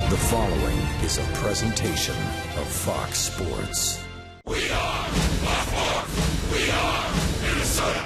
The following is a presentation of Fox Sports. We are Fox. We are Minnesota.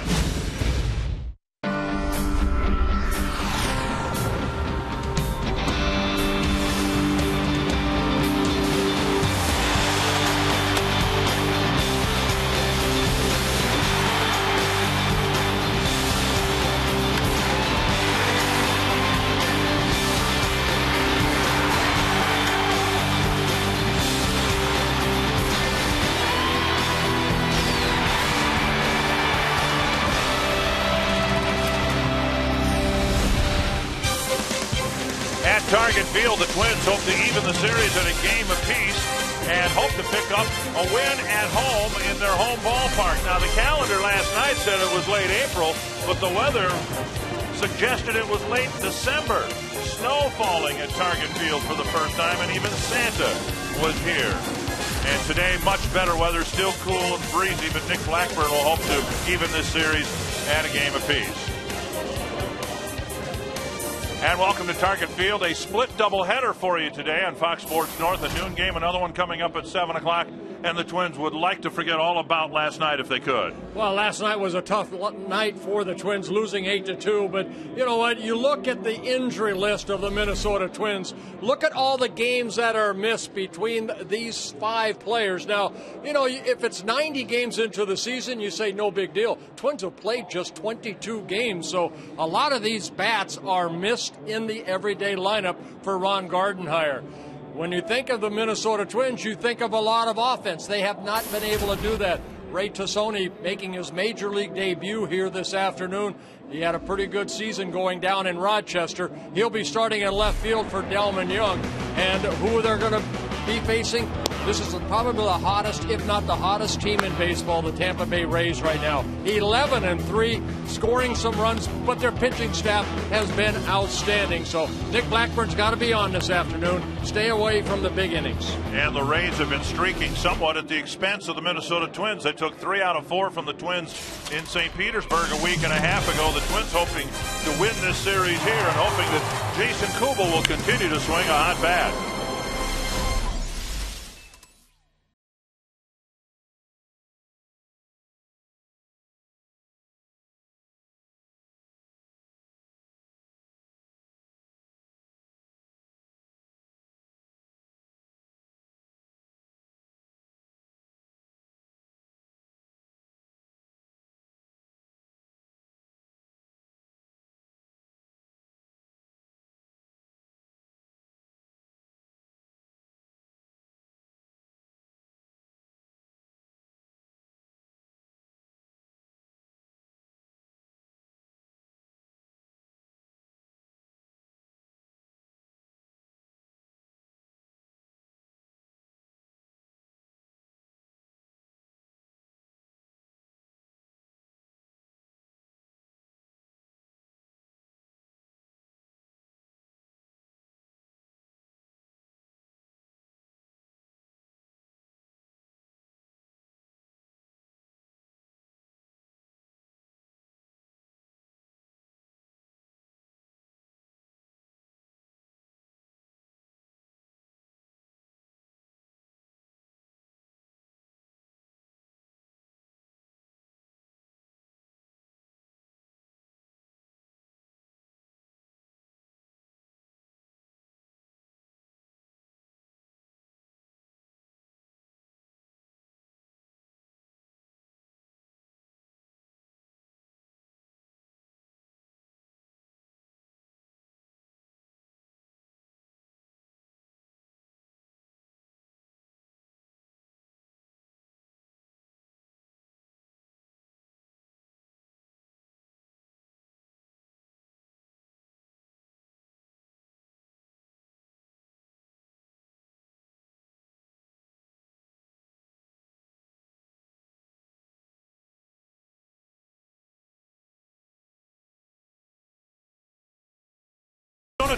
Target Field, the Twins hope to even the series at a game apiece and hope to pick up a win at home in their home ballpark. Now, the calendar last night said it was late April, but the weather suggested it was late December. Snow falling at Target Field for the first time, and even Santa was here. And today, much better weather, still cool and breezy, but Nick Blackburn will hope to even this series at a game apiece. And welcome to Target Field, a split doubleheader for you today on Fox Sports North, a noon game, another one coming up at 7 o'clock. And the Twins would like to forget all about last night if they could. Well, last night was a tough night for the Twins, losing 8-2. But you know what? You look at the injury list of the Minnesota Twins. Look at all the games that are missed between these 5 players. Now, you know, if it's 90 games into the season, you say no big deal. Twins have played just 22 games, so a lot of these bats are missed in the everyday lineup for Ron Gardenhire. When you think of the Minnesota Twins, you think of a lot of offense. They have not been able to do that. Ray Tosoni making his major league debut here this afternoon. He had a pretty good season going down in Rochester. He'll be starting in left field for Delman Young. And who they're going to be facing? This is probably the hottest, if not the hottest team in baseball, the Tampa Bay Rays right now. 11-3, scoring some runs, but their pitching staff has been outstanding. So Nick Blackburn's got to be on this afternoon. Stay away from the big innings. And the Rays have been streaking somewhat at the expense of the Minnesota Twins. They took 3 out of 4 from the Twins in St. Petersburg a week and a half ago. The Twins hoping to win this series here and hoping that Jason Kubel will continue to swing a hot bat.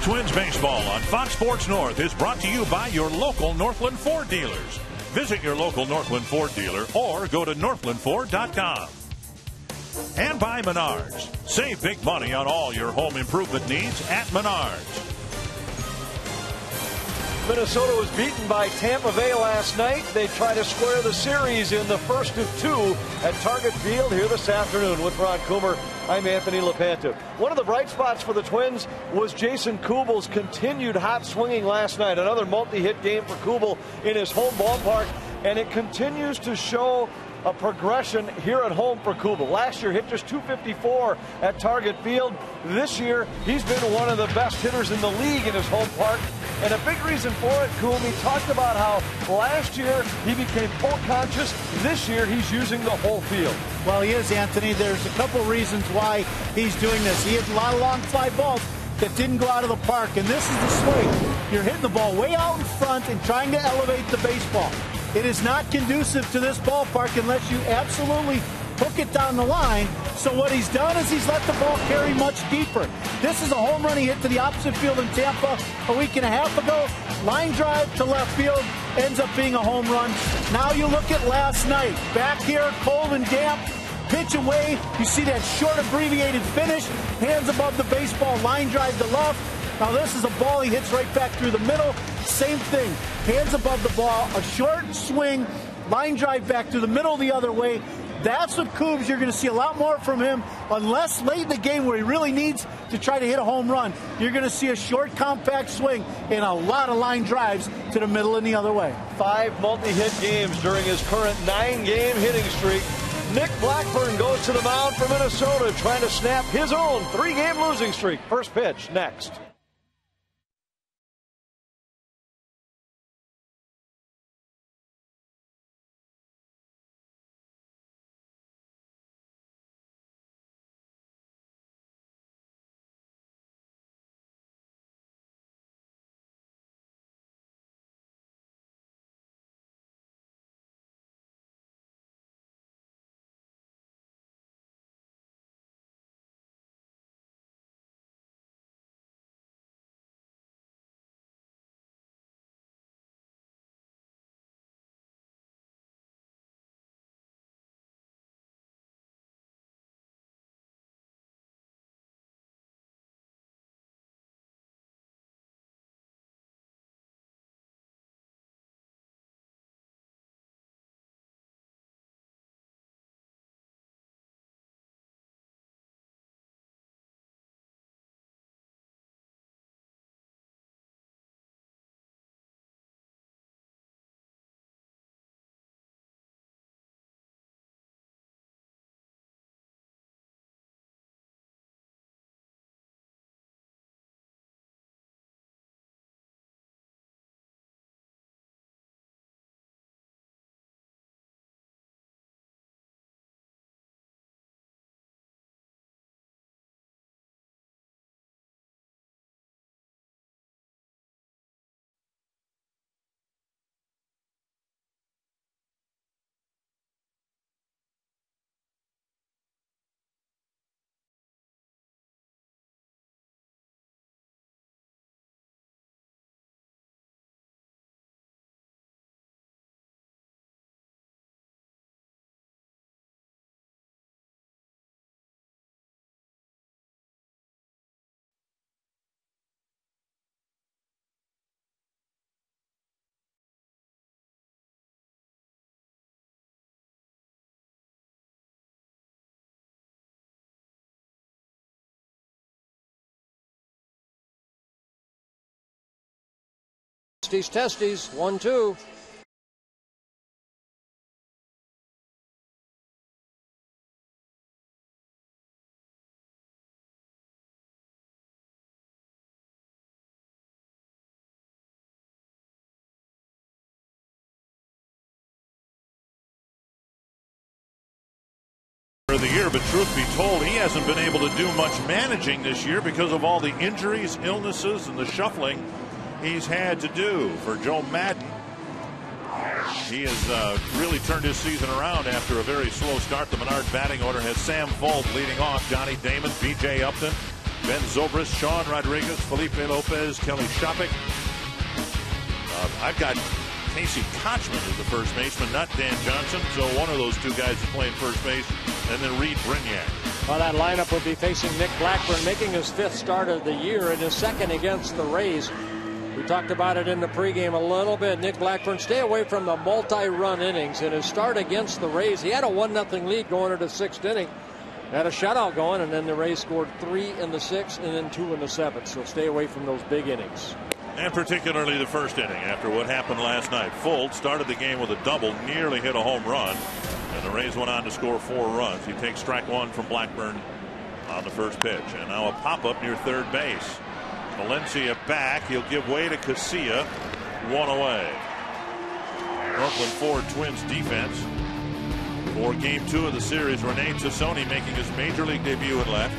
Twins baseball on Fox Sports North is brought to you by your local Northland Ford dealers. Visit your local Northland Ford dealer or go to northlandford.com. And by Menards. Save big money on all your home improvement needs at Menards. Minnesota was beaten by Tampa Bay last night. They try to square the series in the first of two at Target Field here this afternoon. With Ron Coomer, I'm Anthony LaPanta. One of the bright spots for the Twins was Jason Kubel's continued hot swinging last night. Another multi-hit game for Kubel in his home ballpark, and it continues to show a progression here at home for Kubel. Last year hit just .254 at Target Field. This year he's been one of the best hitters in the league in his home park, and a big reason for it, Kubel, he talked about how last year he became pull conscious. This year he's using the whole field. Well, he is, Anthony. There's a couple reasons why he's doing this. He hit a lot of long fly balls that didn't go out of the park, and this is the swing. You're hitting the ball way out in front and trying to elevate the baseball. It is not conducive to this ballpark unless you absolutely hook it down the line. So what he's done is he's let the ball carry much deeper. This is a home run he hit to the opposite field in Tampa a week and a half ago. Line drive to left field, ends up being a home run. Now you look at last night. Back here, cold and damp. Pitch away. You see that short abbreviated finish. Hands above the baseball. Line drive to left. Now this is a ball he hits right back through the middle. Same thing. Hands above the ball. A short swing. Line drive back through the middle the other way. That's what Kubes, you're going to see a lot more from him, unless late in the game where he really needs to try to hit a home run. You're going to see a short, compact swing and a lot of line drives to the middle and the other way. 5 multi-hit games during his current 9-game hitting streak. Nick Blackburn goes to the mound for Minnesota, trying to snap his own 3-game losing streak. First pitch next. Testes, 1-2. Of the year, but truth be told, he hasn't been able to do much managing this year because of all the injuries, illnesses, and the shuffling he's had to do. For Joe Madden, he has really turned his season around after a very slow start. The Menard batting order has Sam Volt leading off, Johnny Damon, B.J. Upton, Ben Zobrist, Sean Rodriguez, Felipe Lopez, Kelly Shopik. I've got Casey Kochman as the first baseman, not Dan Johnson. So one of those two guys is playing first base, and then Reed Brignac. Well, that lineup will be facing Nick Blackburn, making his 5th start of the year and his 2nd against the Rays. We talked about it in the pregame a little bit. Nick Blackburn, stay away from the multi-run innings. In his start against the Rays, he had a 1-0 lead going into the 6th inning. Had a shutout going, and then the Rays scored 3 in the 6th and then 2 in the 7th. So stay away from those big innings. And particularly the first inning after what happened last night. Fultz started the game with a double, nearly hit a home run. And the Rays went on to score 4 runs. He takes strike 1 from Blackburn on the first pitch. And now a pop-up near third base. Valencia back. He'll give way to Casilla. 1 away. Brooklyn Ford Twins defense for game 2 of the series. Rene Tosoni making his major league debut at left.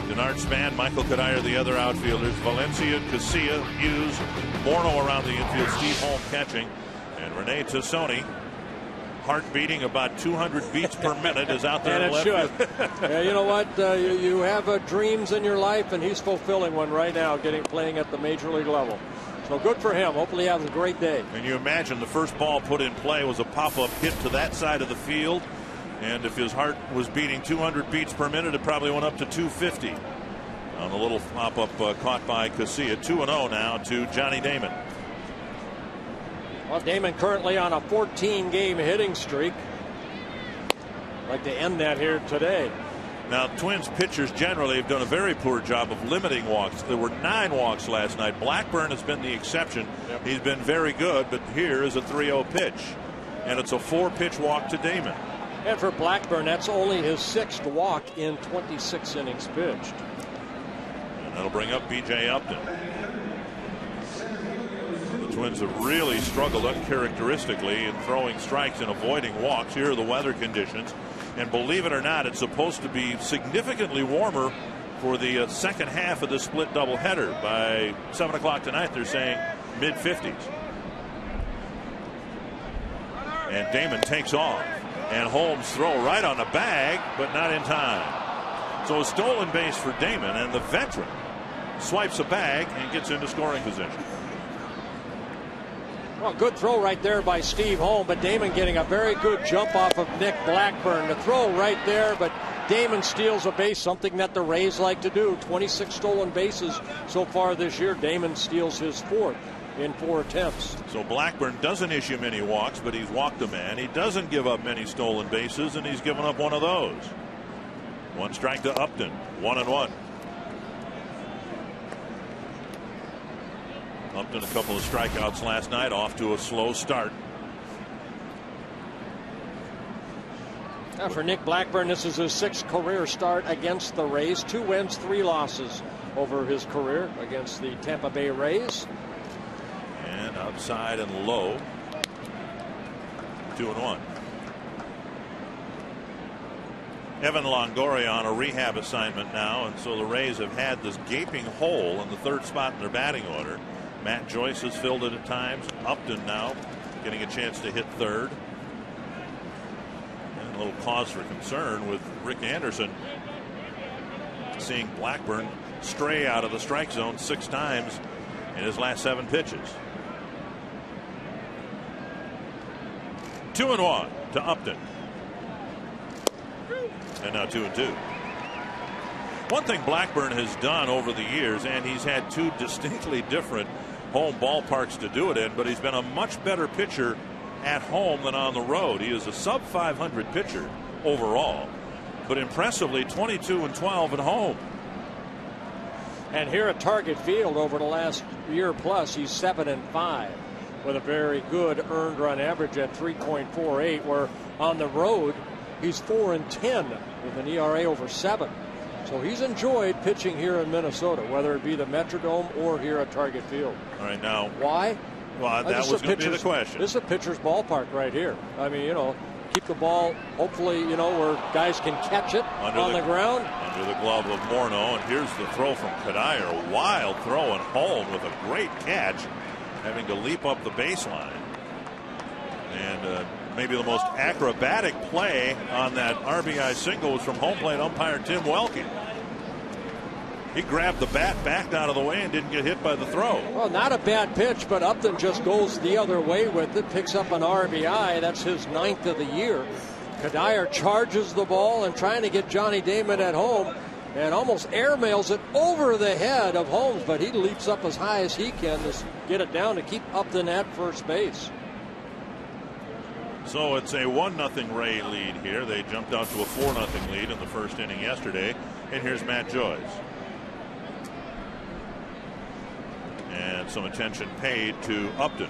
Denard Span, Michael Cuddyer, the other outfielders. Valencia, Casilla, Hughes, Morneau around the infield. Steve Holm catching. And Rene Tosoni, heart beating about 200 beats per minute, is out there. And it should. Yeah, you know what? You have dreams in your life, and he's fulfilling one right now, playing at the major league level. So good for him. Hopefully he has a great day. And you imagine the first ball put in play was a pop-up hit to that side of the field. And if his heart was beating 200 beats per minute, it probably went up to 250 on a little pop-up caught by Casilla. 2-0 now to Johnny Damon. Well, Damon currently on a 14-game hitting streak. Like to end that here today. Now, Twins pitchers generally have done a very poor job of limiting walks. There were 9 walks last night. Blackburn has been the exception. Yep. He's been very good, but here is a 3-0 pitch. And it's a 4-pitch walk to Damon. And for Blackburn, that's only his 6th walk in 26 innings pitched. And that'll bring up B.J. Upton. The Twins have really struggled uncharacteristically in throwing strikes and avoiding walks. Here are the weather conditions. And believe it or not, it's supposed to be significantly warmer for the second half of the split doubleheader. By 7 o'clock tonight, they're saying mid-50s. And Damon takes off. And Holmes throw right on the bag, but not in time. So a stolen base for Damon, and the veteran swipes a bag and gets into scoring position. Well, good throw right there by Steve Holmes, but Damon getting a very good jump off of Nick Blackburn. The throw right there, but Damon steals a base, something that the Rays like to do. 26 stolen bases so far this year. Damon steals his 4th. In 4 attempts. So Blackburn doesn't issue many walks, but he's walked a man. He doesn't give up many stolen bases, and he's given up one of those. 1 strike to Upton. 1-1. Upton a couple of strikeouts last night, off to a slow start. Now for Nick Blackburn, this is his 6th career start against the Rays. 2 wins, 3 losses over his career against the Tampa Bay Rays. And outside and low. 2-1. Evan Longoria on a rehab assignment now, and so the Rays have had this gaping hole in the 3rd spot in their batting order. Matt Joyce has filled it at times. Upton now getting a chance to hit 3rd. And a little cause for concern with Rick Anderson seeing Blackburn stray out of the strike zone 6 times in his last 7 pitches. 2-1 to Upton. And now 2-2. One thing Blackburn has done over the years, and he's had 2 distinctly different home ballparks to do it in, but he's been a much better pitcher at home than on the road. He is a sub 500 pitcher overall, but impressively 22-12 at home. And here at Target Field over the last year plus, he's 7-5 with a very good earned run average at 3.48, where on the road he's 4-10 with an ERA over 7. So he's enjoyed pitching here in Minnesota, whether it be the Metrodome or here at Target Field. All right, now why? Well, that was going to be the question. This is a pitcher's ballpark right here. I mean, you know, keep the ball, hopefully, you know, where guys can catch it on the ground. Under the glove of Morneau, and here's the throw from Cuddyer. A wild throw and home with a great catch, having to leap up the baseline. And maybe the most acrobatic play on that RBI single was from home plate umpire Tim Welke. He grabbed the bat, backed out of the way, and didn't get hit by the throw. Well, not a bad pitch, but Upton just goes the other way with it, picks up an RBI. That's his 9th of the year. Cuddyer charges the ball and trying to get Johnny Damon at home. and almost airmails it over the head of Holmes, but he leaps up as high as he can to get it down to keep Upton at first base. So it's a 1-0 Ray lead here. They jumped out to a 4-0 lead in the first inning yesterday. And here's Matt Joyce. And some attention paid to Upton.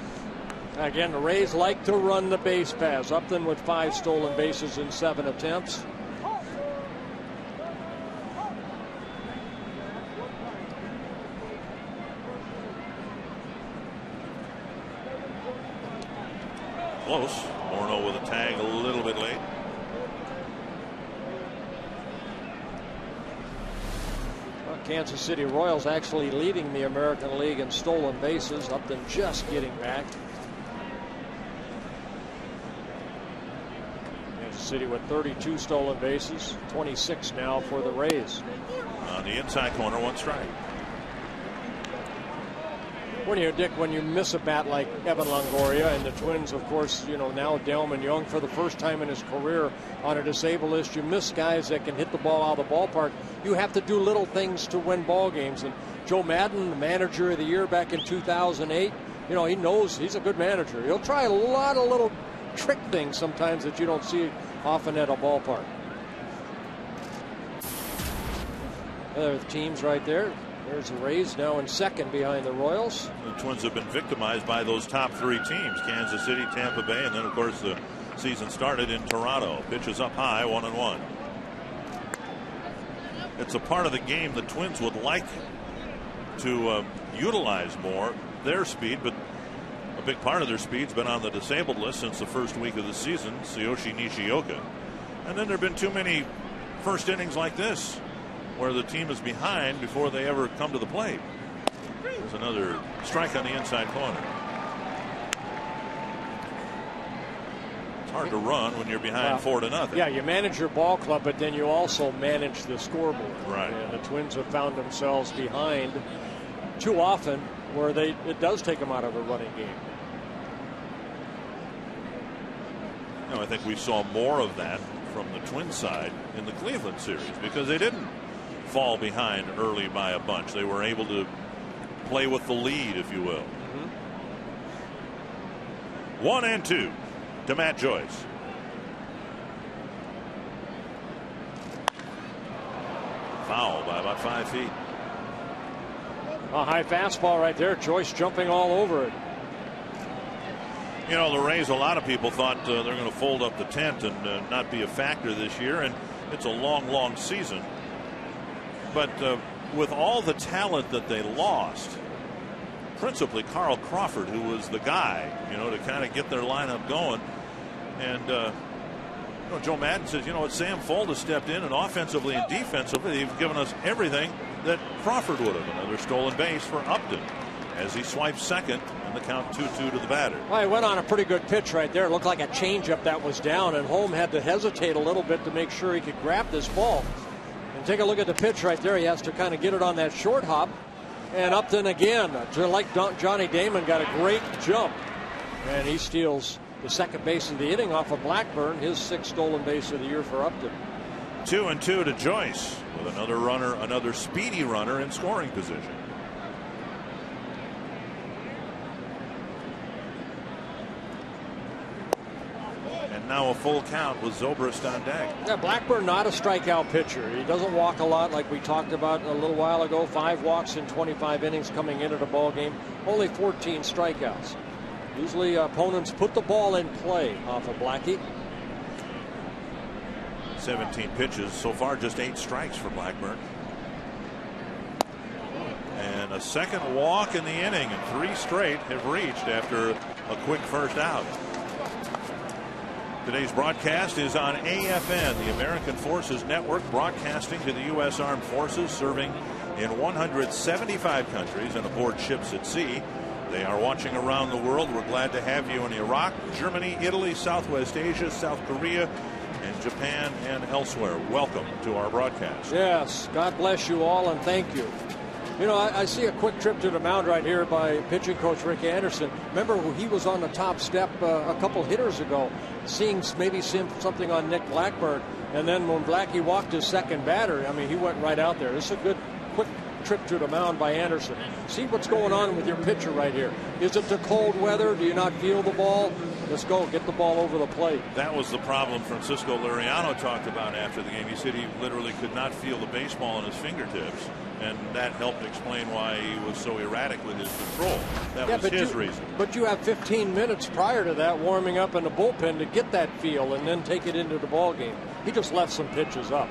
Again, the Rays like to run the base pass. Upton with 5 stolen bases in 7 attempts. Close. Morneau with a tag a little bit late. Well, Kansas City Royals actually leading the American League in stolen bases. Upton just getting back. Kansas City with 32 stolen bases, 26 now for the Rays. On the inside corner, 1 strike. When you miss a bat like Evan Longoria, and the Twins, of course, now Delman Young for the first time in his career on a disabled list, you miss guys that can hit the ball out of the ballpark. You have to do little things to win ball games. And Joe Maddon, the manager of the year back in 2008, he knows he's a good manager. He'll try a lot of little trick things sometimes that you don't see often at a ballpark. There are the teams right there. There's the Rays now in second behind the Royals. The Twins have been victimized by those top 3 teams, Kansas City, Tampa Bay, and then of course the season started in Toronto. Pitches up high, 1-1. It's a part of the game the Twins would like to utilize more, their speed, but a big part of their speed's been on the disabled list since the first week of the season, Tsuyoshi Nishioka. And then there have been too many first innings like this, where the team is behind before they ever come to the plate. There's another strike on the inside corner. It's hard to run when you're behind 4-0. Yeah, you manage your ball club, but then you also manage the scoreboard. Right. And the Twins have found themselves behind too often, where it does take them out of a running game. I think we saw more of that from the Twins side in the Cleveland series, because they didn't fall behind early by a bunch. They were able to play with the lead, if you will. 1-2 to Matt Joyce. Foul by about 5 feet. A high fastball right there. Joyce jumping all over it. The Rays, a lot of people thought they're going to fold up the tent and not be a factor this year, and it's a long season. But with all the talent that they lost, principally Carl Crawford, who was the guy, to kind of get their lineup going. And Joe Maddon says, Sam Folda stepped in, and offensively and defensively, they've given us everything that Crawford would have. Another stolen base for Upton as he swipes second, and the count 2-2 to the batter. Well, he went on a pretty good pitch right there. It looked like a changeup that was down, and Holm had to hesitate a little bit to make sure he could grab this ball. And take a look at the pitch right there. He has to kind of get it on that short hop. And Upton again, like Johnny Damon, got a great jump. And he steals the second base of the inning off of Blackburn, his 6th stolen base of the year for Upton. 2-2 to Joyce with another runner, another speedy runner in scoring position. Now a full count with Zobrist on deck. Yeah, Blackburn not a strikeout pitcher. He doesn't walk a lot, like we talked about a little while ago. 5 walks in 25 innings coming into the ball game. Only 14 strikeouts. Usually opponents put the ball in play off of Blackie. 17 pitches so far, just 8 strikes for Blackburn. And a second walk in the inning, and 3 straight have reached after a quick first out. Today's broadcast is on AFN, the American Forces Network, broadcasting to the U.S. Armed Forces, serving in 175 countries and aboard ships at sea. They are watching around the world. We're glad to have you in Iraq, Germany, Italy, Southwest Asia, South Korea, and Japan, and elsewhere. Welcome to our broadcast. Yes, God bless you all, and thank you. I see a quick trip to the mound right here by pitching coach Rick Anderson. Remember, he was on the top step a couple hitters ago, seeing maybe something on Nick Blackburn. And then when Blackie walked his second batter, I mean, he went right out there. This is a good, quick trip to the mound by Anderson. See what's going on with your pitcher right here. Is it the cold weather? Do you not feel the ball? Let's go. Get the ball over the plate. That was the problem Francisco Liriano talked about after the game. He said he literally could not feel the baseball in his fingertips, and that helped explain why he was so erratic with his control. That was his reason. But you have 15 minutes prior to that warming up in the bullpen to get that feel and then take it into the ball game. He just left some pitches up.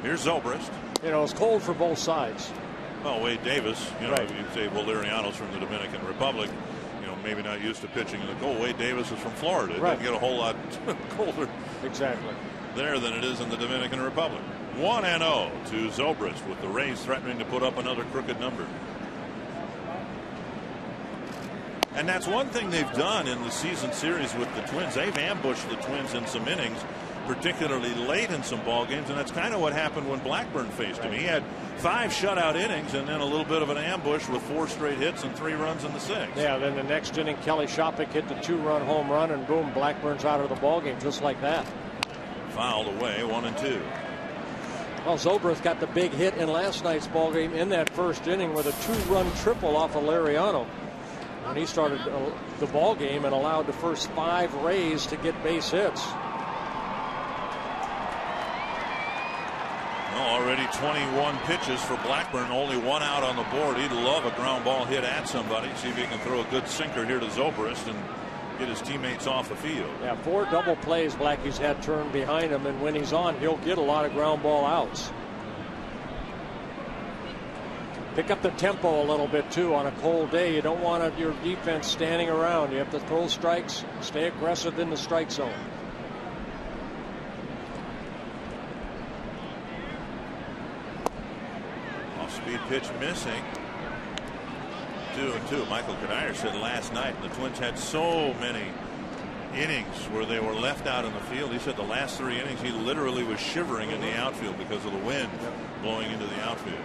Here's Zobrist. You know, it's cold for both sides. Well, Wade Davis, you know, right. You say, well, Liriano's from the Dominican Republic, you know, maybe not used to pitching in the cold. Wade Davis is from Florida. It right. doesn't get a whole lot colder exactly there than it is in the Dominican Republic. 1-0 to Zobrist, with the Rays threatening to put up another crooked number. And that's one thing they've done in the season series with the Twins. They've ambushed the Twins in some innings, particularly late in some ball games, and that's kind of what happened when Blackburn faced him. He had 5 shutout innings and then a little bit of an ambush with 4 straight hits and 3 runs in the 6th. Yeah, then the next inning, Kelly Shopik hit the 2-run home run, and boom, Blackburn's out of the ball game just like that. Fouled away, 1-2. Well, Zobrist got the big hit in last night's ball game in that first inning with a 2-run triple off of Liriano. And he started the ball game and allowed the first 5 Rays to get base hits. Well, already 21 pitches for Blackburn, only 1 out on the board. He'd love a ground ball hit at somebody. See if he can throw a good sinker here to Zobrist and get his teammates off the field. Yeah, 4 double plays Blackie's had turned behind him, and when he's on, he'll get a lot of ground ball outs. Pick up the tempo a little bit too on a cold day. You don't want your defense standing around. You have to throw strikes, stay aggressive in the strike zone. Off-speed pitch missing. 2-2. Michael Kadire said last night the Twins had so many innings where they were left out in the field. He said the last 3 innings he literally was shivering in the outfield because of the wind blowing into the outfield.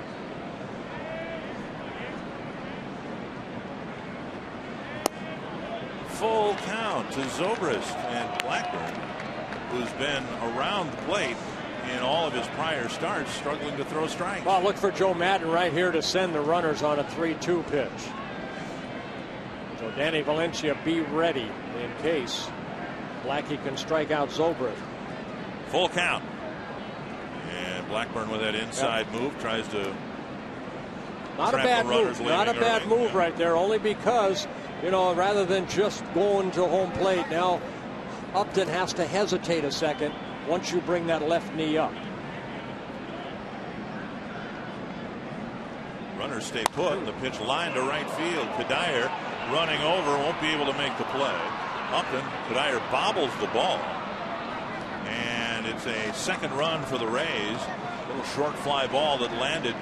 Full count to Zobrist, and Blackburn, who's been around the plate in all of his prior starts, struggling to throw strikes. Well, look for Joe Madden right here to send the runners on a 3-2 pitch. So Danny Valencia, be ready in case Blackie can strike out Zobrist. Full count. And Blackburn with that inside move tries to not a bad move. Not a bad move right there, only because, you know, rather than just going to home plate, now Upton has to hesitate a second once you bring that left knee up. Runners stay put. The pitch line to right field. Kadire running over, won't be able to make the play. Upton, Kadire bobbles the ball. And it's a second run for the Rays. A little short fly ball that landed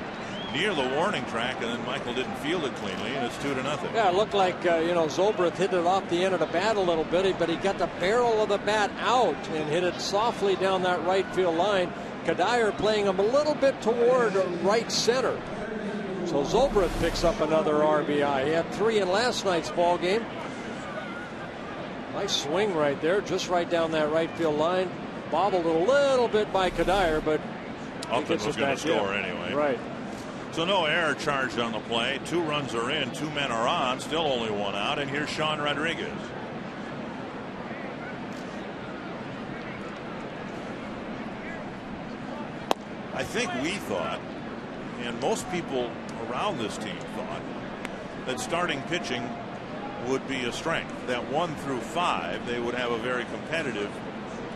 near the warning track, and then Michael didn't field it cleanly, and it's 2-0. Yeah, it looked like you know, Zobrist hit it off the end of the bat a little bit, but he got the barrel of the bat out and hit it softly down that right field line. Kadire playing him a little bit toward right center. So Zobrist picks up another RBI. He had 3 in last night's ball game. Nice swing right there, just right down that right field line. Bobbled a little bit by Kadire, but Upton was going to score anyway. Right. So no error charged on the play. 2 runs are in, 2 men are on, still only 1 out, and here's Sean Rodriguez. I think we thought, and most people around this team thought, that starting pitching would be a strength. That 1 through 5, they would have a very competitive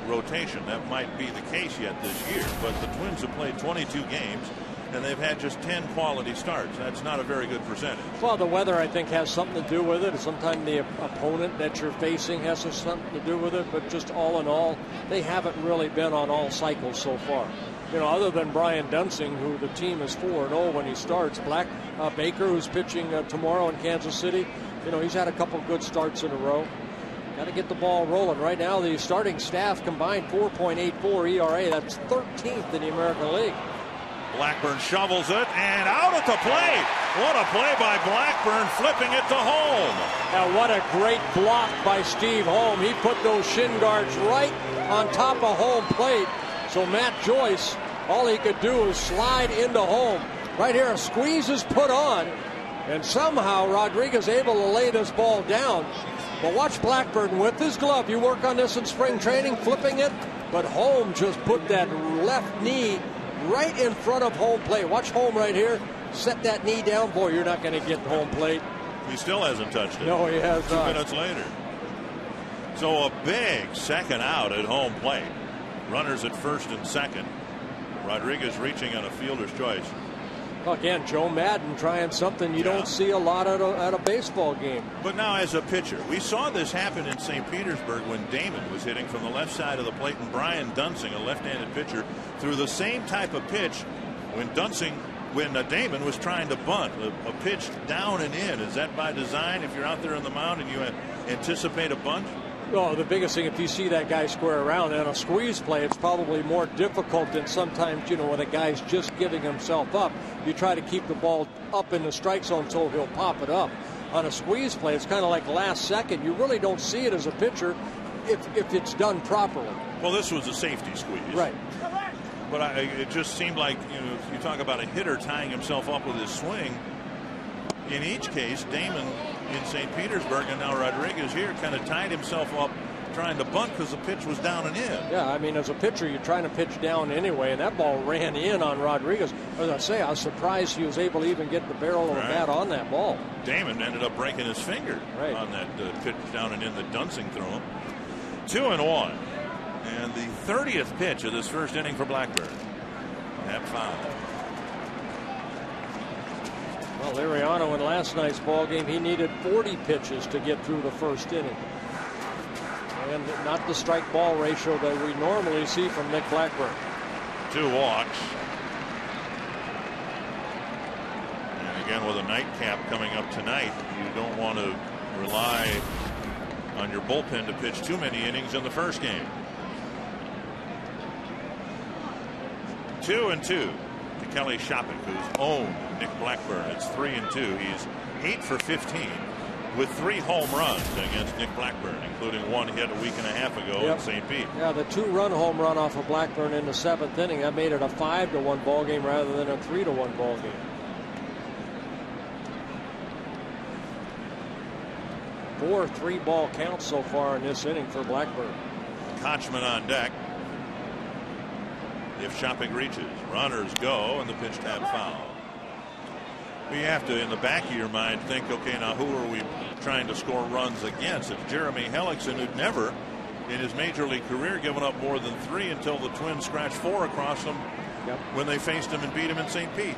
rotation. That might be the case yet this year, but the Twins have played 22 games and they've had just 10 quality starts. That's not a very good percentage. Well, the weather, I think, has something to do with it. Sometimes the opponent that you're facing has something to do with it, but just all in all, they haven't really been on all cycles so far. You know, other than Brian Dunsing, who the team is 4-0 when he starts. Baker, who's pitching tomorrow in Kansas City, you know, he's had a couple good starts in a row. Got to get the ball rolling. Right now, the starting staff combined 4.84 ERA. That's 13th in the American League. Blackburn shovels it, and out at the plate. What a play by Blackburn, flipping it to Holm. Now, what a great block by Steve Holm. He put those shin guards right on top of home plate. So Matt Joyce, all he could do is slide into Holm. Right here, a squeeze is put on, and somehow Rodriguez able to lay this ball down. But watch Blackburn with his glove. You work on this in spring training, flipping it. But Holm just put that left knee right in front of home plate. Watch Holm right here. Set that knee down. Boy, you're not going to get home plate. He still hasn't touched it. No, he has not. 2 minutes later. So a big second out at home plate. Runners at first and second. Rodriguez reaching on a fielder's choice. Well, again, Joe Madden trying something you don't see a lot at a baseball game. But now as a pitcher, we saw this happen in St. Petersburg when Damon was hitting from the left side of the plate, and Brian Dunsing, a left-handed pitcher, threw the same type of pitch when Damon was trying to bunt, a pitch down and in. Is that by design if you're out there on the mound and you anticipate a bunt? Oh, the biggest thing, if you see that guy square around in a squeeze play, it's probably more difficult than sometimes, when a guy's just giving himself up. You try to keep the ball up in the strike zone so he'll pop it up. On a squeeze play, it's kind of like last second. You really don't see it as a pitcher if it's done properly. Well, this was a safety squeeze. Right. But it just seemed like, you talk about a hitter tying himself up with his swing. In each case, Damon in St. Petersburg and now Rodriguez here kind of tied himself up trying to bunt because the pitch was down and in. Yeah, I mean, as a pitcher, you're trying to pitch down anyway, and that ball ran in on Rodriguez. As I say, I was surprised he was able to even get the barrel of the bat on that ball. Damon ended up breaking his finger on that pitch down and in that Dunsing threw him. 2-1. And the 30th pitch of this first inning for Blackburn. At foul. Well, Liriano in last night's ball game, he needed 40 pitches to get through the first inning. And not the strike ball ratio that we normally see from Nick Blackburn. 2 walks. And again, with a nightcap coming up tonight, you don't want to rely on your bullpen to pitch too many innings in the first game. 2-2 to Kelly Shopping, who's owned Nick Blackburn. It's 3-2. He's 8 for 15 with 3 home runs against Nick Blackburn, including one hit a week and a half ago in St. Pete. Yeah, the 2-run home run off of Blackburn in the 7th inning, that made it a 5-1 ball game rather than a 3-1 ball game. Four 3-ball counts so far in this inning for Blackburn. Kochman on deck. If Shopping reaches, runners go, and the pitch tap foul. You have to, in the back of your mind, think, okay, now who are we trying to score runs against? It's Jeremy Hellickson, who'd never in his major league career given up more than 3 until the Twins scratched 4 across them when they faced him and beat him in St. Pete.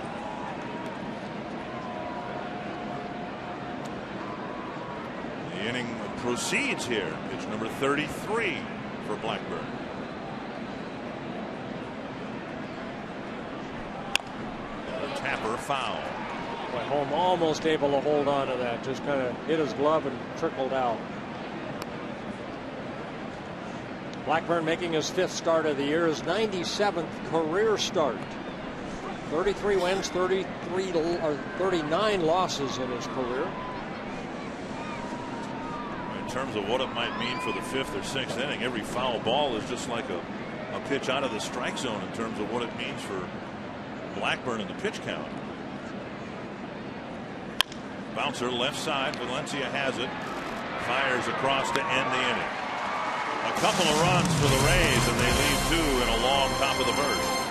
The inning proceeds here. Pitch number 33 for Blackburn. Tapper foul. Boy, Holm almost able to hold on to that. Just kind of hit his glove and trickled out. Blackburn making his 5th start of the year, his 97th career start. 33 wins, 39 losses in his career. In terms of what it might mean for the 5th or 6th inning, every foul ball is just like a pitch out of the strike zone in terms of what it means for Blackburn in the pitch count. Bouncer left side. Valencia has it. Fires across to end the inning. A couple of runs for the Rays, and they leave 2 in a long top of the 1st.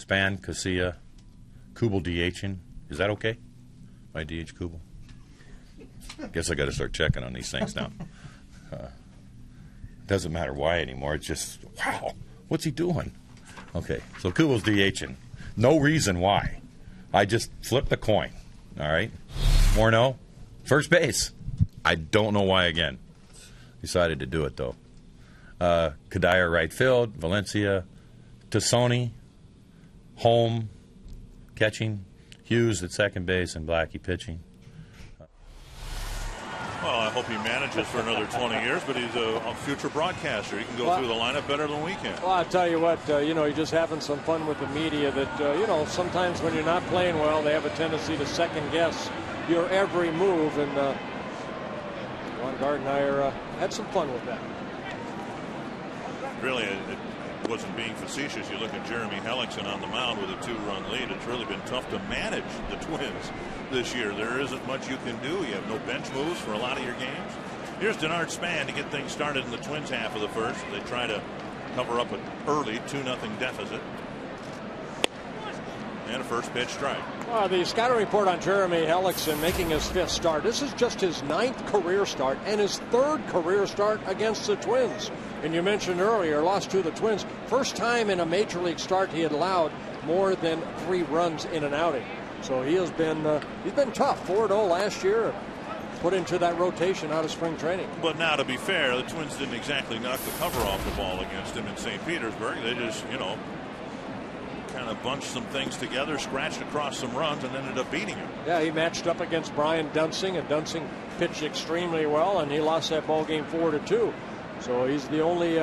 Span, Casilla, Kubel DHing. Is that okay? My DH Kubel? Guess I got to start checking on these things now. Doesn't matter why anymore. It's just, wow, what's he doing? Okay, so Kubel's DHing. No reason why. I just flipped the coin. All right. Morneau, first base. I don't know why again. Decided to do it, though. Kadire right field, Valencia, Tosoni, Holm catching, Hughes at second base, and Blackie pitching. Well, I hope he manages for another 20 years, but he's a future broadcaster. He can go through the lineup better than we can. Well, I tell you what, you're just having some fun with the media that, sometimes when you're not playing well, they have a tendency to second-guess your every move, and Ron Gard and I had some fun with that. Really, it wasn't being facetious. You look at Jeremy Hellickson on the mound with a 2-run lead. It's really been tough to manage the Twins this year. There isn't much you can do. You have no bench moves for a lot of your games. Here's Denard Span to get things started in the Twins half of the first. They try to cover up an early 2-0 deficit. And a first pitch strike. The scouting report on Jeremy Hellickson making his 5th start. This is just his 9th career start and his 3rd career start against the Twins. And you mentioned earlier, lost to the Twins. First time in a major league start he had allowed more than 3 runs in an outing. So he has been he's been tough. 4-0 last year, put into that rotation out of spring training. But now, to be fair, the Twins didn't exactly knock the cover off the ball against him in St. Petersburg. They just, kind of bunched some things together, scratched across some runs, and ended up beating him. Yeah, he matched up against Brian Dunsing, and Dunsing pitched extremely well, and he lost that ball game 4-2. So he's the only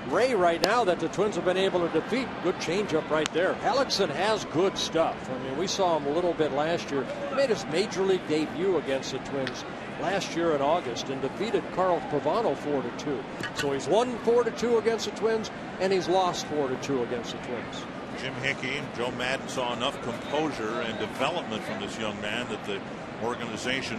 Ray right now that the Twins have been able to defeat. Good changeup right there. Hellickson has good stuff. I mean, we saw him a little bit last year. He made his major league debut against the Twins last year in August and defeated Carl Pavano 4-2. So he's won 4-2 against the Twins, and he's lost 4-2 against the Twins. Jim Hickey and Joe Madden saw enough composure and development from this young man that the organization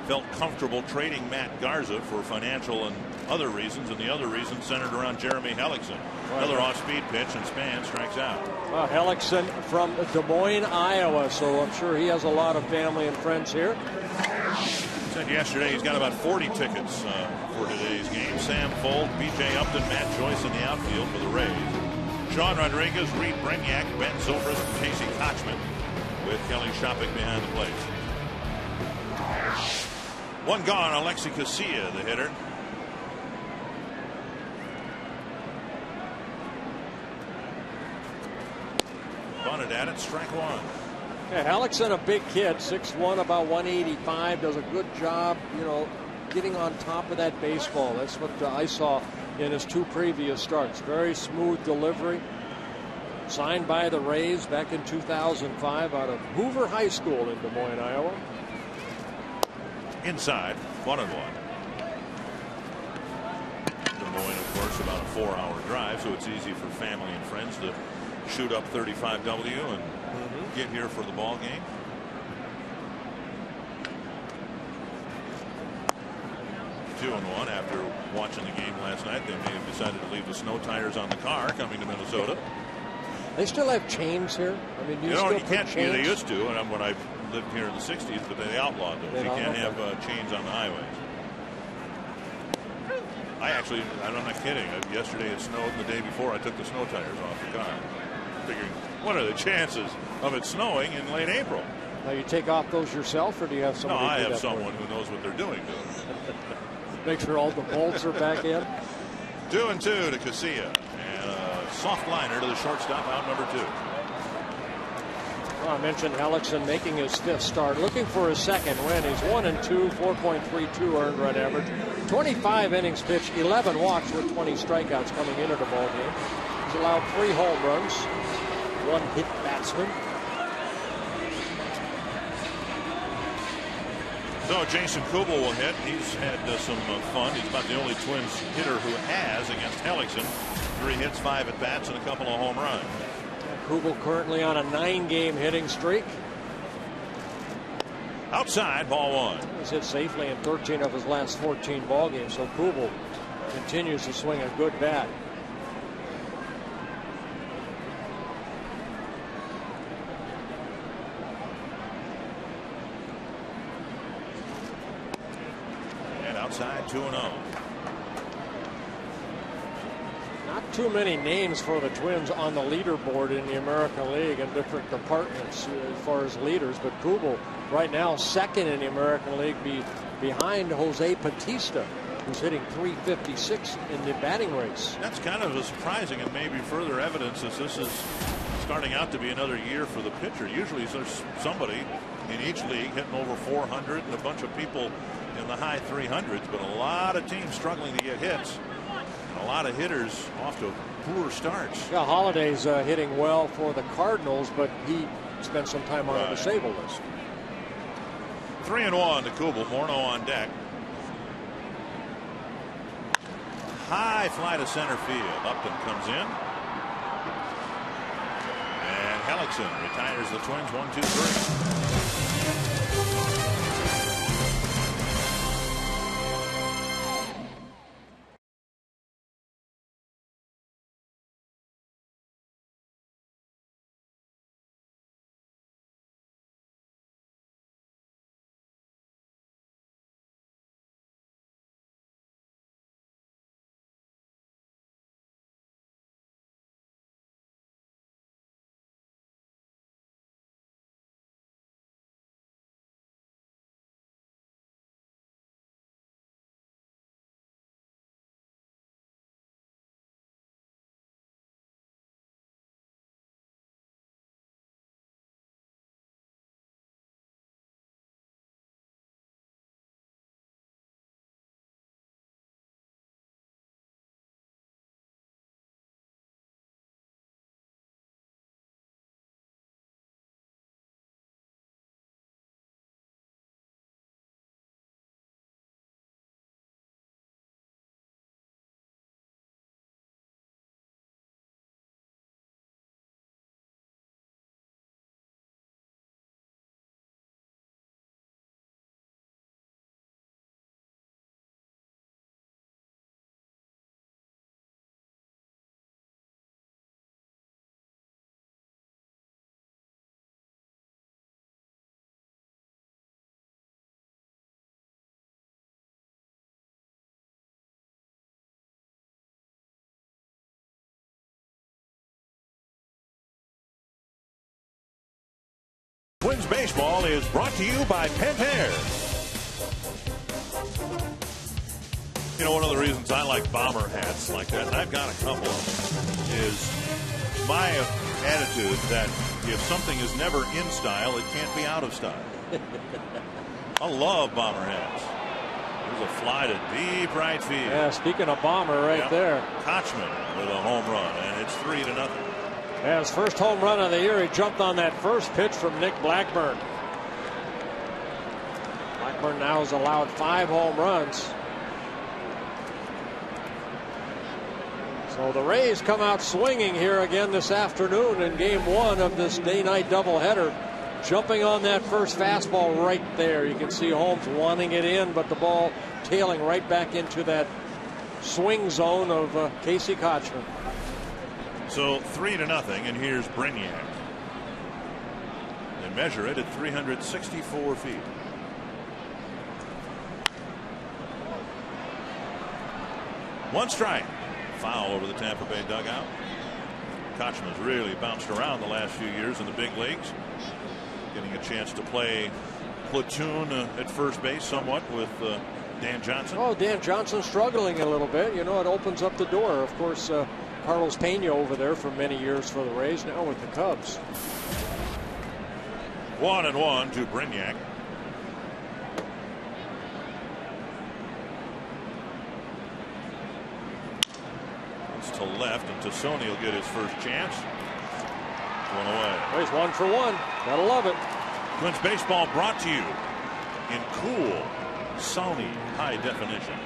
felt comfortable trading Matt Garza for financial and other reasons, and the other reasons centered around Jeremy Hellickson. Another off-speed pitch, and Span strikes out. Hellickson from Des Moines, Iowa, so I'm sure he has a lot of family and friends here. Said yesterday he's got about 40 tickets for today's game. Sam Fold, B.J. Upton, Matt Joyce in the outfield for the Rays. Sean Rodriguez, Reed Brignac, Ben Zobrist, and Casey Kochman, with Kelly Shopik behind the plate. One gone, Alexi Casilla, the hitter. Bunted at it, strike one. Yeah, Hellickson, a big kid, 6'1", about 185, does a good job, getting on top of that baseball. That's what I saw in his 2 previous starts. Very smooth delivery. Signed by the Rays back in 2005 out of Hoover High School in Des Moines, Iowa. Inside, 1-1. Des Moines, of course, about a 4-hour drive, so it's easy for family and friends to shoot up 35W and get here for the ball game. Two and one after watching the game last night. They may have decided to leave the snow tires on the car coming to Minnesota. They still have chains here. I mean, you can't. They used to, and when I lived here in the '60s, but they outlawed those. You can't have chains on the highways. I'm not kidding. Yesterday it snowed, and the day before I took the snow tires off the car, figuring, what are the chances of it snowing in late April? Now, you take off those yourself, or do you have somebody? No, I have someone who knows what they're doing. Make sure all the bolts are back in. 2-2 to Casilla, and a soft liner to the shortstop, out number 2. Well, I mentioned Hellickson making his 5th start, looking for his 2nd win. He's 1-2, 4.32 earned run average, 25 innings pitched, 11 walks with 20 strikeouts coming into the ball game. He's allowed 3 home runs, 1 hit batsman. So Jason Kubel will hit. He's had some fun. He's about the only Twins hitter who has against Hellickson. 3 hits, 5 at bats, and a couple of home runs. Kubel currently on a 9-game hitting streak. Outside, ball 1. He's hit safely in 13 of his last 14 ball games. So Kubel continues to swing a good bat. outside 2-0. Not too many names for the Twins on the leaderboard in the American League in different departments as far as leaders, but Kubel right now second in the American League behind Jose Bautista, who's hitting .356 in the batting race. That's kind of a surprising and maybe further evidence as this is starting out to be another year for the pitcher. Usually there's somebody in each league hitting over 400 and a bunch of people in the high 300s, but a lot of teams struggling to get hits. And a lot of hitters off to poor starts. Yeah, Holiday's hitting well for the Cardinals, but he spent some time on the disabled list. 3-1 to Kubel. Morneau on deck. High fly to center field. Upton comes in. And Hellickson retires the Twins 1-2-3. Twins baseball is brought to you by Pentair. You know, one of the reasons I like bomber hats like that, and I've got a couple of them, is my attitude that if something is never in style, it can't be out of style. I love bomber hats. There's a fly to deep right field. Yeah, speaking of bomber right there. Kochman with a home run, and it's 3-0. Yeah, his first home run of the year. He jumped on that first pitch from Nick Blackburn. Blackburn now has allowed 5 home runs. So the Rays come out swinging here again this afternoon in game 1 of this day-night doubleheader. Jumping on that first fastball right there. You can see Holmes wanting it in, but the ball tailing right back into that swing zone of Casey Kochman. So 3-0, and here's Brignac. They measure it at 364 feet. One strike. Foul over the Tampa Bay dugout. Kochman's really bounced around the last few years in the big leagues. Getting a chance to play platoon at first base somewhat with Dan Johnson. Oh, Dan Johnson struggling a little bit. You know, it opens up the door. Of course, Carlos Pena over there for many years for the Rays, now with the Cubs. 1-1 to Brignac. It's to left, and Tosoni will get his first chance. One away. Rays 1 for 1. Gotta love it. Twins baseball brought to you in cool Sony high definition.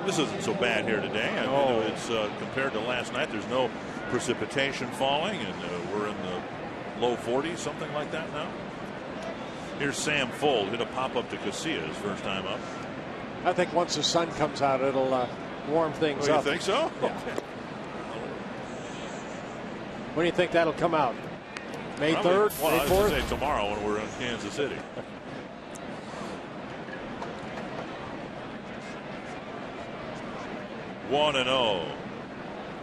This isn't so bad here today. I mean, it's compared to last night. There's no precipitation falling, and we're in the low 40s, something like that now. Here's Sam Fuld, hit a pop-up to Casillas first time up. I think once the sun comes out, it'll warm things up. You think so? Yeah. Okay. When do you think that'll come out? May 3rd? Well, May 4th? I was going to say tomorrow when we're in Kansas City. 1-0.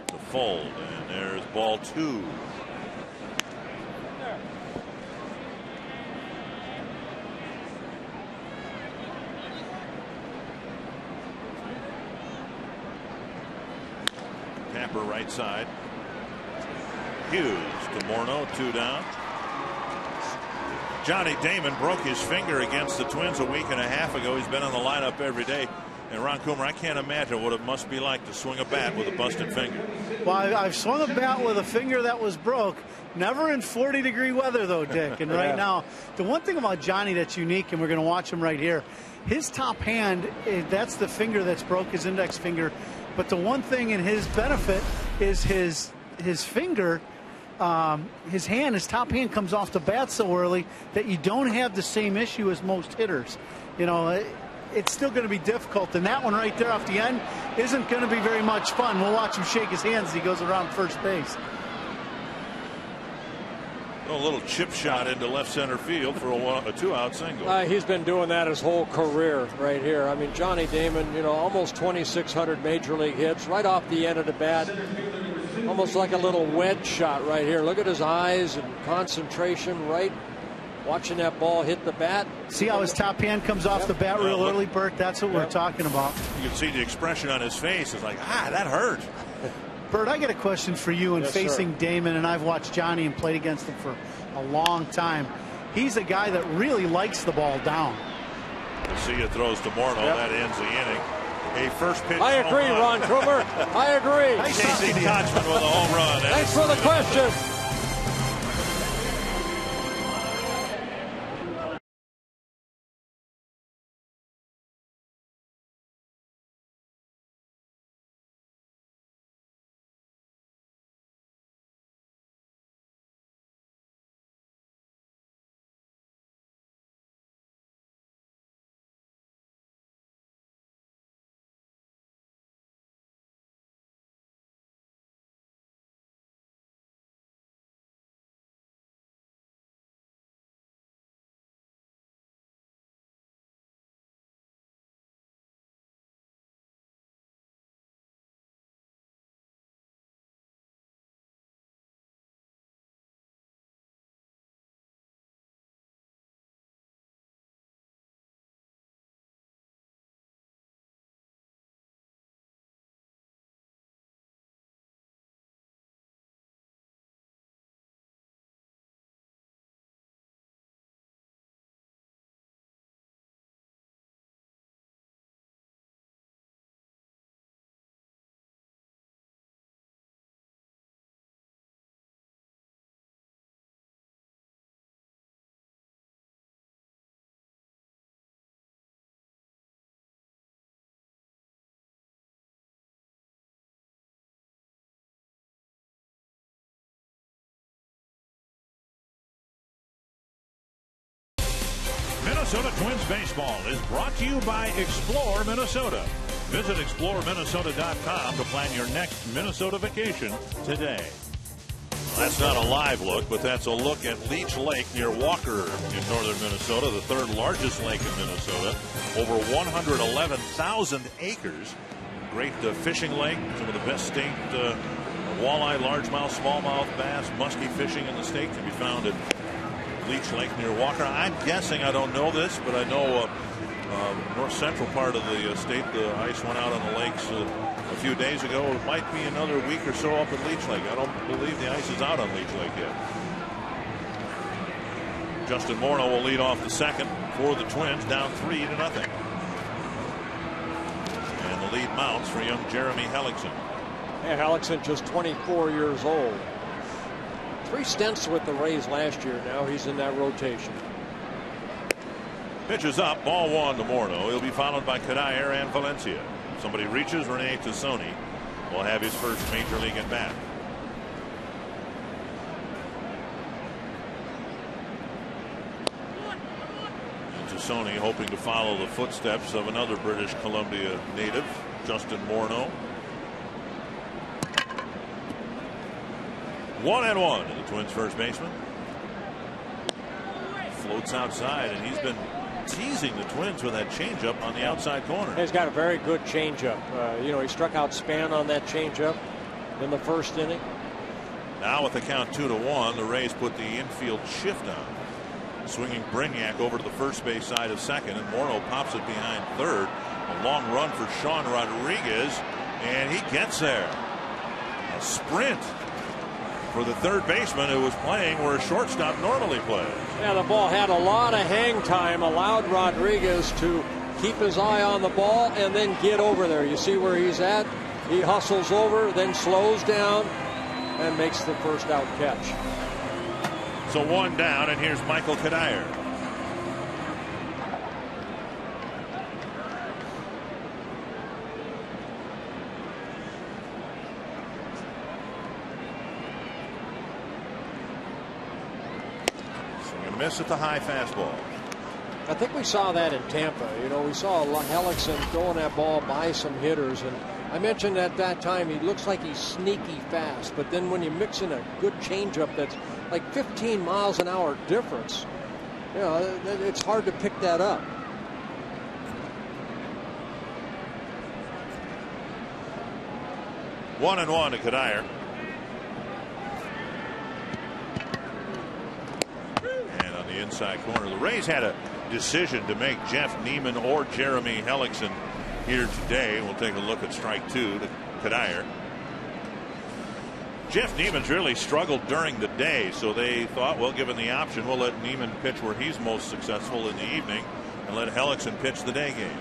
The fold, and there's ball 2. Tapper right side. Hughes to Morneau, 2 down. Johnny Damon broke his finger against the Twins a week and a half ago. He's been in the lineup every day. And Ron Coomer, I can't imagine what it must be like to swing a bat with a busted finger. Well, I've swung a bat with a finger that was broke. Never in 40-degree weather, though, Dick. And right now, the one thing about Johnny that's unique, and we're going to watch him right here, his top hand, that's the finger that's broke, his index finger. But the one thing in his benefit is his finger, his hand, his top hand comes off the bat so early that you don't have the same issue as most hitters. You know, it's still going to be difficult. And that one right there off the end isn't going to be very much fun. We'll watch him shake his hands as he goes around first base. A little chip shot into left center field for a 2-out single. He's been doing that his whole career right here. I mean, Johnny Damon, you know, almost 2,600 major league hits right off the end of the bat. Almost like a little wedge shot right here. Look at his eyes and concentration, right? Watching that ball hit the bat. See how his top hand comes off the bat real early, Bert? That's what we're talking about. You can see the expression on his face. It's like, that hurt. Bert, I got a question for you in facing Damon, and I've watched Johnny and played against him for a long time. He's a guy that really likes the ball down. Garcia throws to Morneau. That ends the inning. A first pitch. I agree, Ron Coomer. I agree. Casey Kochman with a home run. Thanks for the question. Minnesota Twins baseball is brought to you by Explore Minnesota. Visit exploreminnesota.com to plan your next Minnesota vacation today. That's not a live look, but that's a look at Leech Lake near Walker in northern Minnesota, the third largest lake in Minnesota. Over 111,000 acres. Great fishing lake, some of the best state walleye, largemouth, smallmouth bass, musky fishing in the state can be found at Leech Lake near Walker. I'm guessing, I don't know this, but I know north central part of the state, the ice went out on the lakes a few days ago. It might be another week or so up at Leech Lake. I don't believe the ice is out on Leech Lake yet. Justin Morneau will lead off the second for the Twins, down 3-0. And the lead mounts for young Jeremy Hellickson. Yeah, Hellickson just 24 years old. 3 stints with the Rays last year. Now he's in that rotation. Pitches up, ball 1 to Morneau. He'll be followed by Kadair and Valencia. Somebody reaches. Rene Tosoni will have his first major league at bat. And Tosoni hoping to follow the footsteps of another British Columbia native, Justin Morneau. 1-1 to the Twins' first baseman. Floats outside, and he's been teasing the Twins with that changeup on the outside corner. He's got a very good changeup. He struck out Span on that changeup in the first inning. Now with the count 2-1, the Rays put the infield shift on. Swinging Brignac over to the first base side of second, and Morneau pops it behind third. A long run for Sean Rodriguez, and he gets there. A sprint for the third baseman who was playing where a shortstop normally plays. Yeah, the ball had a lot of hang time, allowed Rodriguez to keep his eye on the ball and then get over there. You see where he's at? He hustles over, then slows down, and makes the first out catch. So one down, and here's Michael Kadire. Swing and a miss at the high fastball. I think we saw that in Tampa. We saw Hellickson throwing that ball by some hitters, and I mentioned at that time he looks like he's sneaky fast, but then when you mix in a good changeup that's like 15 miles an hour difference, it's hard to pick that up. One and one to Kadire. And on the inside corner, the Rays had a decision to make Jeff Neiman or Jeremy Hellickson here today. We'll take a look at strike two to Kadire. Jeff Neiman's really struggled during the day, so they thought, well, given the option, we'll let Neiman pitch where he's most successful in the evening and let Hellickson pitch the day game.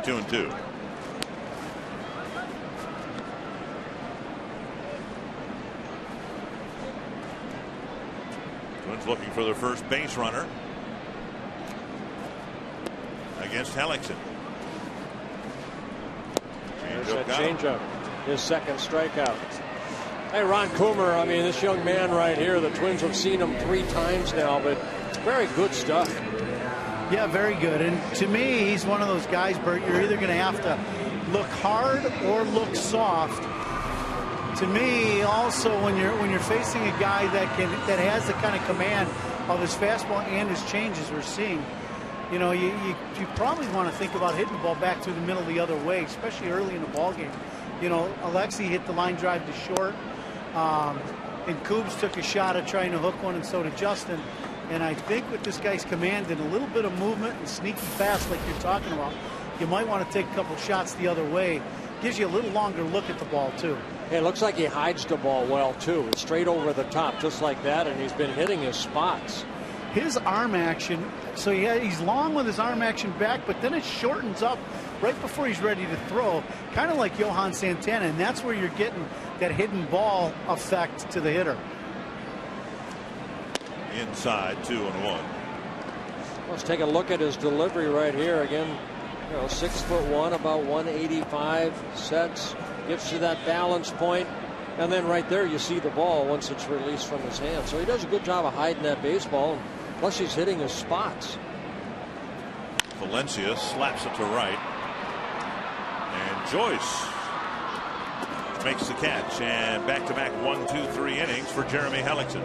2-2. Twins looking for their first base runner against Hellickson. There's that changeup, his second strikeout. Hey, Ron Coomer, this young man right here, the Twins have seen him 3 times now, but it's very good stuff. Yeah, very good. And to me, he's one of those guys, Bert, you're either going to have to look hard or look soft. To me, also, when you're facing a guy that has the kind of command of his fastball and his changes we're seeing, you probably want to think about hitting the ball back through the middle the other way, especially early in the ball game. Alexi hit the line drive to short, and Kubes took a shot at trying to hook one, and so did Justin. And I think with this guy's command and a little bit of movement and sneaky fast like you're talking about, you might want to take a couple shots the other way. Gives you a little longer look at the ball, too. It looks like he hides the ball well, too. It's straight over the top, just like that, and he's been hitting his spots. His arm action, so he's long with his arm action back, but then it shortens up right before he's ready to throw, kind of like Johan Santana, and that's where you're getting that hidden ball effect to the hitter. Inside 2-1. Let's take a look at his delivery right here again. 6'1", about 185, sets, gets to that balance point, and then right there you see the ball once it's released from his hand. So he does a good job of hiding that baseball, plus he's hitting his spots. Valencia slaps it to right, and Joyce makes the catch, and back-to-back 1, 2, 3 innings for Jeremy Hellickson.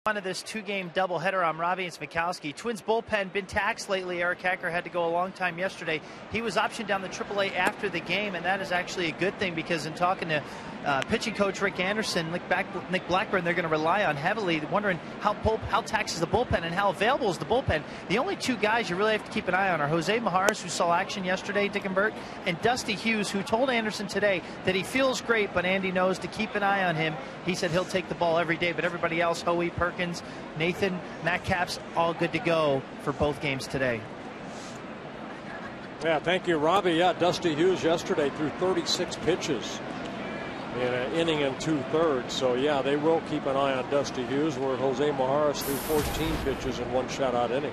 On to this two-game doubleheader. I'm Ravi and Smikowski. Twins bullpen been taxed lately. Eric Hacker had to go a long time yesterday. He was optioned down the AAA after the game, and that is actually a good thing because in talking to pitching coach Rick Anderson, Nick Blackburn, they're going to rely on heavily, wondering how taxed is the bullpen and how available is the bullpen. The only two guys you really have to keep an eye on are Jose Majares, who saw action yesterday, Dick and Bert, and Dusty Hughes, who told Anderson today that he feels great, but Andy knows to keep an eye on him. He said he'll take the ball every day, but everybody else, Hoey, Perkins, Nathan, Matt Capps, all good to go for both games today. Yeah, thank you, Robbie. Yeah, Dusty Hughes yesterday threw 36 pitches in an inning and 2/3. So, yeah, they will keep an eye on Dusty Hughes, where Jose Majares threw 14 pitches in one shutout inning.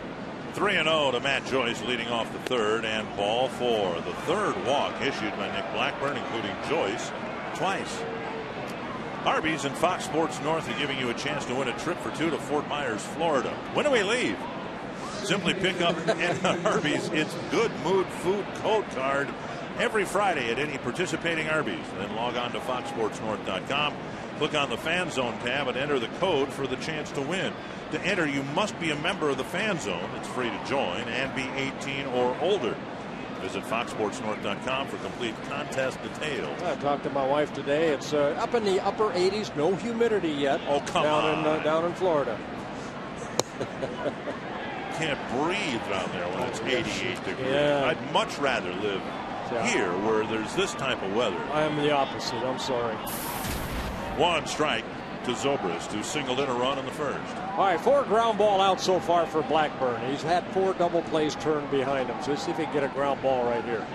3-0 to Matt Joyce leading off the third, and ball four. The third walk issued by Nick Blackburn, including Joyce twice. Arby's and Fox Sports North are giving you a chance to win a trip for two to Fort Myers, Florida. When do we leave? Simply pick up an Arby's It's Good Mood Food Code card every Friday at any participating Arby's. Then log on to foxsportsnorth.com, click on the Fan Zone tab, and enter the code for the chance to win. To enter, you must be a member of the Fan Zone. It's free to join and be 18 or older. Visit foxsportsnorth.com for complete contest details. I talked to my wife today. It's up in the upper 80s, no humidity yet. Oh, come on. Down in Florida. Can't breathe down there when it's 88 degrees. Yeah. I'd much rather live here where there's this type of weather. I am the opposite. I'm sorry. One strike to Zobrist, who singled in a run in the first. All right, 4 ground ball out so far for Blackburn. He's had 4 double plays turned behind him. So let's see if he can get a ground ball right here.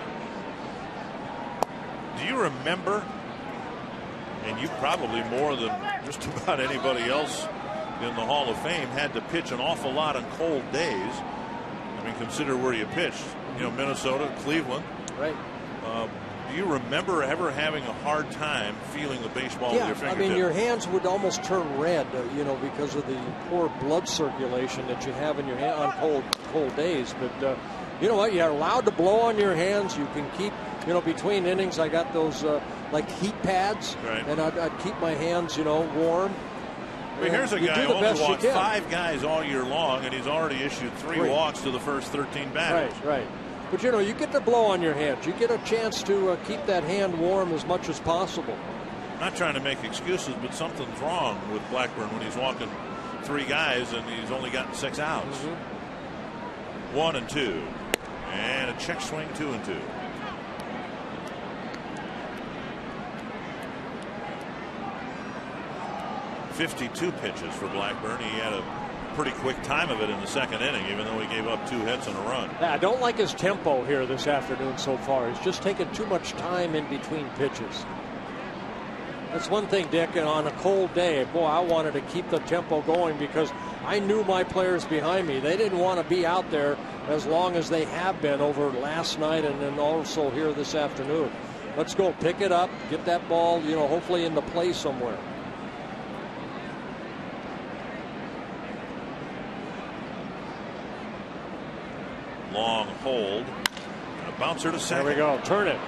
Do you remember, and you probably more than just about anybody else in the Hall of Fame, had to pitch an awful lot on cold days? I mean, consider where you pitched. You know, Minnesota, Cleveland. Right. Do you remember ever having a hard time feeling the baseball with your fingertips? I mean, your hands would almost turn red, you know, because of the poor blood circulation that you have in your hand on cold days. But you know what? You're allowed to blow on your hands. You can keep, you know, between innings. I got those like heat pads, right, and I'd keep my hands, you know, warm. I mean, here's a guy who only walked 5 guys all year long, and he's already issued 3 walks to the first 13 batters. Right. But, you know, you get to blow on your hands. You get a chance to keep that hand warm as much as possible. I'm not trying to make excuses, but something's wrong with Blackburn when he's walking 3 guys and he's only gotten 6 outs. 1 and 2. And a check swing, 2 and 2. .52 pitches for Blackburn. He had a pretty quick time of it in the second inning, even though he gave up 2 hits and a run. Yeah, I don't like his tempo here this afternoon so far. He's just taking too much time in between pitches. That's one thing, Dick, and on a cold day, boy, I wanted to keep the tempo going because I knew my players behind me. They didn't want to be out there as long as they have been over last night and then also here this afternoon. Let's go pick it up, get that ball, you know, hopefully in the play somewhere. Long hold. And a bouncer to second. There we go. Turn it.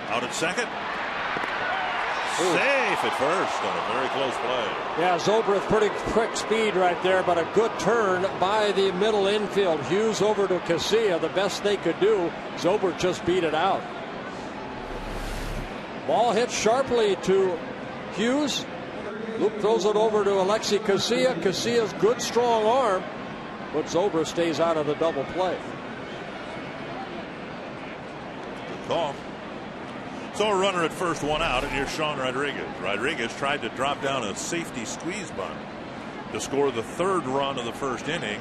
Out at second. Safe at first on a very close play. Yeah, Zobrist pretty quick speed right there, but a good turn by the middle infield. Hughes over to Casilla. The best they could do. Zobrist just beat it out. Ball hit sharply to Hughes. Luke throws it over to Alexi Casilla. Casilla's good strong arm, but Zobrist stays out of the double play. Call. So a runner at first, 1 out, and here's Sean Rodriguez. Rodriguez tried to drop down a safety squeeze bunt to score the 3rd run of the first inning,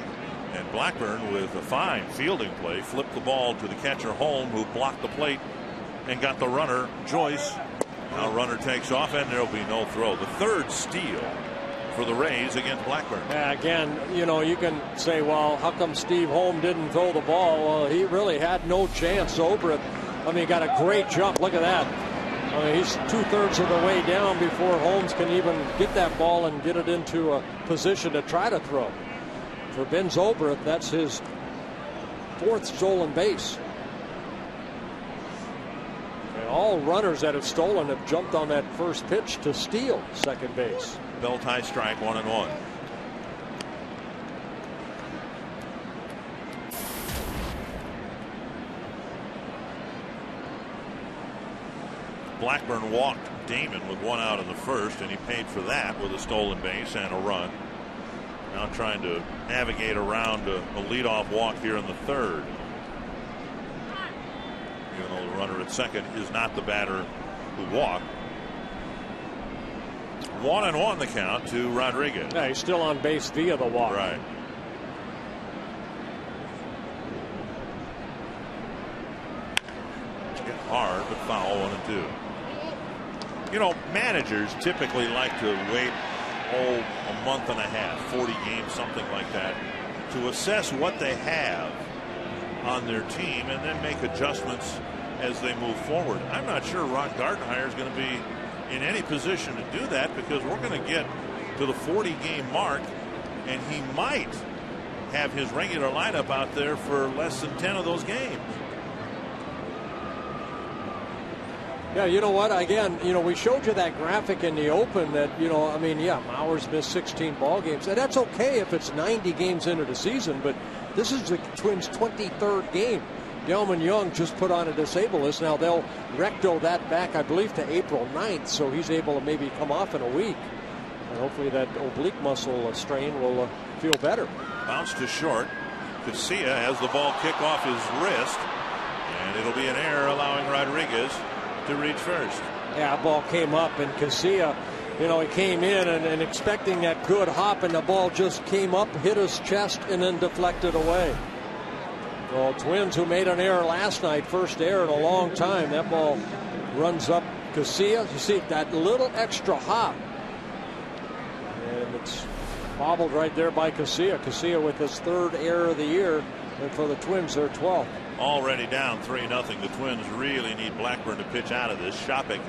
and Blackburn, with a fine fielding play, flipped the ball to the catcher Holm, who blocked the plate and got the runner Joyce. Now runner takes off, and there'll be no throw. The 3rd steal for the Rays against Blackburn. Yeah, again, you know, you can say, well, how come Steve Holm didn't throw the ball? Well, he really had no chance. Zobrist, I mean, got a great jump. Look at that. I mean, he's 2/3 of the way down before Holmes can even get that ball and get it into a position to try to throw. For Ben Zobrist, that's his 4th stolen base. And all runners that have stolen have jumped on that first pitch to steal second base. Bell tie strike, 1-1. Blackburn walked Damon with 1 out in the first, and he paid for that with a stolen base and a run. Now trying to navigate around a leadoff walk here in the third. Even though the runner at second is not the batter who walked. 1-1 the count to Rodriguez. Yeah, he's still on base via the walk. Right. Hit hard, but foul. 1-2. You know, managers typically like to wait a month and a half, 40 games, something like that, to assess what they have on their team and then make adjustments as they move forward. I'm not sure Ron Gardenhire is going to be in any position to do that, because we're going to get to the 40-game mark and he might have his regular lineup out there for less than 10 of those games. Yeah, you know what? Again, you know, we showed you that graphic in the open that, you know, I mean, yeah, Mauer's missed 16 ball games. And that's okay if it's 90 games into the season, but this is the Twins' 23rd game. Gelman Young just put on a disabled list. Now they'll recto that back, I believe, to April 9th, so he's able to maybe come off in a week. And hopefully that oblique muscle strain will feel better. Bounce to short. Casilla has the ball kick off his wrist, and it'll be an error allowing Rodriguez to reach first. Yeah, ball came up, and Casilla, you know, he came in and expecting that good hop, and the ball just came up, hit his chest, and then deflected away. Well, Twins, who made an error last night, first error in a long time, that ball runs up Casilla. You see that little extra hop, and it's bobbled right there by Casilla. Casilla with his 3rd error of the year, and for the Twins, their 12th. Already down 3-0. The Twins really need Blackburn to pitch out of this. Shopping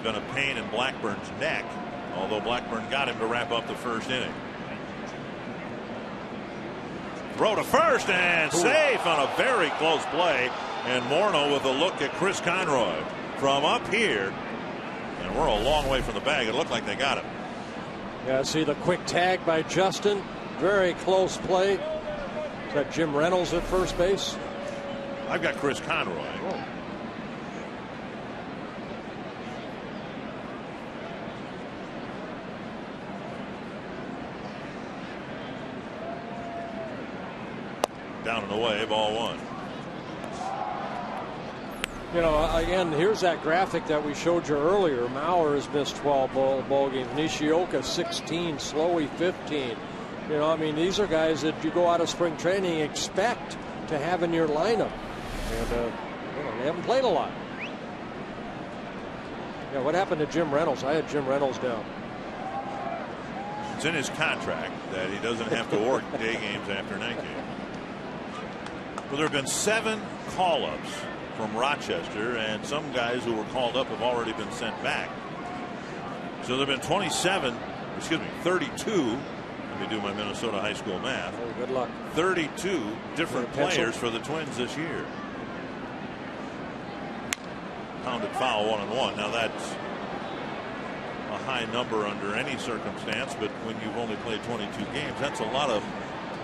going to pain in Blackburn's neck, although Blackburn got him to wrap up the first inning. Throw to first and safe on a very close play. And Morneau with a look at Chris Conroy from up here. And we're a long way from the bag. It looked like they got him. Yeah, see the quick tag by Justin. Very close play. Is that Jim Reynolds at first base? I've got Chris Conroy. Oh. Down and away, ball 1. You know, again, here's that graphic that we showed you earlier. Mauer has missed 12 ball games. Nishioka 16, Slowey 15. You know, I mean, these are guys that you go out of spring training expect to have in your lineup, and you know, they haven't played a lot. Yeah, what happened to Jim Reynolds? I had Jim Reynolds down. It's in his contract that he doesn't have to work day games after night games. Well, there have been 7 call-ups from Rochester, and some guys who were called up have already been sent back. So there have been 32. Let me do my Minnesota high school math. Oh, good luck. 32 different players for the Twins this year. Pounded foul 1-1. Now that's a high number under any circumstance, but when you've only played 22 games, that's a lot of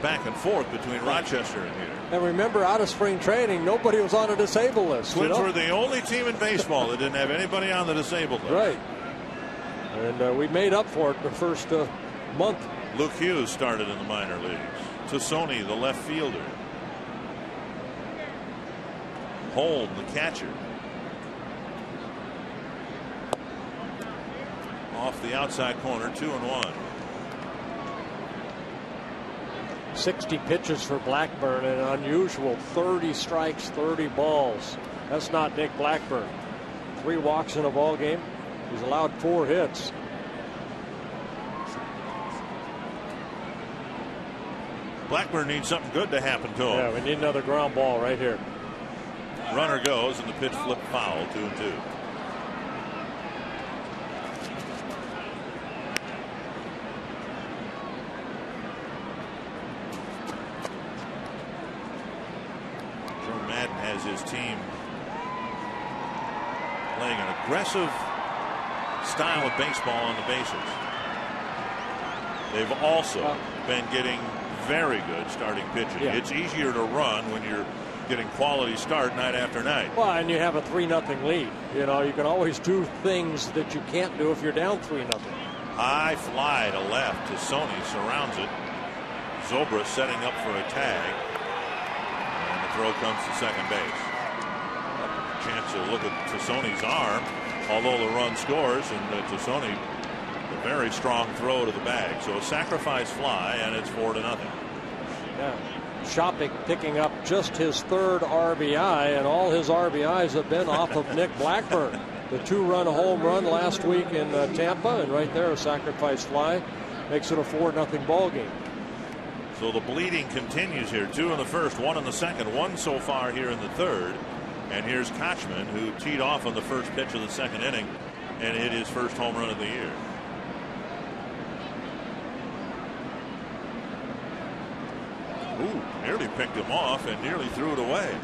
back and forth between Rochester and here. And remember, out of spring training, nobody was on a disabled list. Twins were the only team in baseball that didn't have anybody on the disabled list. Right. And we made up for it the first month. Luke Hughes started in the minor leagues. Tosoni, the left fielder. Holm, the catcher. Off the outside corner, 2-1. 60 pitches for Blackburn, and an unusual 30 strikes, 30 balls. That's not Nick Blackburn. 3 walks in a ball game. He's allowed 4 hits. Blackburn needs something good to happen to him. Yeah, we need another ground ball right here. Runner goes, and the pitch flipped foul, 2-2. Joe Madden has his team playing an aggressive style of baseball on the bases. They've also been getting very good starting pitching. Yeah. It's easier to run when you're getting quality start night after night. Well, and you have a 3-0 lead. You know, you can always do things that you can't do if you're down 3-0. High fly to left. Tosoni surrounds it. Zobra setting up for a tag. And the throw comes to second base. A chance to look at Tosoni's arm, although the run scores, and Tosoni, a very strong throw to the bag. So a sacrifice fly, and it's 4-0. Yeah. Shopik picking up just his 3rd RBI, and all his RBIs have been off of Nick Blackburn. The 2-run home run last week in Tampa, and right there a sacrifice fly makes it a 4-0 ball game. So the bleeding continues here. 2 in the first, 1 in the second, 1 so far here in the third. And here's Kochman, who teed off on the first pitch of the second inning and hit his first home run of the year. Ooh, nearly picked him off and nearly threw it away.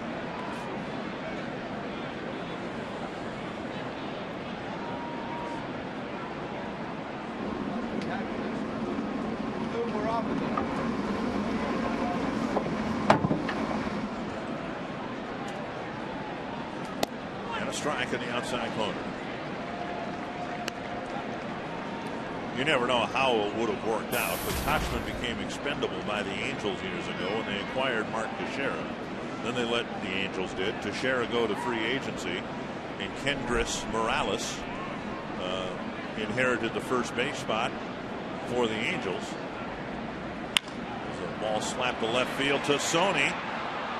And a strike in the outside corner. You never know how it would have worked out, but Kochman became expendable by the Angels years ago when they acquired Mark Teixeira. Then they let the Angels Teixeira go to free agency, and Kendrys Morales inherited the first base spot for the Angels. There's a ball slapped to left field. Tosoni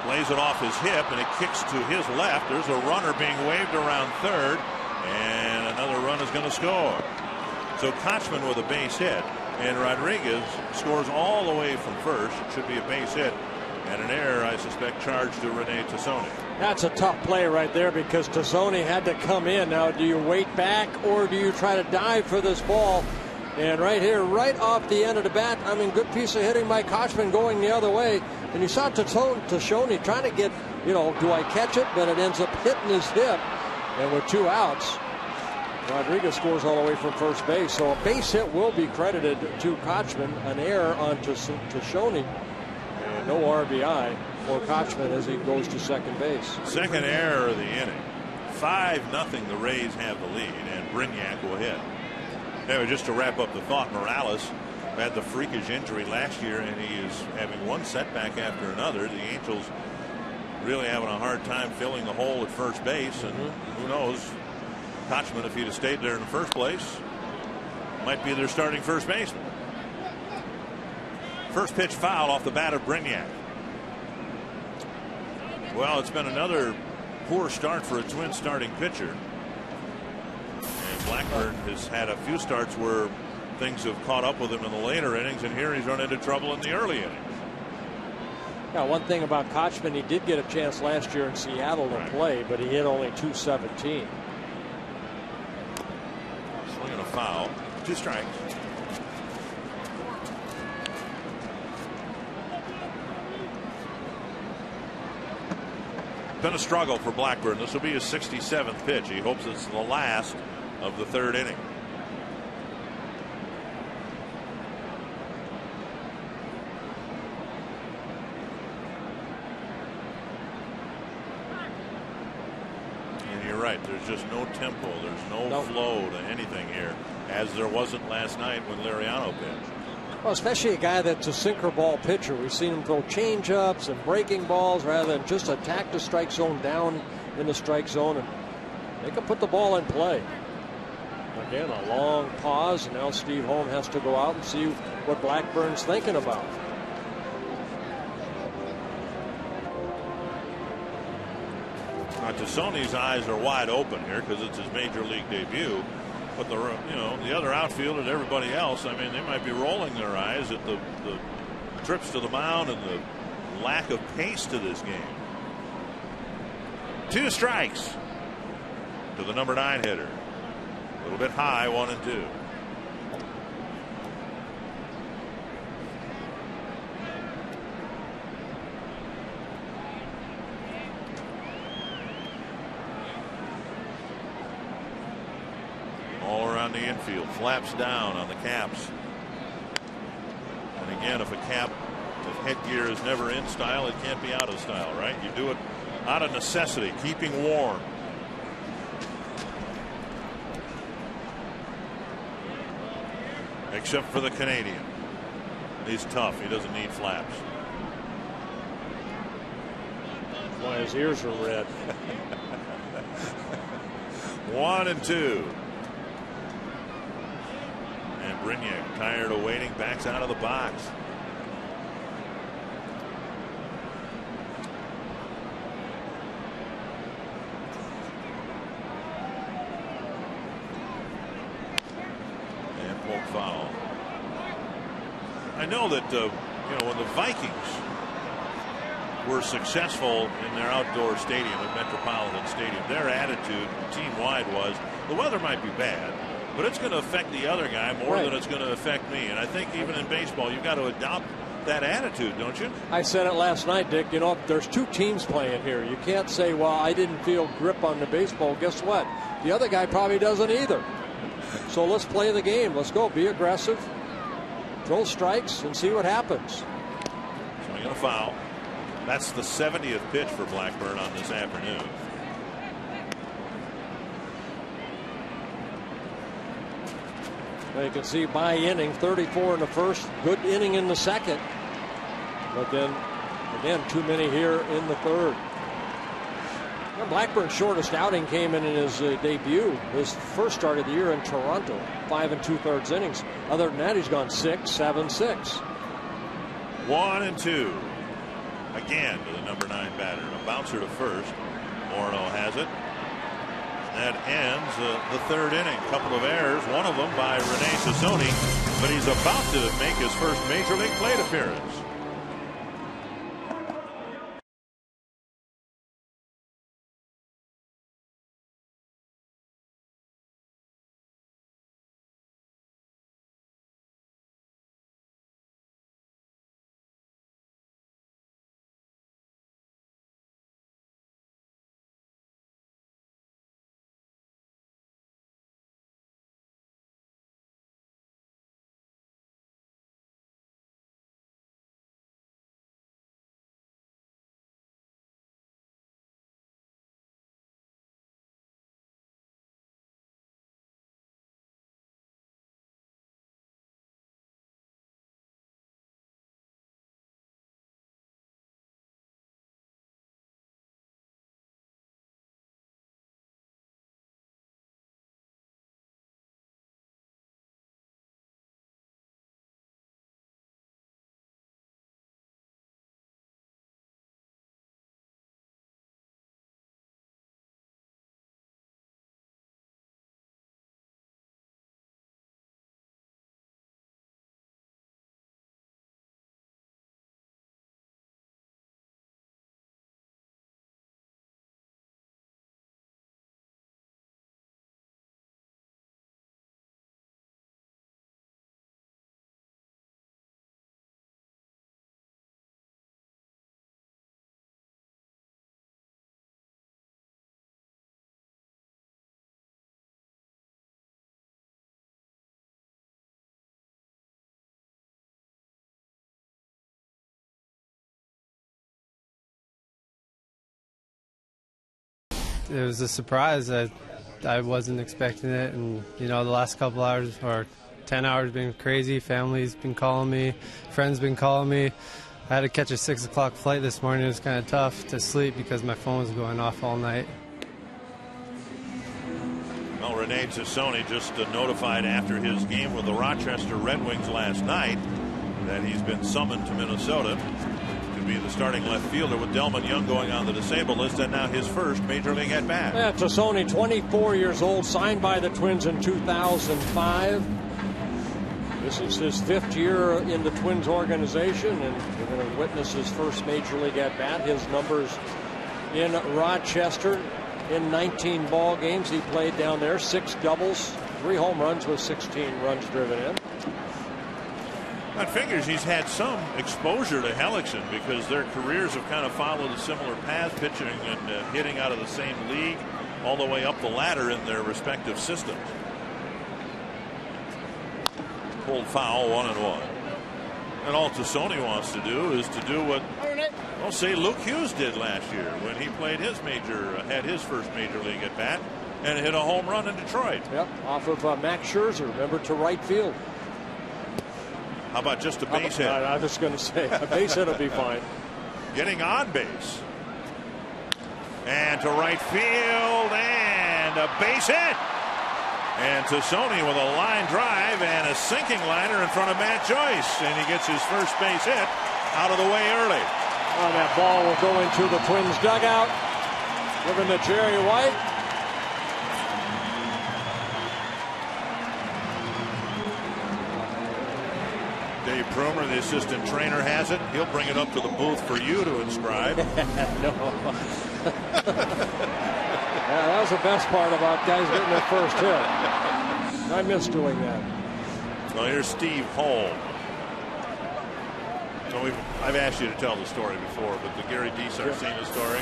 plays it off his hip, and it kicks to his left. There's a runner being waved around third, and another run is going to score. So Kochman with a base hit, and Rodriguez scores all the way from first. It should be a base hit, and an error, I suspect, charged to Rene Tosoni. That's a tough play right there because Tosoni had to come in. Now, do you wait back or do you try to dive for this ball? And right here, right off the end of the bat, I mean, good piece of hitting by Kochman going the other way. And you saw Tosoni trying to get, you know, do I catch it? But it ends up hitting his hip. And with 2 outs, Rodriguez scores all the way from first base. So a base hit will be credited to Kochman. An error on Tosoni. And no RBI for Kochman as he goes to second base. Second error of the inning. 5-0 the Rays have the lead, and Brignac will hit. Anyway, just to wrap up the thought, Morales had the freakish injury last year, and he is having one setback after another. The Angels really having a hard time filling the hole at first base, and who knows, Kochman, if he'd have stayed there in the first place, might be their starting first baseman. First pitch foul off the bat of Brignac. Well, it's been another poor start for a Twins starting pitcher. And Blackburn has had a few starts where things have caught up with him in the later innings, and here he's run into trouble in the early innings. Yeah, one thing about Kochman, he did get a chance last year in Seattle to play, but he hit only .217. Swinging a foul. 2 strikes. Been a struggle for Blackburn. This will be his 67th pitch. He hopes it's the last of the third inning. And you're right, there's just no tempo, there's no flow to anything here, as there wasn't last night when Liriano pitched. Well, especially a guy that's a sinker ball pitcher. We've seen him throw change-ups and breaking balls rather than just attack the strike zone down in the strike zone, and they can put the ball in play. Again, a long pause, and now Steve Holm has to go out and see what Blackburn's thinking about. Now, Tosoni's eyes are wide open here because it's his major league debut. But the other outfield and everybody else, I mean, they might be rolling their eyes at the trips to the mound and the lack of pace to this game. 2 strikes to the number 9 hitter. A little bit high, 1-2. All around the infield, flaps down on the caps. And again, if a cap If headgear is never in style, it can't be out of style, right? You do it out of necessity, keeping warm. Except for the Canadian. He's tough. He doesn't need flaps. That's why his ears are red. 1-2. And Brignac, tired of waiting, backs out of the box. And pulled foul. I know that when the Vikings were successful in their outdoor stadium at Metropolitan Stadium, their attitude team-wide was the weather might be bad, but it's going to affect the other guy more than it's going to affect me. And I think even in baseball, you've got to adopt that attitude, don't you? I said it last night, Dick. You know, there's two teams playing here. You can't say, well, I didn't feel grip on the baseball. Guess what? The other guy probably doesn't either. So let's play the game. Let's go. Be aggressive. Throw strikes and see what happens. Swinging a foul. That's the 70th pitch for Blackburn on this afternoon. Now you can see by inning, 34 in the first, good inning in the second. But then, again, too many here in the third. Well, Blackburn's shortest outing came in his debut, his first start of the year in Toronto, 5 2/3 innings. Other than that, he's gone 6, 7, 6. 1-2. Again to the number 9 batter. A bouncer to first. Morneau has it. That ends the third inning. A couple of errors, one of them by Rene Tosoni, but he's about to make his first Major League plate appearance. It was a surprise. I wasn't expecting it, and the last couple hours or 10 hours been crazy. Family's been calling me, friends been calling me. I had to catch a 6 o'clock flight this morning. It was kind of tough to sleep because my phone was going off all night. Well, Rene Tosoni just notified after his game with the Rochester Red Wings last night that he's been summoned to Minnesota to be the starting left fielder, with Delman Young going on the disabled list, and now his first Major League at bat. Yeah, Tosoni, 24 years old, signed by the Twins in 2005. This is his 5th year in the Twins organization, and we're going to witness his first Major League at bat. His numbers in Rochester in 19 ball games he played down there, 6 doubles, 3 home runs with 16 runs driven in. That figures he's had some exposure to Hellickson because their careers have kind of followed a similar path, pitching and hitting out of the same league all the way up the ladder in their respective systems. Pulled foul, 1-1. And all Tosoni wants to do is to do what, well, say Luke Hughes did last year when he played had his first major league at bat and hit a home run in Detroit. Yep, off of Max Scherzer, remember, to right field. How about just a base hit? I was going to say a base hit will be fine. Getting on base. And to right field and a base hit. And Tosoni with a line drive and a sinking liner in front of Matt Joyce. And he gets his first base hit out of the way early. Oh, that ball will go into the Twins dugout. Given to Jerry White. Dave Prumer, the assistant trainer, has it. He'll bring it up to the booth for you to inscribe. Yeah, that was the best part about guys getting their first hit. I miss doing that. Well, here's Steve Holm. So I've asked you to tell the story before, but the Gary DeSarcina story.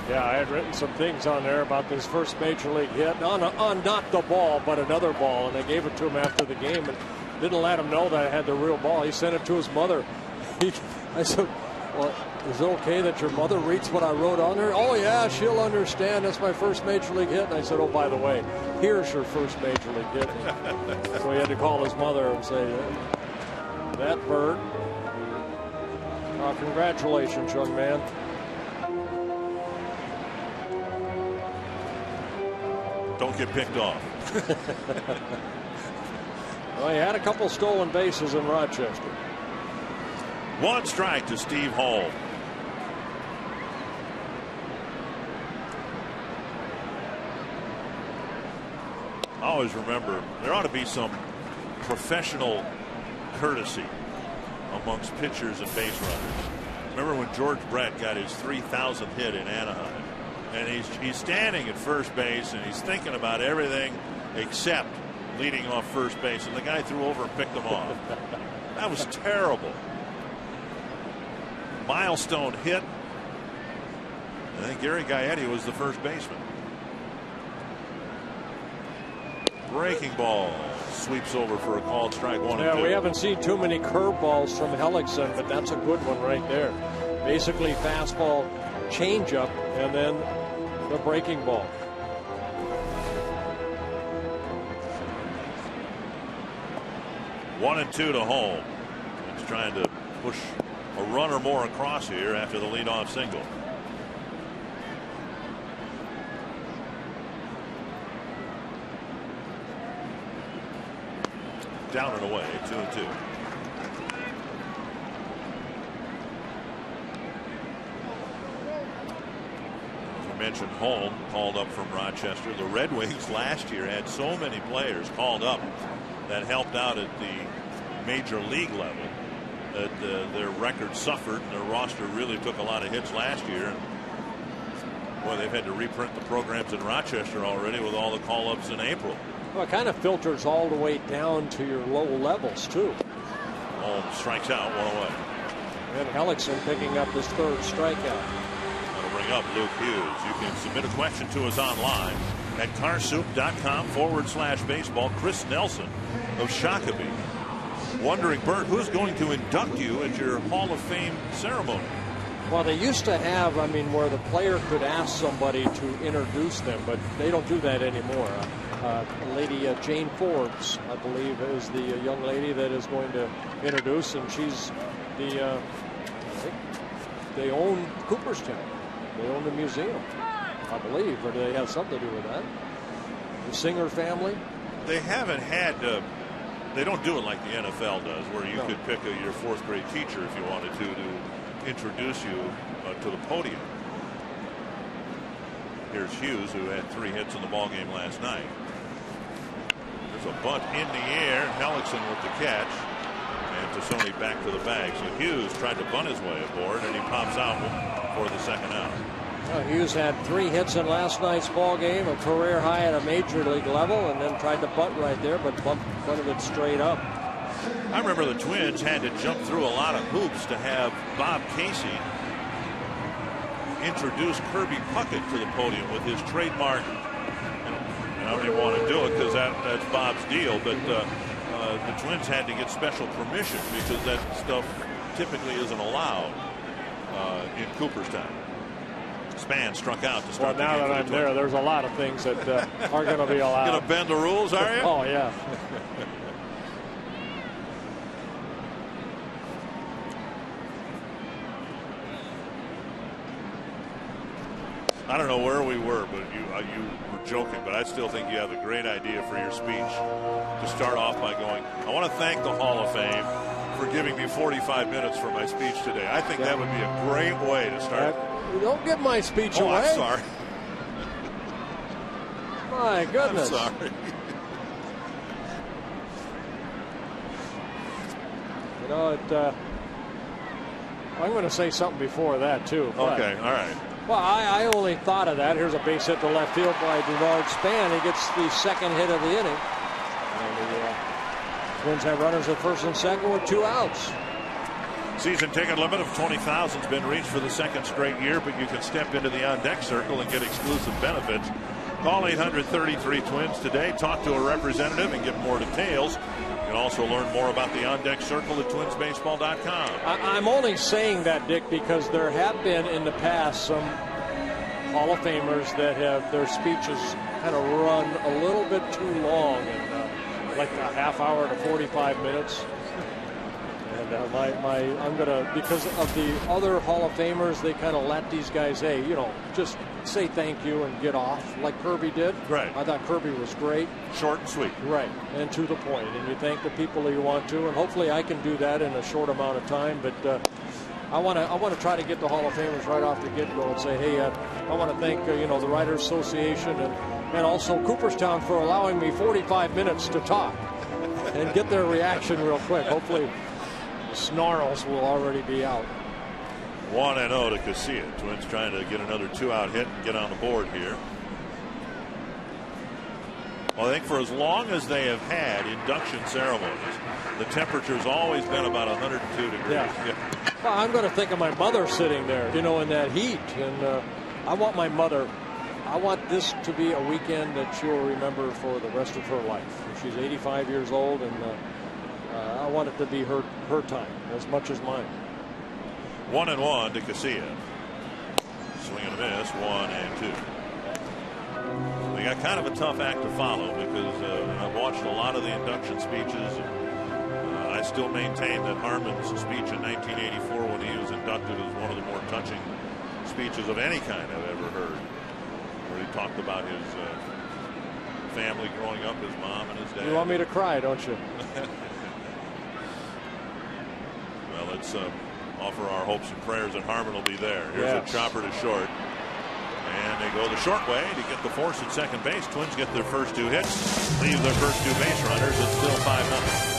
Yeah, I had written some things on there about this first major league hit on not the ball, but another ball, and I gave it to him after the game and didn't let him know that I had the real ball. He sent it to his mother. I said, well, is it okay that your mother reads what I wrote on there? Oh, yeah, she'll understand. That's my first major league hit. And I said, oh, by the way, here's your first major league hit. So he had to call his mother and say, that bird. Congratulations, young man. Don't get picked off. Well, he had a couple stolen bases in Rochester. One strike to Steve Holm. I always remember there ought to be some professional courtesy amongst pitchers and base runners. Remember when George Brett got his 3,000th hit in Anaheim, and he's standing at first base and he's thinking about everything except leading off first base, and the guy threw over and picked him off. That was terrible. Milestone hit. I think Gary Gaetti was the first baseman. Breaking ball sweeps over for a called strike, 1-2. Yeah, we haven't seen too many curveballs from Hellickson, but that's a good one right there. Basically fastball, changeup, and then the breaking ball. One and two to Holm. He's trying to push a run or more across here after the leadoff single. Down and away, 2-2. As I mentioned, Holm called up from Rochester. The Red Wings last year had so many players called up that helped out at the major league level that their record suffered, and their roster really took a lot of hits last year. And boy, they've had to reprint the programs in Rochester already with all the call-ups in April. Well, it kind of filters all the way down to your low levels, too. Holm strikes out, one away. And Hellickson picking up his third strikeout. That'll bring up Luke Hughes. You can submit a question to us online at carsoup.com/baseball. Chris Nelson of Shakopee wondering, Bert, who's going to induct you at your Hall of Fame ceremony? Well, they used to have, where the player could ask somebody to introduce them, but they don't do that anymore. Lady Jane Forbes, I believe, is the young lady that is going to introduce, and she's the, I think they own Cooperstown. They own the museum, I believe, or do they have something to do with that? The Singer family? They haven't had, they don't do it like the NFL does, where you could pick your fourth grade teacher if you wanted to introduce you to the podium. Here's Hughes, who had 3 hits in the ballgame last night. There's a bunt in the air. Hellickson with the catch. And Tosoni back to the bag. So Hughes tried to bunt his way aboard, and he pops out for the second out. Well, Hughes had 3 hits in last night's ball game, a career high at a major league level, and then tried to bunt right there, but bunted it straight up. I remember the Twins had to jump through a lot of hoops to have Bob Casey introduce Kirby Puckett to the podium with his trademark. And I don't even want to do it because that's Bob's deal, but the Twins had to get special permission because that stuff typically isn't allowed in Cooperstown. Span struck out to start well, now the game. That I'm there, there's a lot of things that are going to be allowed. Going to bend the rules, are you? Oh, yeah. I don't know where we were, but you were joking, but I still think you have a great idea for your speech to start off by going, I want to thank the Hall of Fame for giving me 45 minutes for my speech today. I think that would be a great way to start. Don't give my speech away. I'm sorry. My goodness. I'm sorry. You know, I'm going to say something before that, too. Okay, all right. Well, I only thought of that. Here's a base hit to left field by Denard Span. He gets the second hit of the inning. And the Twins have runners at first and second with 2 outs. Season ticket limit of 20,000 has been reached for the second straight year, but you can step into the on-deck circle and get exclusive benefits. Call 800-33-TWINS today. Talk to a representative and get more details. You can also learn more about the on-deck circle at twinsbaseball.com. I'm only saying that, Dick, because there have been in the past some Hall of Famers that have their speeches kind of run a little bit too long, and like a half hour to 45 minutes. And I'm gonna, because of the other Hall of Famers, they kind of let these guys, hey, you know, just say thank you and get off, like Kirby did. Right. I thought Kirby was great. Short and sweet. Right, and to the point. And you thank the people that you want to, and hopefully I can do that in a short amount of time. But I want to try to get the Hall of Famers right off the get-go and say, hey, I want to thank you know, the Writers Association and also Cooperstown for allowing me 45 minutes to talk and get their reaction real quick. Hopefully the snarls will already be out. 1-0 to Casilla. Twins trying to get another 2-out hit and get on the board here. Well, I think for as long as they have had induction ceremonies, the temperature's always been about 102 degrees. Yeah. Well, I'm going to think of my mother sitting there, you know, in that heat. And I want my mother, I want this to be a weekend that she'll remember for the rest of her life. She's 85 years old, and I want it to be her time as much as mine. 1-1 to Casilla. Swing and a miss. 1-2. They got kind of a tough act to follow because I've watched a lot of the induction speeches. And, I still maintain that Harmon's speech in 1984 when he was inducted is one of the more touching speeches of any kind I've ever heard. Where he talked about his family growing up, his mom and his dad. You want me to cry, don't you? Well, let's offer our hopes and prayers that Harmon will be there. Here's a chopper to short. And they go the short way to get the force at second base. Twins get their first 2 hits, leave their first 2 base runners. It's still 5-0.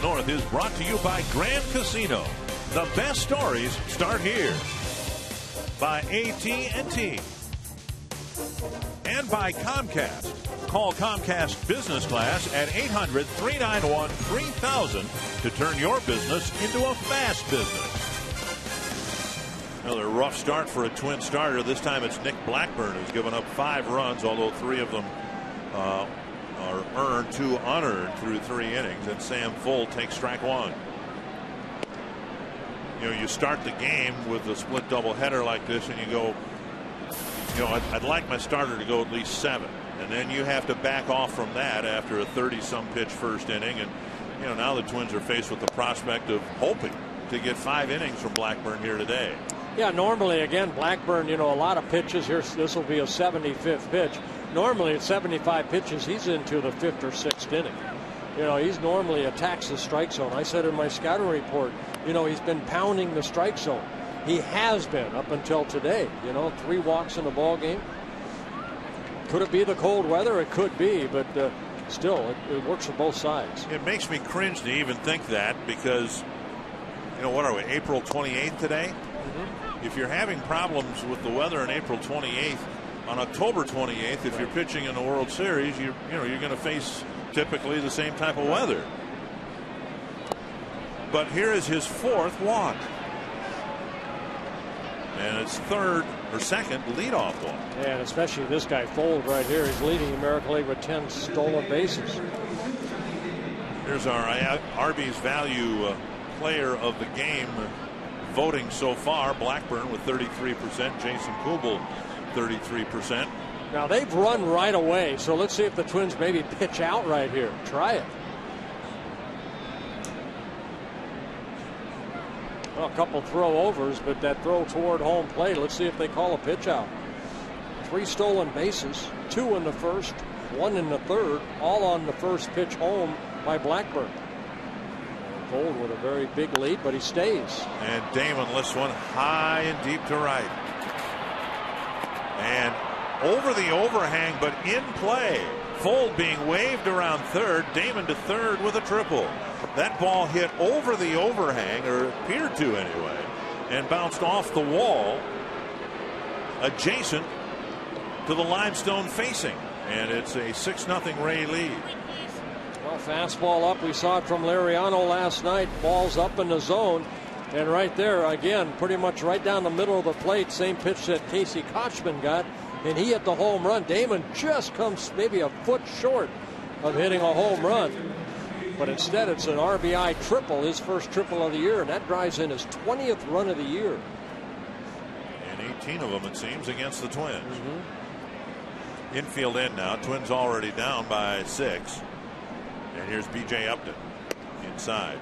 North is brought to you by Grand Casino. The best stories start here. By AT&T. And by Comcast. Call Comcast Business Class at 800-391-3000 to turn your business into a fast business. Another rough start for a Twin starter. This time it's Nick Blackburn who's given up 5 runs, although 3 of them are earned, 2 unearned through 3 innings. And Sam Fuld takes strike 1. You know, you start the game with a split doubleheader like this, and you go, you know, I'd like my starter to go at least 7. And then you have to back off from that after a 30-some pitch first inning. And, you know, now the Twins are faced with the prospect of hoping to get 5 innings from Blackburn here today. Yeah, normally, again, Blackburn, you know, a lot of pitches here. This will be a 75th pitch. Normally at 75 pitches, he's into the 5th or 6th inning. You know, he's normally attacks the strike zone. I said in my scouting report, you know, he's been pounding the strike zone. He has been up until today. You know, 3 walks in the ball game. Could it be the cold weather? It could be, but still, it works for both sides. It makes me cringe to even think that because, you know, what are we, April 28th today? Mm-hmm. If you're having problems with the weather on April 28th, on October 28th, if you're pitching in the World Series, you're going to face typically the same type of weather. But here is his 4th walk. And it's 3rd or 2nd leadoff walk. Yeah, and especially this guy Fuld right here. He's leading the American League with 10 stolen bases. Here's our Arby's value player of the game voting so far. Blackburn with 33%. Jason Kubel 33%. Now they've run right away, so let's see if the Twins maybe pitch out right here. Try it. Well, a couple throw-overs, but that throw toward home plate. Let's see if they call a pitch out. 3 stolen bases, 2 in the 1st, 1 in the 3rd, all on the first pitch home by Blackburn. Fuld with a very big lead, but he stays. And Damon lifts one high and deep to right. And over the overhang, but in play. Fuld being waved around 3rd. Damon to 3rd with a triple. That ball hit over the overhang, or appeared to anyway, and bounced off the wall adjacent to the limestone facing. And it's a 6-0 Ray lead. Well, fastball up. We saw it from Lariano last night. Balls up in the zone. And right there, again, pretty much right down the middle of the plate. Same pitch that Casey Kochman got. And he hit the home run. Damon just comes maybe a foot short of hitting a home run. But instead, it's an RBI triple, his first triple of the year. And that drives in his 20th run of the year. And 18 of them, it seems, against the Twins. Mm-hmm. Infield end now. Twins already down by 6. And here's B.J. Upton inside.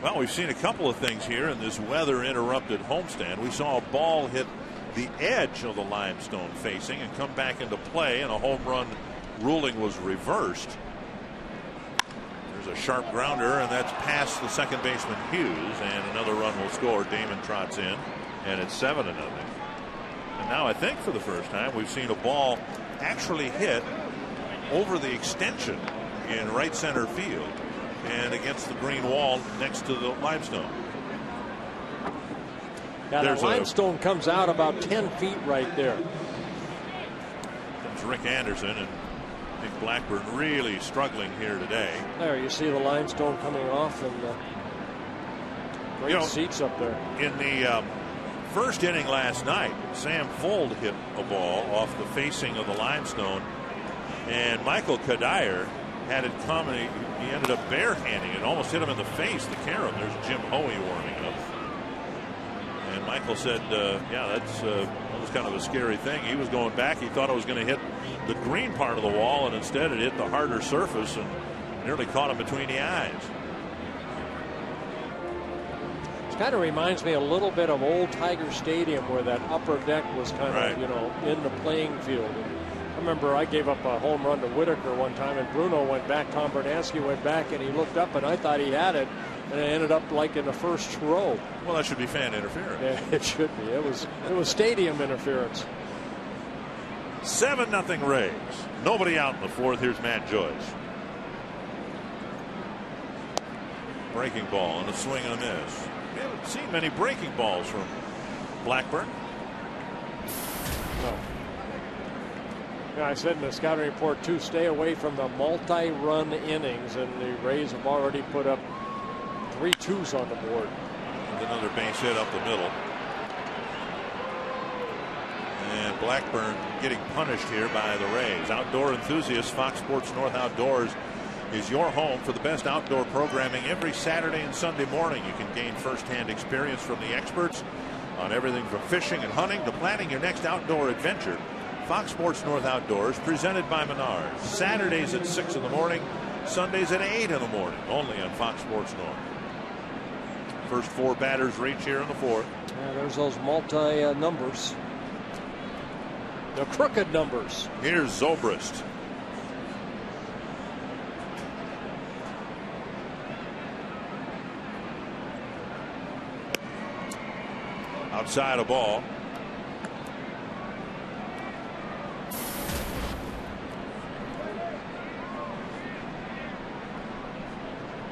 Well, we've seen a couple of things here in this weather-interrupted homestand. We saw a ball hit the edge of the limestone facing and come back into play, and a home run ruling was reversed. There's a sharp grounder, and that's past the second baseman Hughes, and another run will score. Damon trots in, and it's 7-0. And now I think for the first time we've seen a ball actually hit over the extension in right center field and against the green wall next to the limestone. Now the limestone comes out about 10 feet right there. It's Rick Anderson, and Nick Blackburn really struggling here today. There you see the limestone coming off, and great seats up there. In the first inning last night, Sam Fuld hit a ball off the facing of the limestone, and Michael Kadire had it come, and he ended up barehanding it, almost hit him in the face, the carom. There's Jim Hoey warming up. And Michael said, yeah, that was kind of a scary thing. He was going back. He thought it was going to hit the green part of the wall, and instead it hit the harder surface and nearly caught him between the eyes. It kind of reminds me a little bit of old Tiger Stadium, where that upper deck was kind of, you know, in the playing field. And I remember I gave up a home run to Whitaker one time, and Bruno went back, Tom Bernansky went back, and he looked up, and I thought he had it, and it ended up like in the first row. Well, that should be fan interference. Yeah, it should be. It was stadium interference. 7-0 Rays. Nobody out in the 4th. Here's Matt Joyce. Breaking ball and a swing and a miss. We haven't seen many breaking balls from Blackburn. No. Yeah, I said in the scouting report too, stay away from the multi-run innings, and the Rays have already put up 3 twos on the board. And another base hit up the middle. And Blackburn getting punished here by the Rays. Outdoor enthusiasts, Fox Sports North Outdoors is your home for the best outdoor programming every Saturday and Sunday morning. You can gain firsthand experience from the experts on everything from fishing and hunting to planning your next outdoor adventure. Fox Sports North Outdoors, presented by Menards. Saturdays at 6 in the morning, Sundays at 8 in the morning, only on Fox Sports North. First 4 batters reach here in the 4th. Yeah, there's those multi numbers. The crooked numbers. Here's Zobrist. Outside a ball.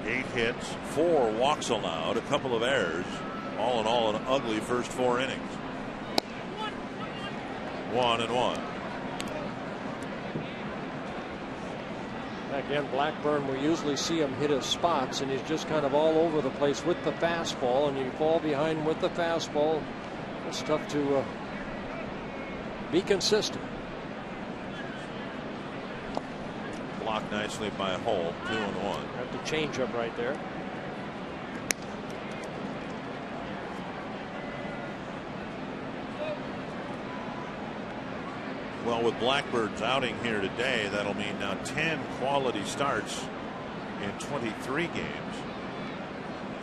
Eight hits, 4 walks allowed, a couple of errors. All in all, an ugly first 4 innings. 1-1. Again, Blackburn, we usually see him hit his spots, and he's just kind of all over the place with the fastball, and you fall behind with the fastball. It's tough to be consistent. Blocked nicely by Holm. 2-1. Got the changeup right there. Well, with Blackbird's outing here today, that'll mean now 10 quality starts in 23 games.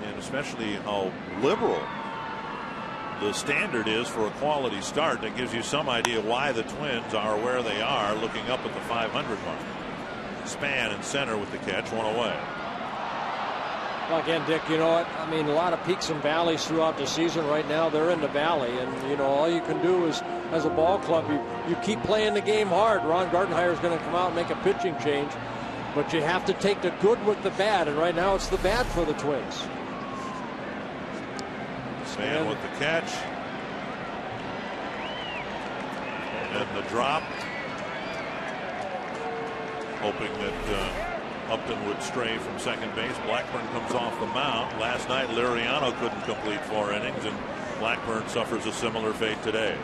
And especially how liberal the standard is for a quality start. That gives you some idea why the Twins are where they are, looking up at the 500 mark. Span in center with the catch, 1 away. Well, again, Dick, you know what? I mean, a lot of peaks and valleys throughout the season. Right now, they're in the valley, and you know, all you can do is, as a ball club, you keep playing the game hard. Ron Gardenhire is going to come out and make a pitching change, but you have to take the good with the bad, and right now it's the bad for the Twins. Span with the catch, and the drop, hoping that Upton would stray from second base. Blackburn comes off the mound. Last night, Liriano couldn't complete 4 innings, and Blackburn suffers a similar fate today.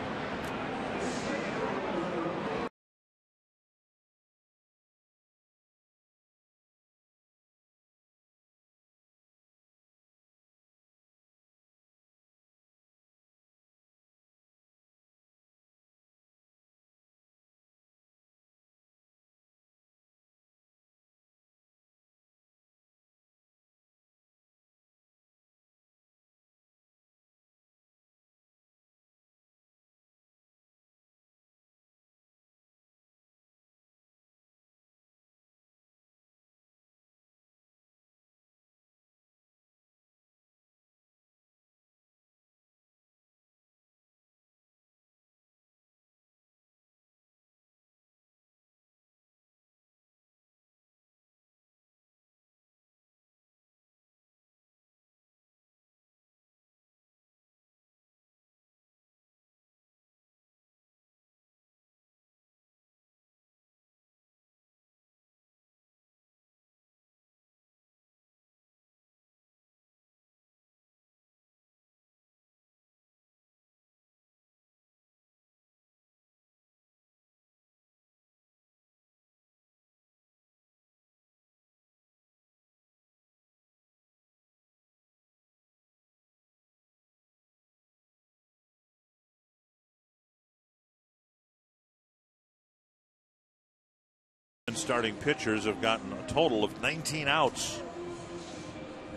Starting pitchers have gotten a total of 19 outs,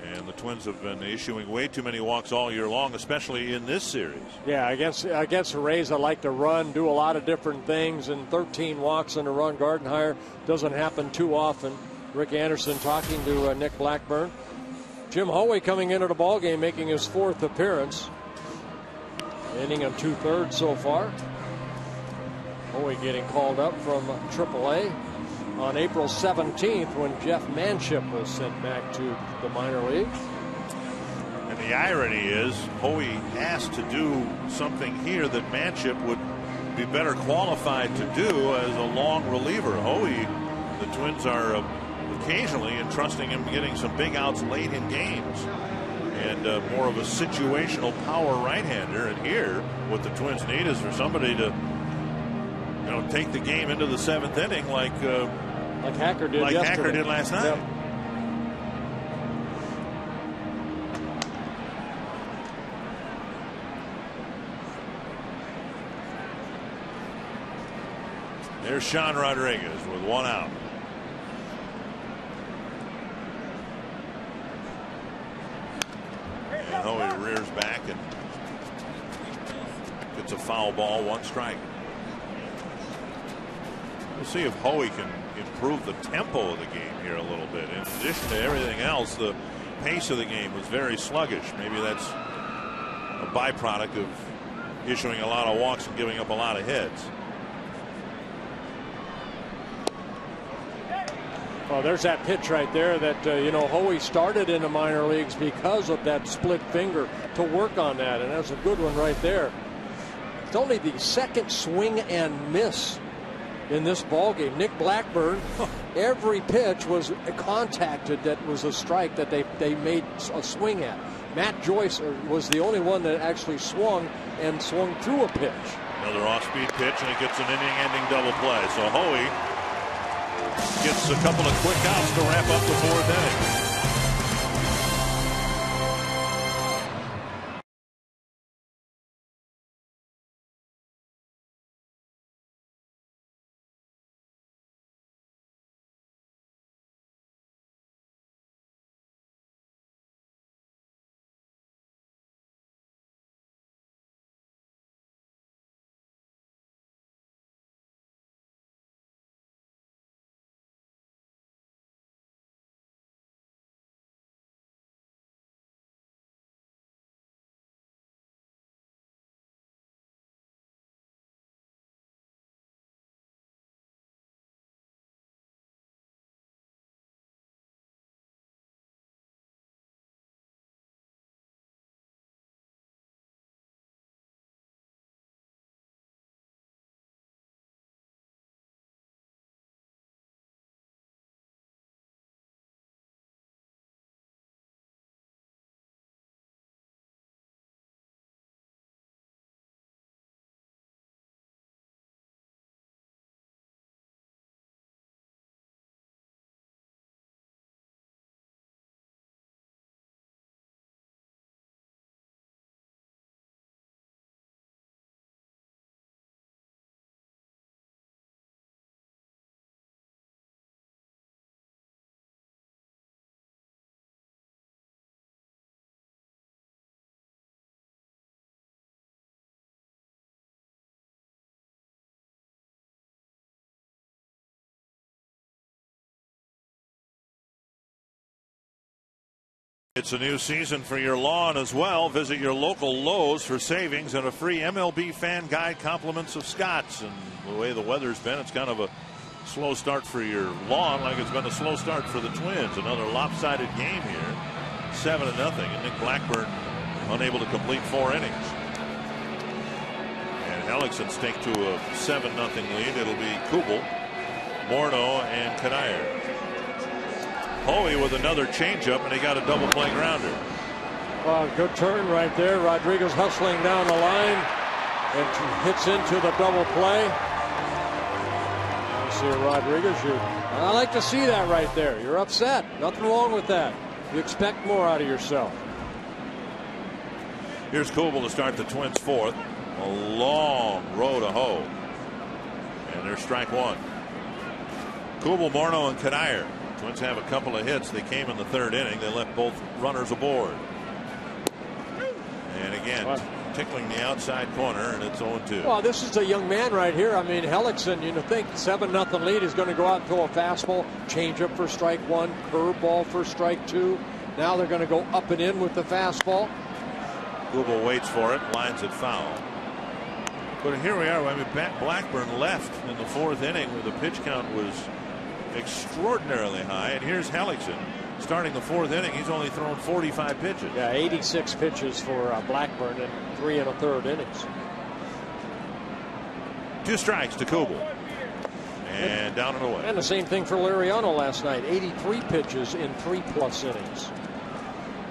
and the Twins have been issuing way too many walks all year long, especially in this series. Yeah, against the Rays, I like to run, do a lot of different things, and 13 walks under Ron Gardenhire doesn't happen too often. Rick Anderson talking to Nick Blackburn. Jim Hoey coming into the ballgame, making his 4th appearance. Inning of 2/3 so far. Hoey getting called up from AAA. on April 17th when Jeff Manship was sent back to the minor leagues. And the irony is, Hoey asked to do something here that Manship would be better qualified to do as a long reliever. Hoey, the Twins are occasionally entrusting him getting some big outs late in games, and more of a situational power right-hander. And here, what the Twins need is for somebody to, take the game into the 7th inning like Hacker did yesterday. Hacker did last night. Yep. There's Sean Rodriguez with 1 out. And Hoey rears back and gets a foul ball, 1 strike. We'll see if Hoey can improve the tempo of the game here a little bit. In addition to everything else, the pace of the game was very sluggish. Maybe that's a byproduct of issuing a lot of walks and giving up a lot of hits. Well, there's that pitch right there that, Hoey started in the minor leagues because of that split finger to work on that. And that's a good one right there. It's only the 2nd swing and miss in this ball game. Nick Blackburn, every pitch was contacted that was a strike that they made a swing at. Matt Joyce was the only one that actually swung through a pitch. Another off-speed pitch, and it gets an inning-ending double play. So Hoey gets a couple of quick outs to wrap up the 4th inning. It's a new season for your lawn as well. Visit your local Lowe's for savings and a free MLB fan guide, compliments of Scott's. And the way the weather's been, it's kind of a slow start for your lawn, like it's been a slow start for the Twins. Another lopsided game here, 7-0, and Nick Blackburn unable to complete 4 innings. And Hellickson's take to a 7-0 lead. It'll be Kubel, Morneau, and Kanayer. Hoey with another changeup, and he got a double play grounder. Well, good turn right there. Rodriguez hustling down the line and hits into the double play. You see Rodriguez. I like to see that right there. You're upset. Nothing wrong with that. You expect more out of yourself. Here's Kubel to start the Twins' 4th. A long row to hoe. And there's strike 1. Kubel, Morneau, and Kanayer. Twins have a couple of hits. They came in the 3rd inning. They left both runners aboard. And again, tickling the outside corner, and it's 0-2. Well, this is a young man right here. I mean, Hellickson, think 7-0 lead is going to go out and throw a fastball, changeup for strike 1, curveball for strike 2. Now they're going to go up and in with the fastball. Kubel waits for it, lines it foul. But here we are. I mean, Blackburn left in the 4th inning where the pitch count was extraordinarily high. And here's Hellickson starting the fourth inning. He's only thrown 45 pitches. Yeah, 86 pitches for Blackburn in 3 1/3 innings. 2 strikes to Kubel. And down and away. And the same thing for Liriano last night. 83 pitches in 3+ innings.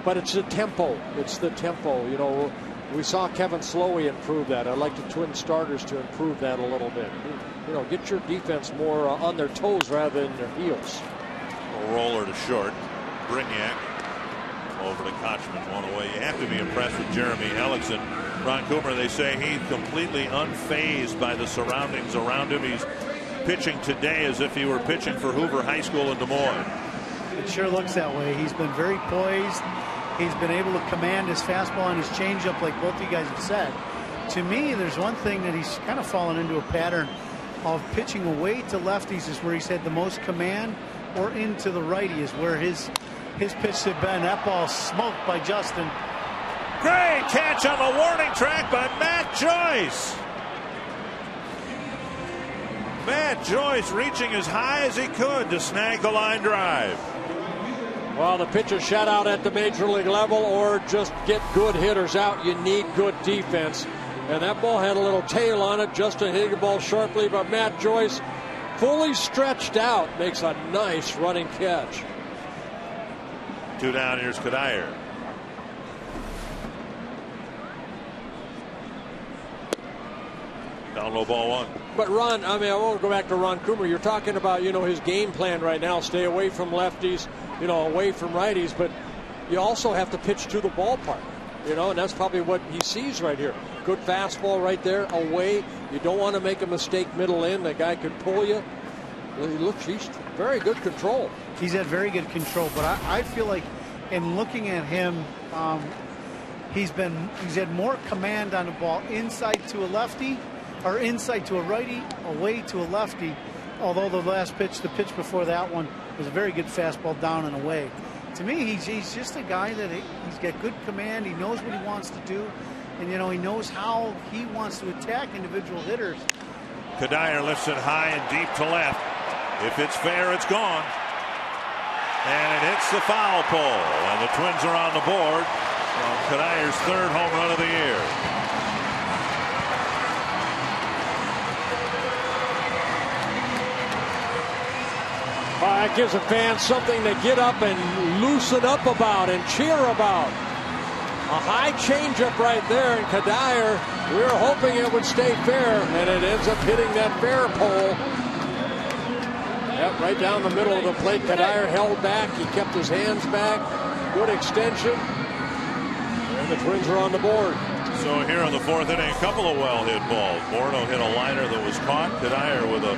But it's the tempo. It's the tempo. You know, we saw Kevin Slowey improve that. I'd like the Twin starters to improve that a little bit. You know, get your defense more on their toes rather than their heels. A roller to short. Brignac over to Kochman, 1 away. You have to be impressed with Jeremy Hellickson. Ron Coomer, they say he's completely unfazed by the surroundings around him. He's pitching today as if he were pitching for Hoover High School in Des Moines. It sure looks that way. He's been very poised. He's been able to command his fastball and his changeup, like both you guys have said. To me, there's one thing that he's kind of fallen into a pattern of pitching away to lefties is where he's had the most command, or into the righty is where his pitch had been. That ball smoked by Justin. Great catch on the warning track by Matt Joyce. Matt Joyce reaching as high as he could to snag the line drive. Well, the pitcher shut out at the major league level, or just get good hitters out. You need good defense. And that ball had a little tail on it. Justin hit the ball sharply, but Matt Joyce, fully stretched out, makes a nice running catch. 2 down. Here's Kadire. Down low, ball 1. But Ron, I mean, I won't go back to Ron Coomer. You're talking about, you know, his game plan right now. Stay away from lefties, you know, away from righties. But you also have to pitch to the ballpark, you know, and that's probably what he sees right here. Good fastball right there, away. You don't want to make a mistake middle in. The guy could pull you. He's very good control. He's had very good control, but I feel like in looking at him, he's had more command on the ball inside to a lefty, or inside to a righty, away to a lefty. Although the last pitch, the pitch before that one, was a very good fastball down and away. To me, he's just a guy that he's got good command. He knows what he wants to do, and you know, he knows how he wants to attack individual hitters. Kadire lifts it high and deep to left. If it's fair, it's gone. And it hits the foul pole, and the Twins are on the board on Kadire's 3rd home run of the year. That gives the fans something to get up and loosen up about and cheer about. A high changeup right there, and Kadire, we were hoping it would stay fair, and it ends up hitting that fair pole. Yep, right down the middle of the plate. Kadire held back. He kept his hands back. Good extension. And the Twins are on the board. So here in the 4th inning, a couple of well-hit balls. Morneau hit a liner that was caught. Kadire with a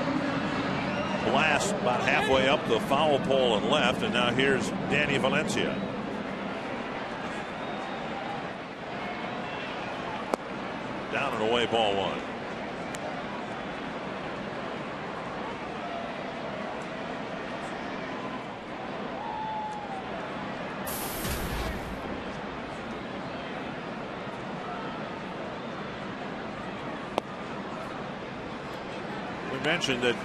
blast about halfway up the foul pole and left. And now here's Danny Valencia. Down and away, ball 1. We mentioned that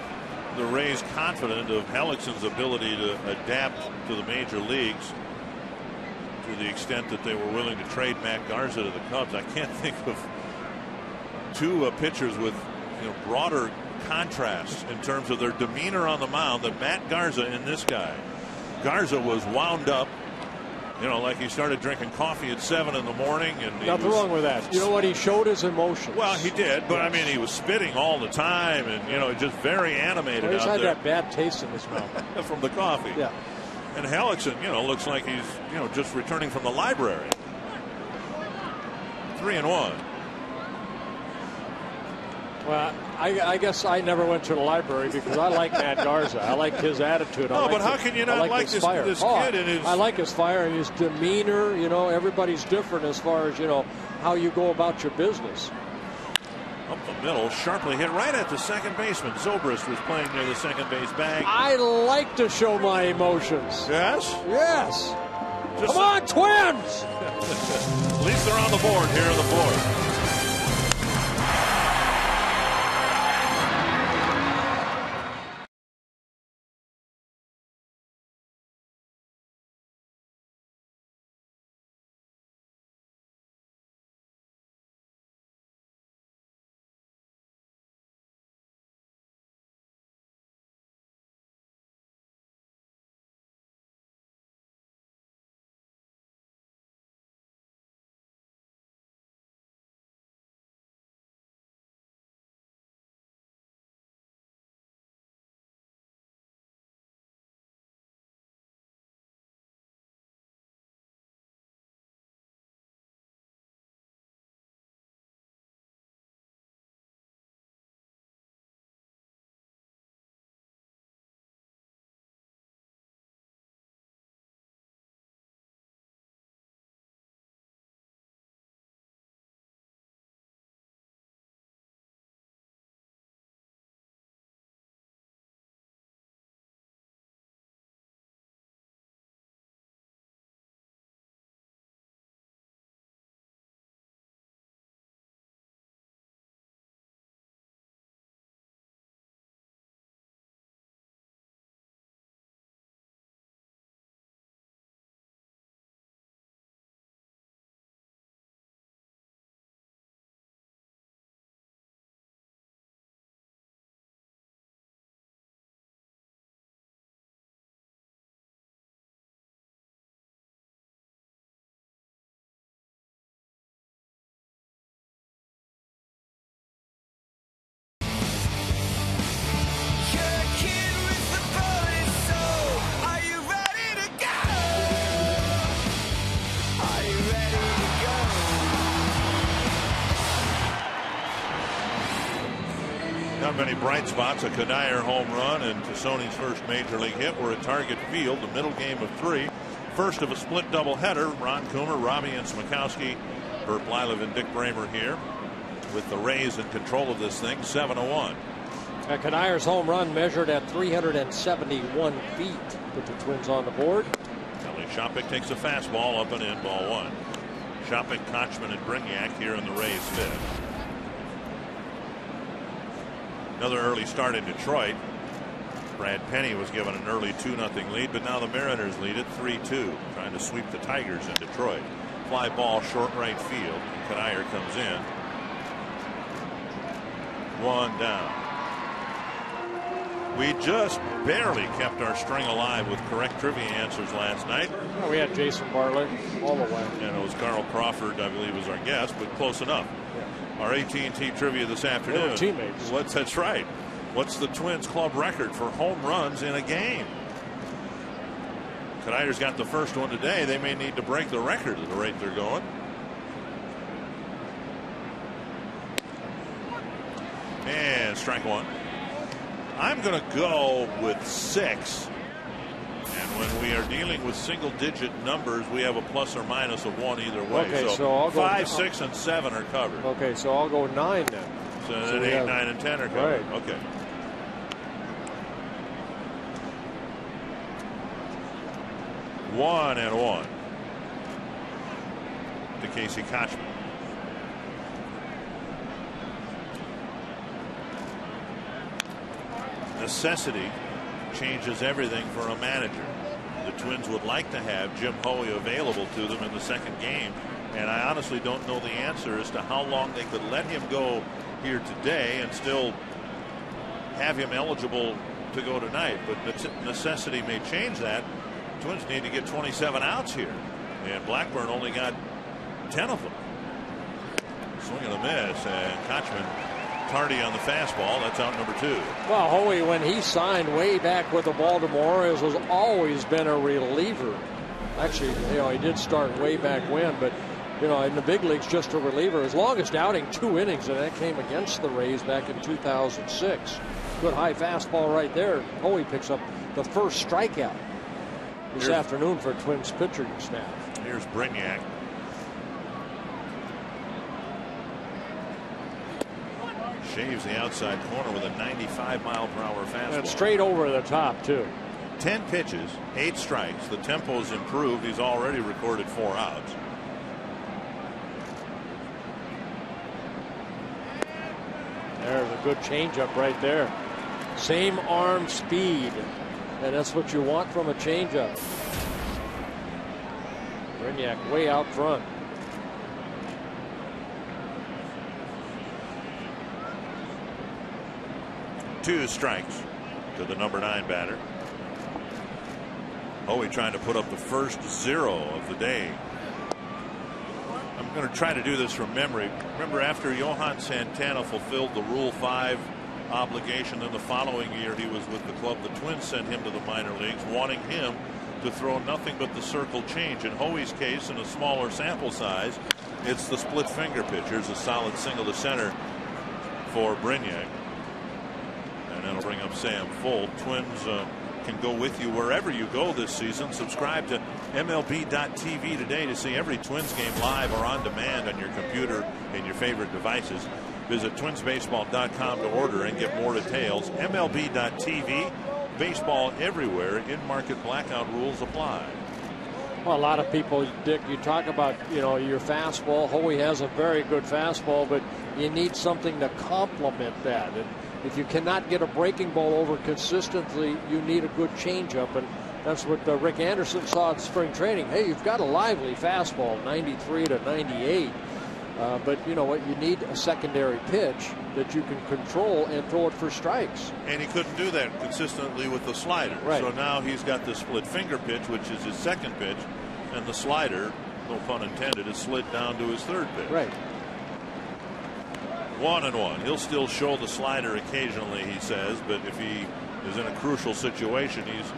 the Rays confident of Hellickson's ability to adapt to the major leagues to the extent that they were willing to trade Matt Garza to the Cubs. I can't think of 2 pitchers with, you know, broader contrasts in terms of their demeanor on the mound than Matt Garza and this guy. Garza was wound up, you know, like he started drinking coffee at 7 in the morning. And nothing wrong with that. You know what? He showed his emotions. Well, he did, but yes. I mean, he was spitting all the time, and you know, just very animated. Well, he's out had there. That bad taste in his mouth from the coffee. Yeah. And Hellickson, you know, looks like he's, you know, just returning from the library. 3-1. Well, I guess I never went to the library because I like Matt Garza. I like his attitude. But how can you not like this kid and his... I like his fire and his demeanor. You know, everybody's different as far as, you know, how you go about your business. Up the middle, sharply hit right at the second baseman. Zobrist was playing near the second base bag. I like to show my emotions. Yes? Yes. Come on, Twins! At least they're on the board here in the 4th. Not many bright spots. A Kadair home run and Tosoni's first major league hit were at Target Field, the middle game of 3. First of a split doubleheader. Ron Coomer, Robbie and Smikowski, Bert Blylev and Dick Bramer here with the Rays in control of this thing. 7-1. Kadair's home run measured at 371 feet. Put the Twins on the board. Kelly Shopik takes a fastball up and in, ball 1. Shopik, Kochman, and Brignac here in the Rays' 5th. Another early start in Detroit. Brad Penny was given an early 2-0 lead, but now the Mariners lead it 3-2, trying to sweep the Tigers in Detroit. Fly ball short right field. Kadair comes in. 1 down. We just barely kept our string alive with correct trivia answers last night. Well, we had Jason Bartlett all the way. And it was Carl Crawford, I believe, was our guest, but close enough. Yeah. Our AT&T trivia this afternoon. They were teammates. That's right. What's the Twins club record for home runs in a game? Kadair's got the first one today. They may need to break the record at the rate they're going. And strike 1. I'm going to go with 6. And when we are dealing with single-digit numbers, we have a plus or minus of 1 either way. Okay, so I'll go 5, 6, and 7 are covered. Okay, so I'll go 9 then. So then 8, 9, and 10 are covered. Right. Okay. One and 1 to Casey Kochman. Necessity changes everything for a manager. The Twins would like to have Jim Hoey available to them in the second game, and I honestly don't know the answer as to how long they could let him go here today and still have him eligible to go tonight. But necessity may change that. Twins need to get 27 outs here, and Blackburn only got 10 of them. Swing and a miss, and Kochman tardy on the fastball. That's out number 2. Well, Hoey, when he signed way back with the Baltimore Orioles, has always been a reliever. Actually, he did start way back when, but in the big leagues, just a reliever. His longest outing, 2 innings, and that came against the Rays back in 2006. Good high fastball right there. Hoey picks up the first strikeout this afternoon for Twins pitching staff. Here's Brignac. Shaves the outside corner with a 95-mile-per-hour fastball. And straight over the top, too. 10 pitches, 8 strikes. The tempo's improved. He's already recorded 4 outs. There's a good changeup right there. Same arm speed, and that's what you want from a changeup. Brignac way out front. Two strikes to the number 9 batter. Hoey trying to put up the first 0 of the day. I'm going to try to do this from memory. Remember, after Johan Santana fulfilled the Rule 5 obligation, then the following year he was with the club, the Twins sent him to the minor leagues, wanting him to throw nothing but the circle change. In Hoey's case, in a smaller sample size, it's the split finger pitch. Here's a solid single to center for Brignac. And that'll bring up Sam Full. Twins can go with you wherever you go this season. Subscribe to MLB.tv today to see every Twins game live or on demand on your computer and your favorite devices. Visit twinsbaseball.com to order and get more details. MLB.tv. Baseball everywhere. In-market blackout rules apply. Well, a lot of people, Dick, you talk about, your fastball. Hoey has a very good fastball, but you need something to complement that. And if you cannot get a breaking ball over consistently, you need a good changeup, and that's what Rick Anderson saw in spring training. Hey, you've got a lively fastball, 93 to 98, but you know what? You need a secondary pitch that you can control and throw it for strikes. And he couldn't do that consistently with the slider. Right. So now he's got the split finger pitch, which is his second pitch, and the slider, no pun intended, is slid down to his third pitch. Right. 1-1. He'll still show the slider occasionally, he says, but if he is in a crucial situation, he's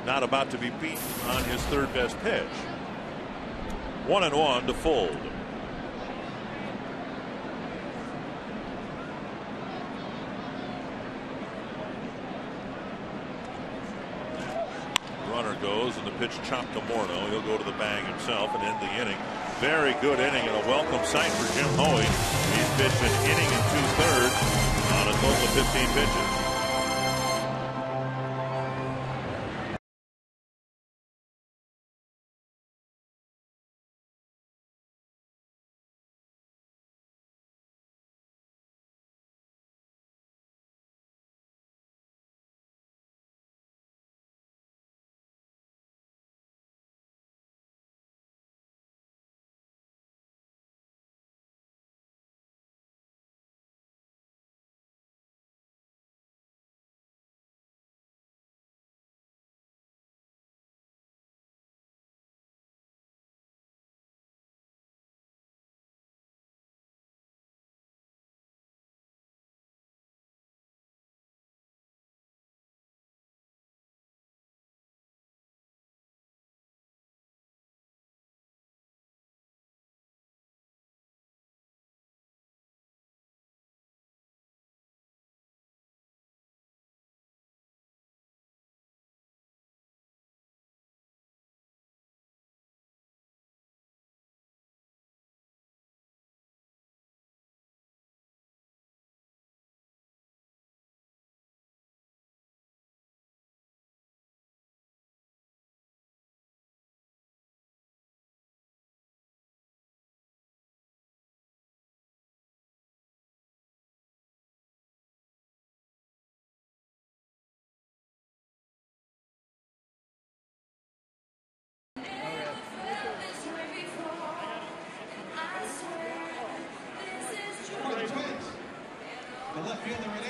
not about to be beaten on his third best pitch. 1-1 to Fold. goes, and the pitch chopped to Morneau. He'll go to the bag himself and end the inning. Very good inning and a welcome sight for Jim Hoey. He's pitched an inning and 2/3 on a total of 15 pitches.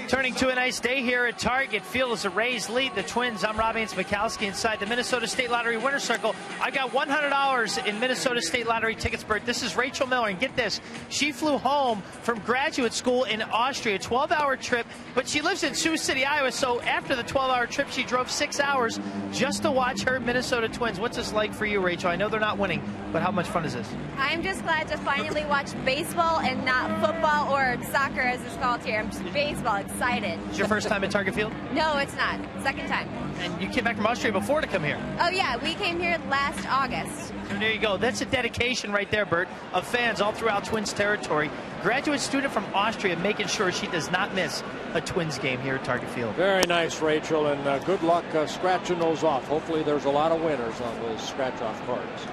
Turning to a nice day here at Target Field as the Rays lead the Twins. I'm Robbie Mikowski inside the Minnesota State Lottery Winner's Circle. I got $100 in Minnesota State Lottery tickets, Bert. This is Rachel Miller, and get this. She flew home from graduate school in Austria, a 12-hour trip, but she lives in Sioux City, Iowa, so after the 12-hour trip, she drove 6 hours just to watch her Minnesota Twins. What's this like for you, Rachel? I know they're not winning, but how much fun is this? I'm just glad to finally watch baseball and not football or soccer as it's called here. I'm just baseball, excited. It's your first time at Target Field? No, it's not. Second time. And you came back from Austria before to come here? Oh, yeah. We came here last August. So there you go. That's a dedication right there, Bert, of fans all throughout Twins territory. Graduate student from Austria making sure she does not miss a Twins game here at Target Field. Very nice, Rachel, and good luck scratching those off. Hopefully there's a lot of winners on those scratch-off cards.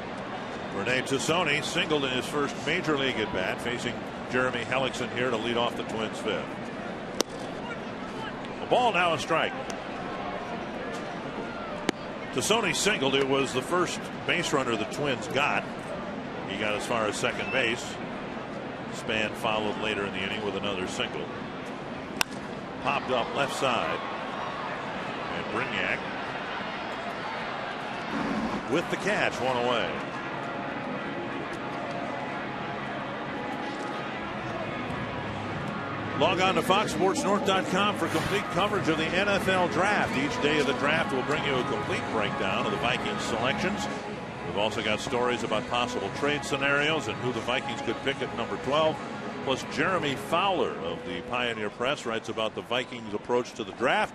Rene Tosoni singled in his first major league at bat, facing Jeremy Hellickson here to lead off the Twins fifth. A ball, now a strike. Tosoni singled. It was the first base runner the Twins got. He got as far as second base. Span followed later in the inning with another single. Popped up left side. And Brignac with the catch, one away. Log on to FoxSportsNorth.com for complete coverage of the NFL Draft. Each day of the draft will bring you a complete breakdown of the Vikings selections. We've also got stories about possible trade scenarios and who the Vikings could pick at number 12. Plus, Jeremy Fowler of the Pioneer Press writes about the Vikings' approach to the draft.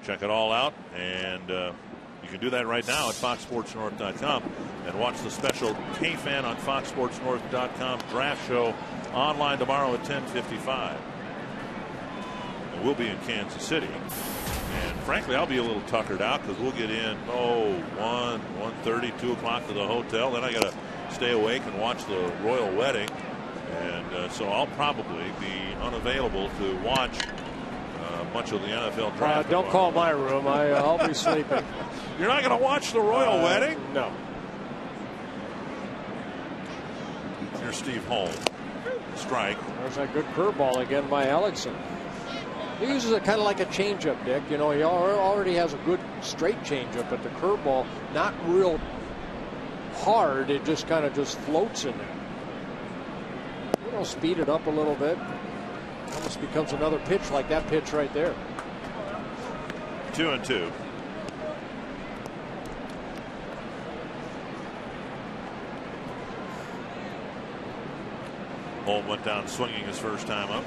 Check it all out, and you can do that right now at FoxSportsNorth.com and watch the special K-Fan on FoxSportsNorth.com draft show online tomorrow at 10:55. We'll be in Kansas City, and frankly I'll be a little tuckered out because we'll get in 1:30, 2 o'clock to the hotel. Then I got to stay awake and watch the royal wedding, and so I'll probably be unavailable to watch much of the NFL draft. Don't call my room. I'll be sleeping. You're not going to watch the royal wedding? No. Here's Steve Holm. Strike. There's that good curveball again by Hellickson. He uses it kind of like a changeup, Dick. You know, he already has a good straight changeup, but the curveball not real hard. It just kind of floats in there. You know, speed it up a little bit. Almost becomes another pitch like that pitch right there. 2-2. Holm went down swinging his first time up.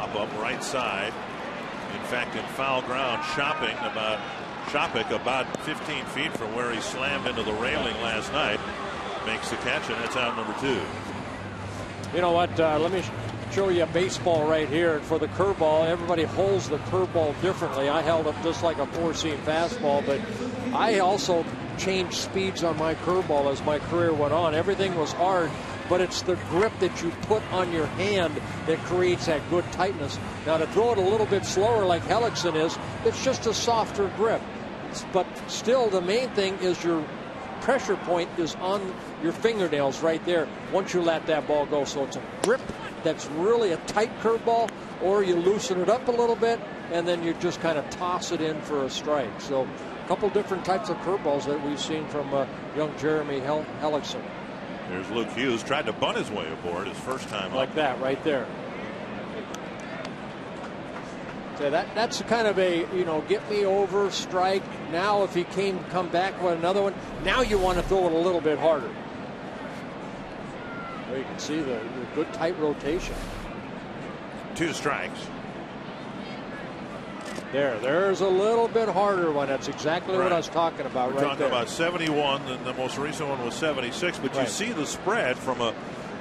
pop up right side. In fact, in foul ground, Shopik about 15 feet from where he slammed into the railing last night. Makes the catch, and that's out number 2. You know what? Let me show you a baseball right here. For the curveball, everybody holds the curveball differently. I held up just like a 4-seam fastball, but I also changed speeds on my curveball as my career went on. Everything was hard, but it's the grip that you put on your hand that creates that good tightness. Now, to throw it a little bit slower like Hellickson is, it's just a softer grip. But still, the main thing is your pressure point is on your fingernails right there once you let that ball go. So it's a grip that's really a tight curveball, or you loosen it up a little bit, and then you just kind of toss it in for a strike. So a couple different types of curveballs that we've seen from young Jeremy Hellickson. There's Luke Hughes, tried to bunt his way aboard his first time like up. That right there. So that's kind of a, get me over strike. Now if he come back with another one, now you want to throw it a little bit harder. Well, you can see the good tight rotation. 2 strikes. There's a little bit harder one. That's exactly what I was talking about. We're right talking there. about 71, and the most recent one was 76. But you see the spread from a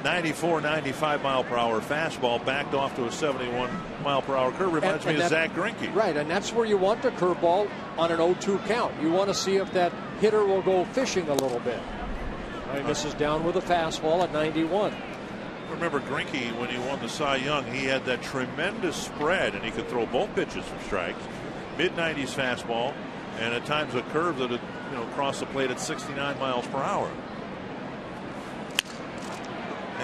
94, 95 mile per hour fastball backed off to a 71 mile per hour curve. Reminds me of Zach Greinke. Right, and that's where you want the curveball on an 0-2 count. You want to see if that hitter will go fishing a little bit. Right, this is down with a fastball at 91. Remember Greinke, when he won the Cy Young, he had that tremendous spread, and he could throw both pitches for strikes. Mid-90s fastball, and at times a curve that had, crossed the plate at 69 miles per hour.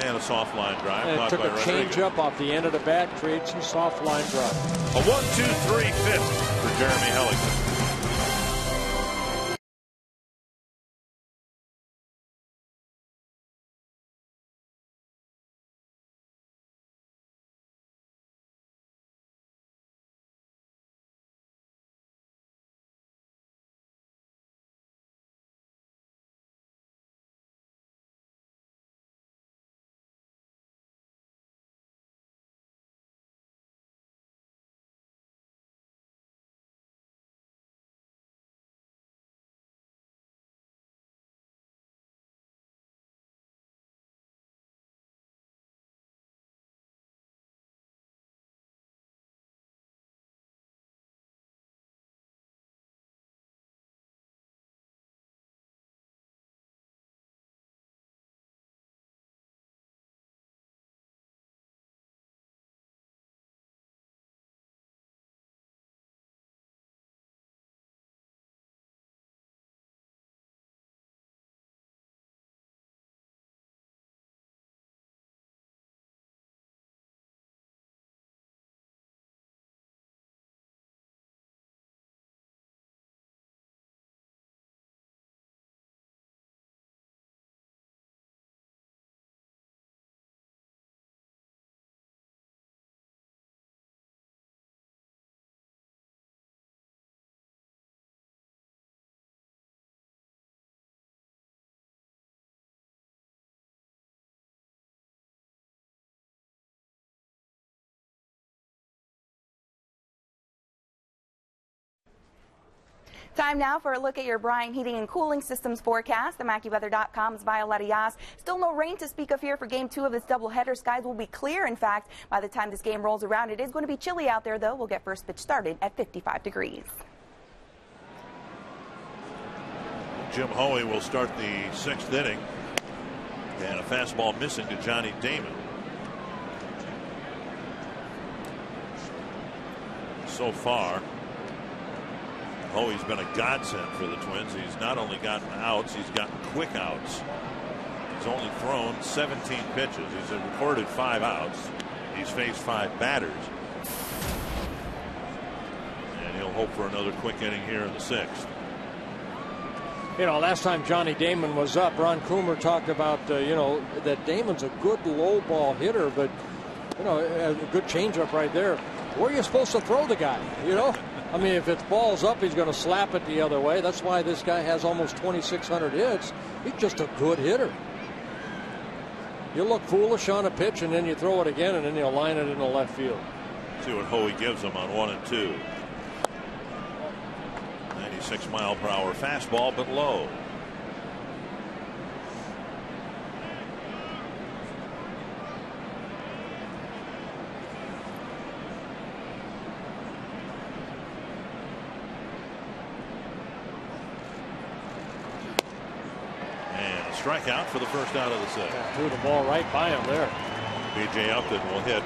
And a soft line drive. And it took a change up off the end of the bat, creates some soft line drive. A 1-2-3 fifth for Jeremy Hellickson. Time now for a look at your Bryan Heating and Cooling Systems forecast. The MackeyWeather.com's Violetta Yas. Still no rain to speak of here for Game 2 of this doubleheader. Skies will be clear. In fact, by the time this game rolls around, it is going to be chilly out there, though. We'll get first pitch started at 55 degrees. Jim Hoey will start the 6th inning. And a fastball missing to Johnny Damon. So far, Hoey's been a godsend for the Twins. He's not only gotten outs, he's gotten quick outs. He's only thrown 17 pitches. He's recorded 5 outs. He's faced 5 batters. And he'll hope for another quick inning here in the 6th. Last time Johnny Damon was up, Ron Coomer talked about, that Damon's a good low ball hitter, but, a good changeup right there. Where are you supposed to throw the guy, I mean, if it's balls up, he's going to slap it the other way. That's why this guy has almost 2,600 hits. He's just a good hitter. You look foolish on a pitch, and then you throw it again, and then you line it in the left field. See what Hoey gives him on 1 and 2. 96-mile-per-hour fastball, but low. Strikeout for the first out of the set. Yeah, threw the ball right by him there. B.J. Upton will hit.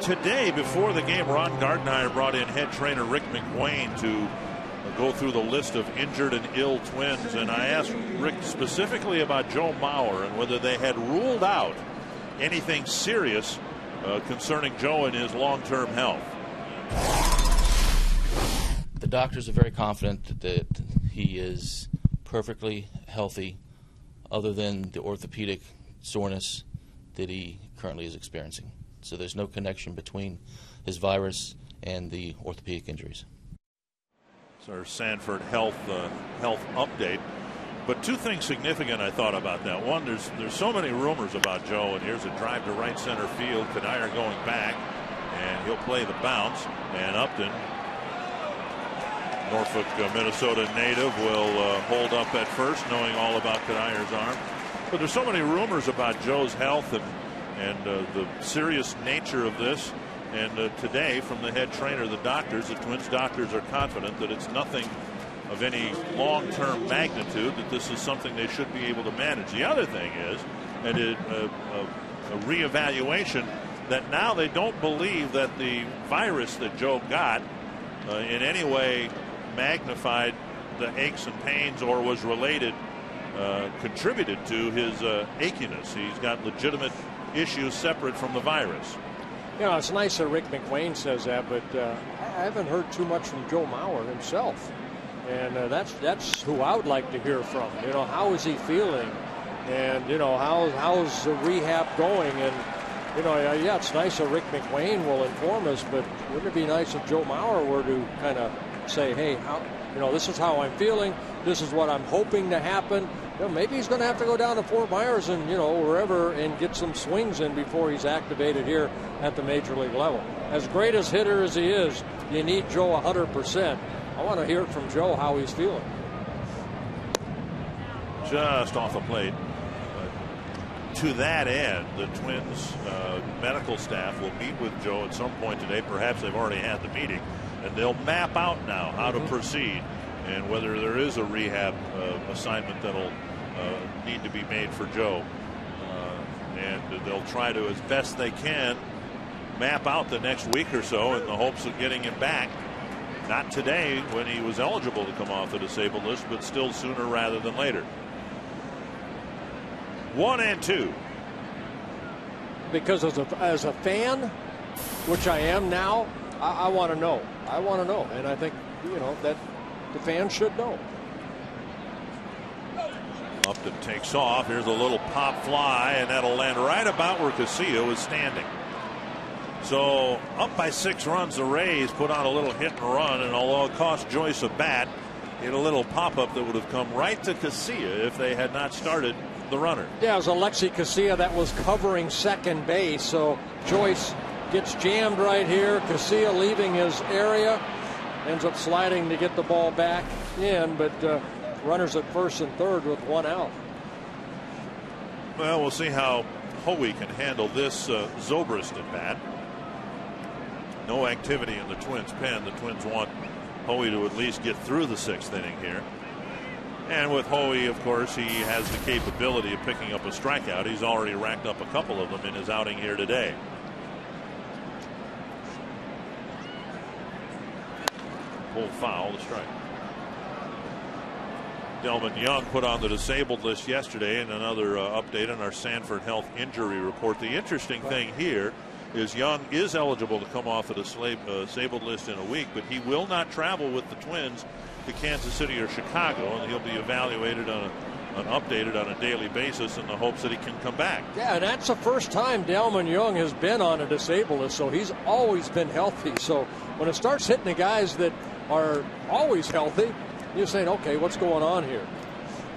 Today, before the game, Ron Gardenhire brought in head trainer Rick McWayne to go through the list of injured and ill Twins, and I asked Rick specifically about Joe Mauer and whether they had ruled out anything serious concerning Joe and his long-term health. The doctors are very confident that he is perfectly healthy, other than the orthopedic soreness that he currently is experiencing. So there's no connection between his virus and the orthopedic injuries. It's our Sanford health update. But two things significant I thought about that. One, there's so many rumors about Joe, and here's a drive to right center field. Kadire going back, and he'll play the bounce. And Upton, Norfolk, Minnesota native, will hold up at first, knowing all about Kadire's arm. But there's so many rumors about Joe's health and the serious nature of this. And today, from the head trainer, the doctors, the Twins doctors are confident that it's nothing of any long-term magnitude, that this is something they should be able to manage. The other thing is, and a reevaluation, that now they don't believe that the virus that Joe got in any way magnified the aches and pains or was related, contributed to his achiness. He's got legitimate issues separate from the virus. You know, it's nice that Rick McWayne says that, but I haven't heard too much from Joe Mauer himself. And that's who I would like to hear from. You know, how is he feeling? And, you know, how's the rehab going? And, you know, yeah, it's nice that Rick McWayne will inform us, but wouldn't it be nice if Joe Mauer were to kind of say, hey, this is how I'm feeling. This is what I'm hoping to happen. You know, maybe he's going to have to go down to Fort Myers and, you know, wherever and get some swings in before he's activated here at the major league level. As great a hitter as he is, you need Joe 100%. I want to hear from Joe how he's feeling. Just off the plate. To that end, the Twins medical staff will meet with Joe at some point today. Perhaps they've already had the meeting, and they'll map out now how to proceed and whether there is a rehab assignment that'll need to be made for Joe. And they'll try to, as best they can, map out the next week or so in the hopes of getting him back. Not today when he was eligible to come off the disabled list, but still sooner rather than later. 1 and 2. Because as a fan, which I am now, I want to know. I want to know. And I think, you know, that the fans should know. Upton takes off. Here's a little pop fly, and that'll land right about where Casilla is standing. So up by 6 runs, the Rays put on a little hit and run, and although it cost Joyce a bat, he had a little pop-up that would have come right to Casilla if they had not started the runner. Yeah, it was Alexi Casilla that was covering second base, so Joyce gets jammed right here. Casilla leaving his area, ends up sliding to get the ball back in, but runners at first and third with 1 out. Well, we'll see how Hoey can handle this Zobrist at bat. No activity in the Twins pen. The Twins want Hoey to at least get through the 6th inning here. And with Hoey, of course, he has the capability of picking up a strikeout. He's already racked up a couple of them in his outing here today. Full foul, the strike. Delman Young put on the disabled list yesterday, and another update on our Sanford Health injury report. The interesting thing here is Young is eligible to come off of the disabled list in a week, but he will not travel with the Twins to Kansas City or Chicago, and he'll be evaluated and updated on a daily basis in the hopes that he can come back. Yeah, and that's the first time Delman Young has been on a disabled list, so he's always been healthy. So when it starts hitting the guys that are always healthy, you're saying, okay, what's going on here?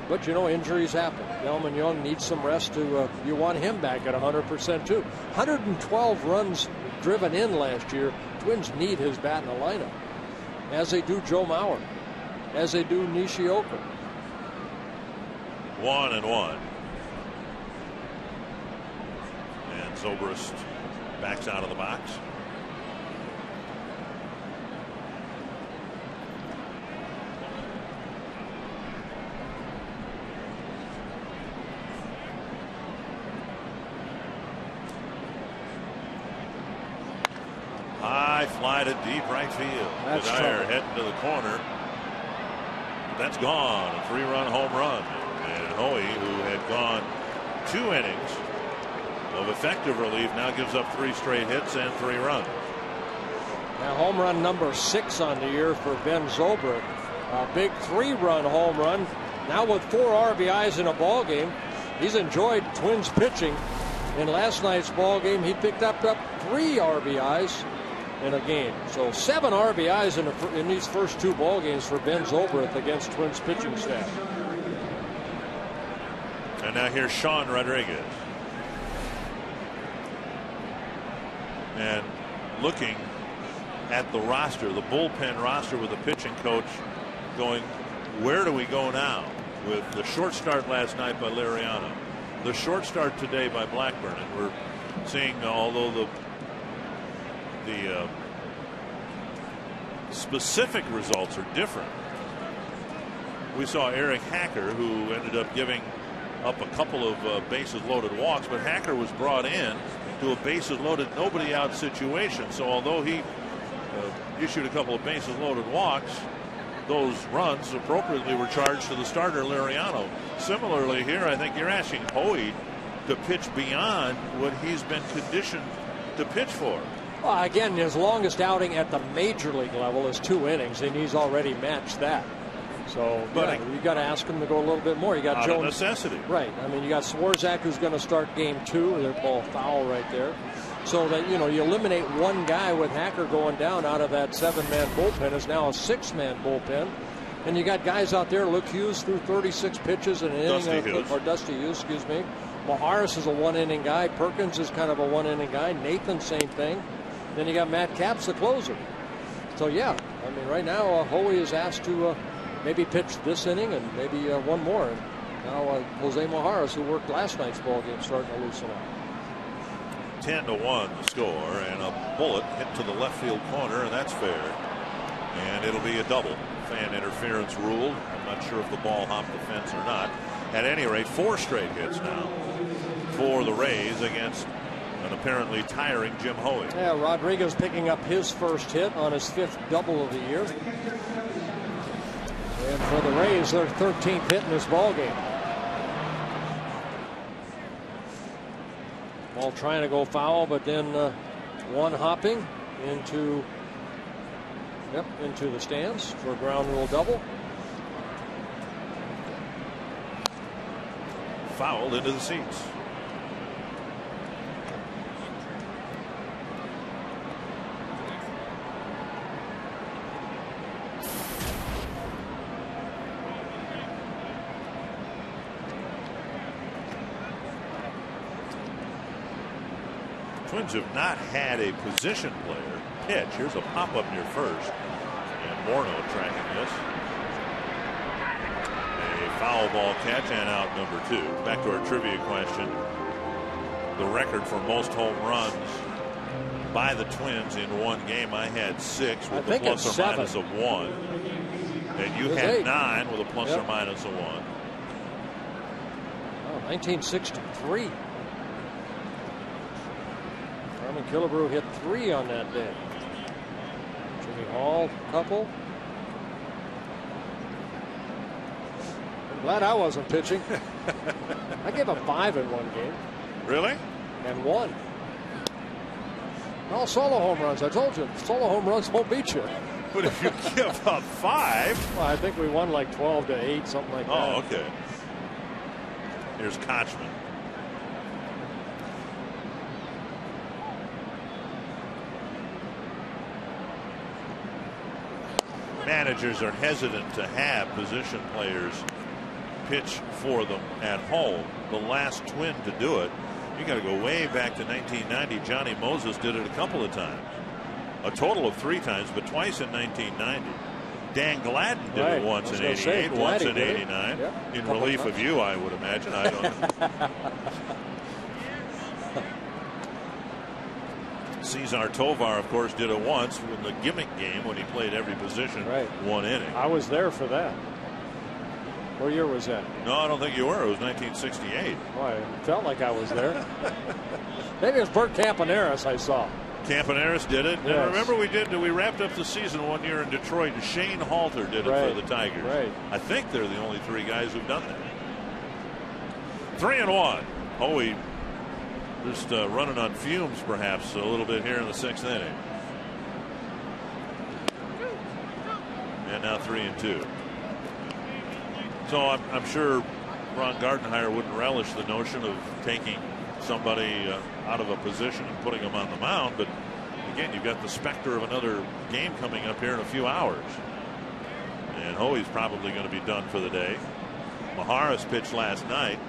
But, you know, injuries happen. Delman Young needs some rest to, you want him back at 100% too. 112 runs driven in last year. Twins need his bat in the lineup, as they do Joe Mauer, as they do Nishioka. 1-1. And Zobrist backs out of the box. High fly to deep right field. Dyer heading to the corner. That's gone. A 3-run home run. And Hoey, who had gone 2 innings of effective relief, now gives up 3 straight hits and 3 runs. Now home run number 6 on the year for Ben Zobrist. A big 3-run home run. Now with 4 RBIs in a ball game. He's enjoyed Twins pitching. In last night's ball game, he picked up 3 RBIs in a game. So 7 RBIs in these first 2 ball games for Ben Zobrist against Twins pitching staff. And now here's Sean Rodriguez. And looking at the roster, the bullpen roster, with the pitching coach going, where do we go now? With the short start last night by Liriano, the short start today by Blackburn, and we're seeing, although the specific results are different. We saw Eric Hacker, who ended up giving up a couple of bases loaded walks, but Hacker was brought in to a bases loaded, nobody out situation. So although he issued a couple of bases loaded walks, those runs appropriately were charged to the starter Liriano. Similarly here, I think you're asking Hoey to pitch beyond what he's been conditioned to pitch for. Well, again, his longest outing at the major league level is 2 innings, and he's already matched that. So, but you got to ask him to go a little bit more. You got Jones, necessity, right? I mean, you got Swarzak, who's going to start game 2. Their ball foul right there. So that, you know, you eliminate one guy with Hacker going down out of that 7-man bullpen. Is now a 6-man bullpen, and you got guys out there. Luke Hughes threw 36 pitches in an inning, or Dusty Hughes, excuse me. Maharis is a 1-inning guy. Perkins is kind of a 1-inning guy. Nathan, same thing. Then you got Matt Capps, the closer. So yeah, I mean, right now Hoey is asked to maybe pitch this inning and maybe one more. And now Jose Maharis, who worked last night's ball game, starting to loosen up. 10-1 the score, and a bullet hit to the left field corner, and that's fair. And it'll be a double. Fan interference ruled. I'm not sure if the ball hopped the fence or not. At any rate, 4 straight hits now for the Rays against an apparently tiring Jim Hoey. Yeah, Rodriguez picking up his first hit on his 5th double of the year. And for the Rays, their 13th hit in this ball game. Ball trying to go foul, but then one hopping into the stands for a ground rule double. Fouled into the seats. Twins have not had a position player pitch. Here's a pop-up near first. And Morneau tracking this. A foul ball catch and out number 2. Back to our trivia question. The record for most home runs by the Twins in one game, I had 6 with a plus or minus of 1. And you had 9 with a plus or minus of 1. Oh, 1963. Carmen Killebrew hit 3 on that day. Jimmy Hall, couple. I'm glad I wasn't pitching. I gave up 5 in one game. Really? And 1. All solo home runs. I told you, solo home runs won't beat you. But if you give up 5. Well, I think we won like 12-8, something like that. Oh, okay. Here's Kochman. Managers are hesitant to have position players pitch for them at home. The last Twin to do it You got to go way back to 1990. Johnny Moses did it a couple of times. A total of 3 times, but twice in 1990. Dan Gladden did it once in 88, once in 89. Yep. In relief of you, I would imagine. I don't know. Cesar Tovar, of course, did it once in the gimmick game when he played every position, 1 inning. I was there for that. What year was that? No, I don't think you were. It was 1968. Well, I felt like I was there. Maybe it was Bert Campaneris I saw. Campaneris did it. Yes. And remember we wrapped up the season one year in Detroit, and Shane Halter did it for the Tigers. Right. I think they're the only 3 guys who've done that. 3-1. Hoey just running on fumes perhaps a little bit here in the 6th inning. And now 3-2. So I'm sure Ron Gardenhire wouldn't relish the notion of taking somebody out of a position and putting them on the mound, but again, you've got the specter of another game coming up here in a few hours, and Hoey's probably going to be done for the day. Maharis pitched last night,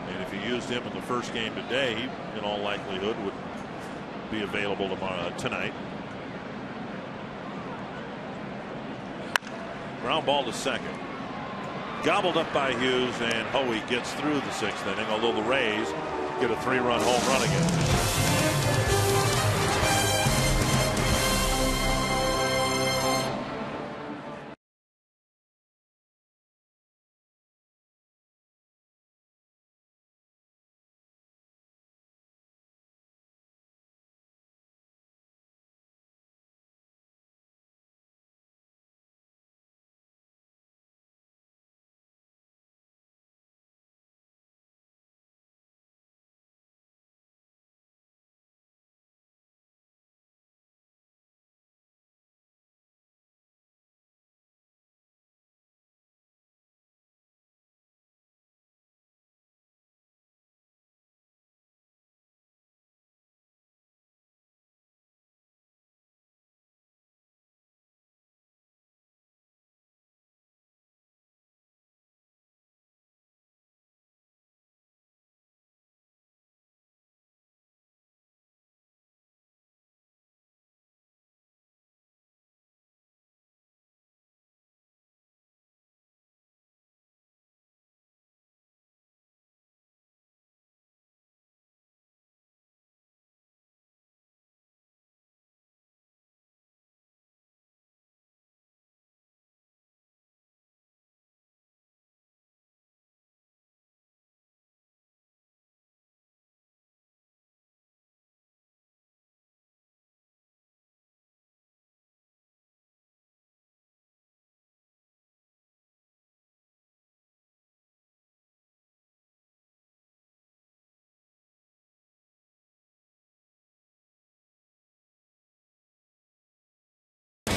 and if you used him in the first game today, he in all likelihood would be available tonight. Ground ball to second. Gobbled up by Hughes, and Hoey gets through the 6th inning, although the Rays get a 3-run home run again.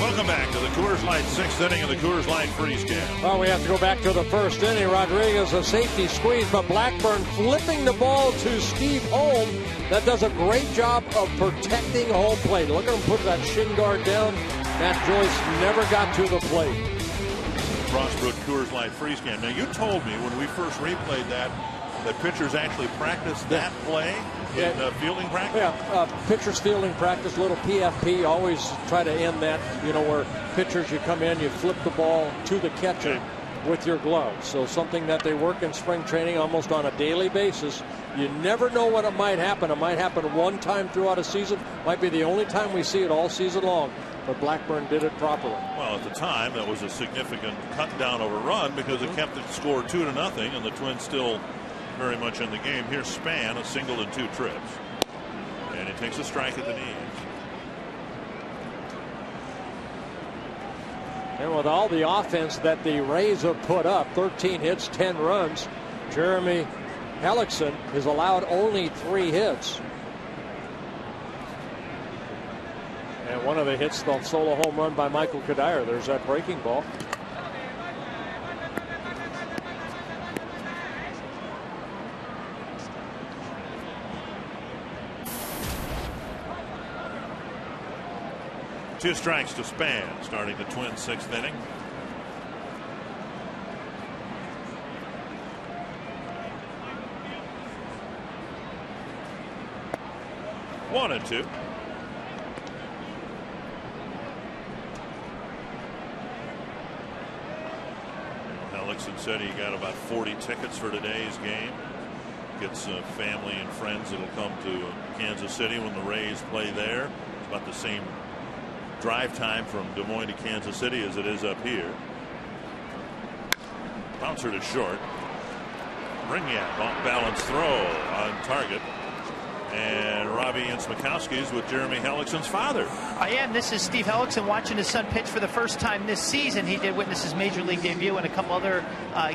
Welcome back to the Coors Light 6th inning of the Coors Light Freeze Can. Well, we have to go back to the first inning. Rodriguez a safety squeeze, but Blackburn flipping the ball to Steve Holm. That does a great job of protecting home plate. Look at him put that shin guard down. Matt Joyce never got to the plate. Frostbrook Coors Light Freeze Can. Now, you told me when we first replayed that pitchers actually practice that play in fielding practice? Yeah, pitchers fielding practice, little PFP, always try to end that, where pitchers, you come in, you flip the ball to the catcher with your glove. So something that they work in spring training almost on a daily basis. You never know when it might happen. It might happen one time throughout a season. Might be the only time we see it all season long. But Blackburn did it properly. Well, at the time, that was a significant cut down of a run because it kept the score 2-0, and the Twins still very much in the game. Here's Span, a single and 2 trips. And he takes a strike at the knees. And with all the offense that the Rays have put up, 13 hits, 10 runs, Jeremy Hellickson has allowed only 3 hits. And one of the hits, the solo home run by Michael Kadire. There's that breaking ball. Two strikes to Span, starting the Twins' 6th inning. 1-2. Hellickson said he got about 40 tickets for today's game. Gets family and friends that'll come to Kansas City when the Rays play there. It's about the same drive time from Des Moines to Kansas City as it is up here. Bouncer to short. Ringyak off balance throw on target. And Robbie Smikowski's with Jeremy Hellickson's father. I am. This is Steve Hellickson watching his son pitch for the first time this season. He did witness his major league debut and a couple other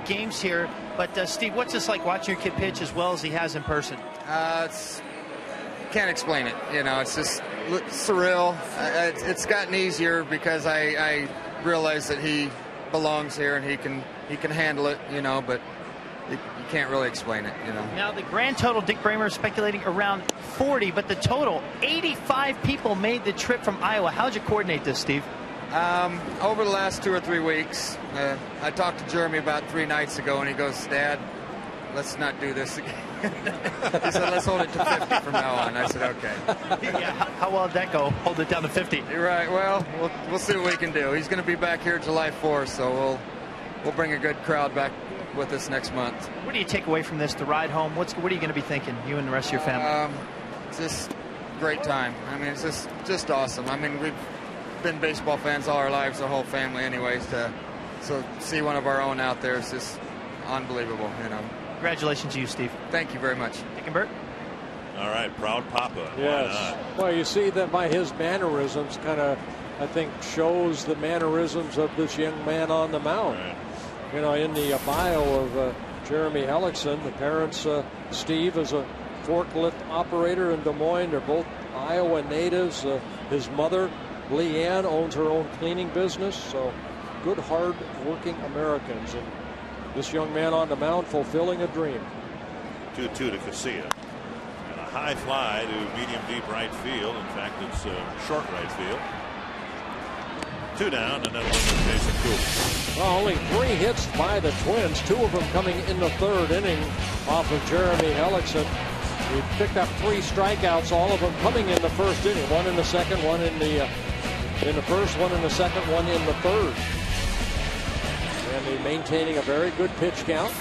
games here. But Steve, what's this like watching your kid pitch as well as he has in person? Can't explain it. You know, it's just surreal. It's gotten easier because I realize that he belongs here and he can handle it. You know, but you can't really explain it, you know. Now the grand total, Dick Bramer is speculating around 40, but the total, 85 people made the trip from Iowa. How'd you coordinate this, Steve? Over the last 2 or 3 weeks, I talked to Jeremy about 3 nights ago, and he goes, "Dad, let's not do this again." He said, "Let's hold it to 50 from now on." I said, "Okay." Yeah, how well did that go? Hold it down to 50. Right. Well, we'll see what we can do. He's going to be back here July 4th, so we'll bring a good crowd back with us next month. What do you take away from this, the ride home? What are you going to be thinking, you and the rest of your family? It's just great time. I mean, it's just awesome. I mean, we've been baseball fans all our lives, the whole family anyways. So see one of our own out there is just unbelievable, you know. Congratulations to you, Steve. Thank you very much. Dick and Bert. All right, proud papa. Yes. Well, you see that by his mannerisms kind of, I think, shows the mannerisms of this young man on the mound. Right. You know, in the bio of Jeremy Hellickson, the parents, Steve is a forklift operator in Des Moines. They're both Iowa natives. His mother, Leanne, owns her own cleaning business. So good, hard-working Americans. And this young man on the mound fulfilling a dream. 2-2 to Casilla. And a high fly to medium deep right field. In fact, it's short right field. 2 down, and then one to Jason Kubel. Well, only 3 hits by the Twins, 2 of them coming in the 3rd inning off of Jeremy Hellickson. He picked up 3 strikeouts, all of them coming in the 1st inning. 1 in the 2nd, 1 in the 1st, 1 in the 2nd, 1 in the 3rd. And he's maintaining a very good pitch count.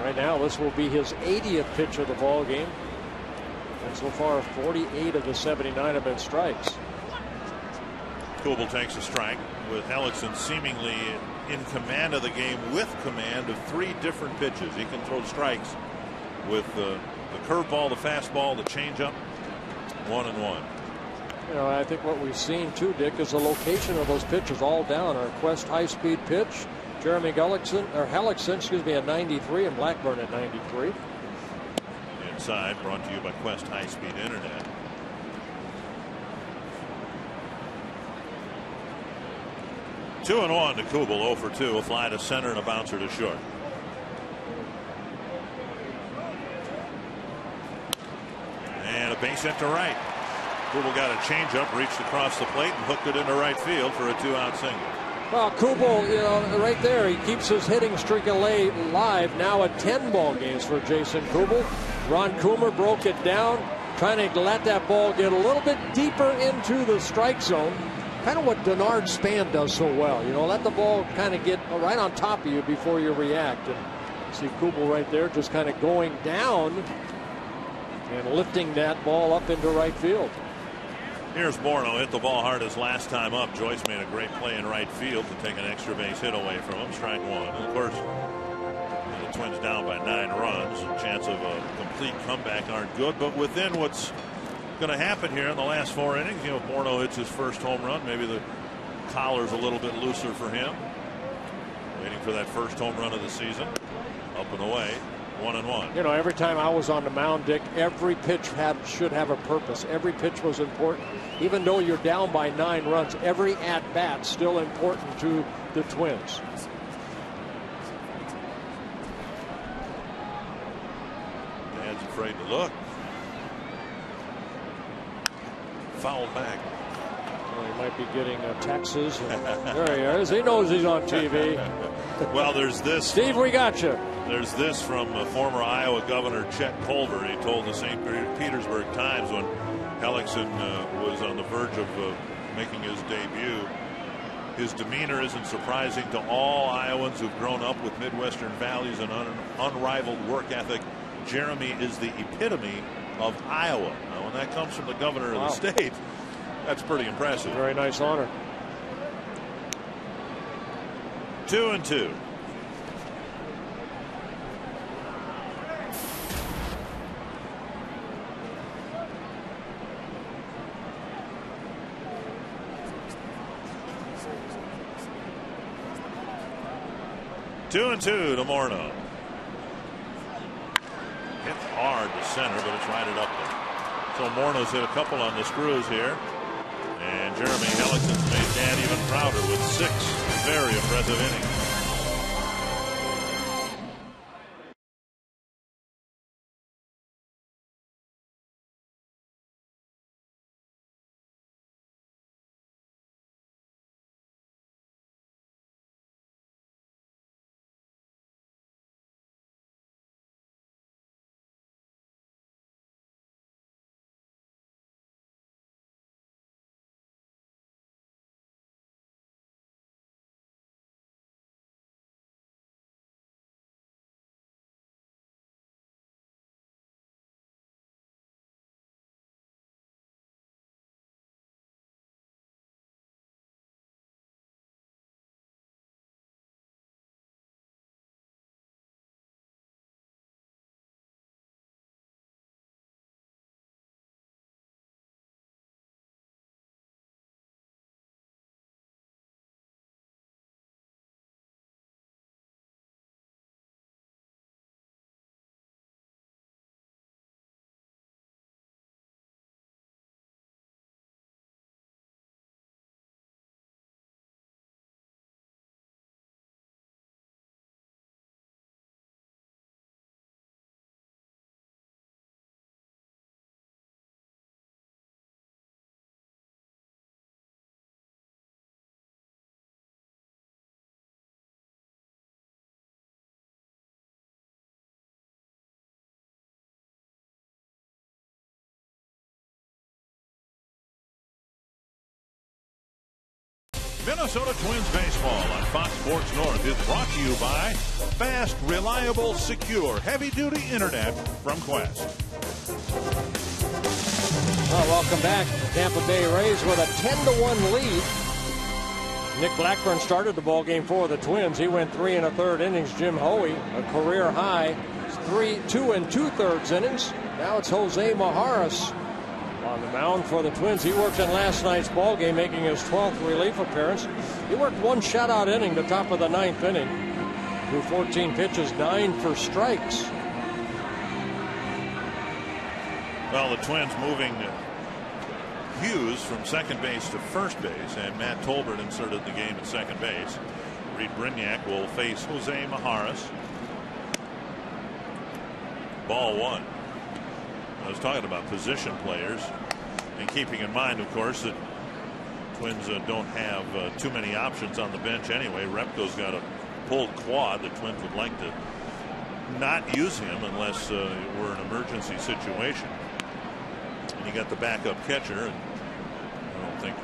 Right now, this will be his 80th pitch of the ball game. And so far, 48 of the 79 have been strikes. Kubel takes a strike with Hellickson seemingly in command of the game with command of 3 different pitches. He can throw strikes with the curveball, the fastball, the changeup. 1-1. You know, I think what we've seen too, Dick, is the location of those pitches all down. Our Quest high-speed pitch, Jeremy Hellickson, excuse me, at 93, and Blackburn at 93. Inside, brought to you by Quest high-speed internet. Two and 1 to Kubel, 0 for 2. A fly to center and a bouncer to short. And a base hit to right. Kubel got a changeup, reached across the plate, and hooked it into right field for a 2-out single. Well, Kubel, you know, right there, he keeps his hitting streak alive. Now at 10 ball games for Jason Kubel. Ron Coomer broke it down, trying to let that ball get a little bit deeper into the strike zone. Kind of what Denard Span does so well. You know, let the ball kind of get right on top of you before you react. And see Kubel right there just kind of going down and lifting that ball up into right field. Here's Morneau, hit the ball hard his last time up. Joyce made a great play in right field to take an extra base hit away from him. Strike 1. And of course, the Twins down by 9 runs. The chance of a complete comeback aren't good. But within what's going to happen here in the last 4 innings, you know, Morneau hits his first home run. Maybe the collar's a little bit looser for him. Waiting for that first home run of the season. Up and away. 1-1. You know, every time I was on the mound, Dick, every pitch should have a purpose. Every pitch was important. Even though you're down by 9 runs, every at-bat still important to the Twins. Dad's afraid to look. Fouled back. Well, he might be getting Texas. There he is. He knows he's on TV. Well, there's this. Steve, we got you. There's this from former Iowa Governor Chet Culver. He told the St. Petersburg Times when Hellickson was on the verge of making his debut. His demeanor isn't surprising to all Iowans who've grown up with Midwestern values and unrivaled work ethic. Jeremy is the epitome of Iowa. Now, when that comes from the governor of the state, that's pretty impressive. Very nice honor. 2-2. Two and two to Morneau. Hit hard to center, but it's righted up there. So Morneau's hit a couple on the screws here. And Jeremy Hellickson's made Dan even prouder with 6 very impressive innings. Minnesota Twins baseball on Fox Sports North is brought to you by fast, reliable, secure, heavy-duty internet from Qwest. Well, welcome back. The Tampa Bay Rays with a 10-1 lead. Nick Blackburn started the ball game for the Twins. He went 3 1/3 innings. Jim Hoey, a career high, 2 2/3 innings. Now it's Jose Majaras on the mound for the Twins. He worked in last night's ball game, making his 12th relief appearance. He worked 1 shutout inning, the top of the 9th inning. Threw 14 pitches, 9 for strikes. Well, the Twins moving Hughes from second base to first base, and Matt Tolbert inserted the game at second base. Reed Brignac will face Jose Majaras. Ball 1. I was talking about position players, and keeping in mind, of course, that Twins don't have too many options on the bench anyway. Repko's got a pulled quad. The Twins would like to not use him unless it were an emergency situation. And you got the backup catcher, and I don't think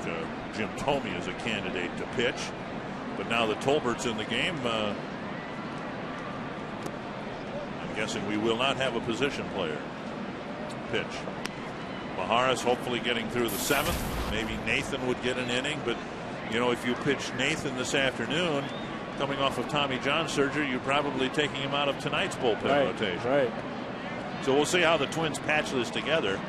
Jim Thome is a candidate to pitch. But now that Tolbert's in the game, I'm guessing we will not have a position player. Pitch. Majaras hopefully getting through the 7th. Maybe Nathan would get an inning, but you know, if you pitch Nathan this afternoon, coming off of Tommy John surgery, you're probably taking him out of tonight's bullpen rotation. Right. So we'll see how the Twins patch this together.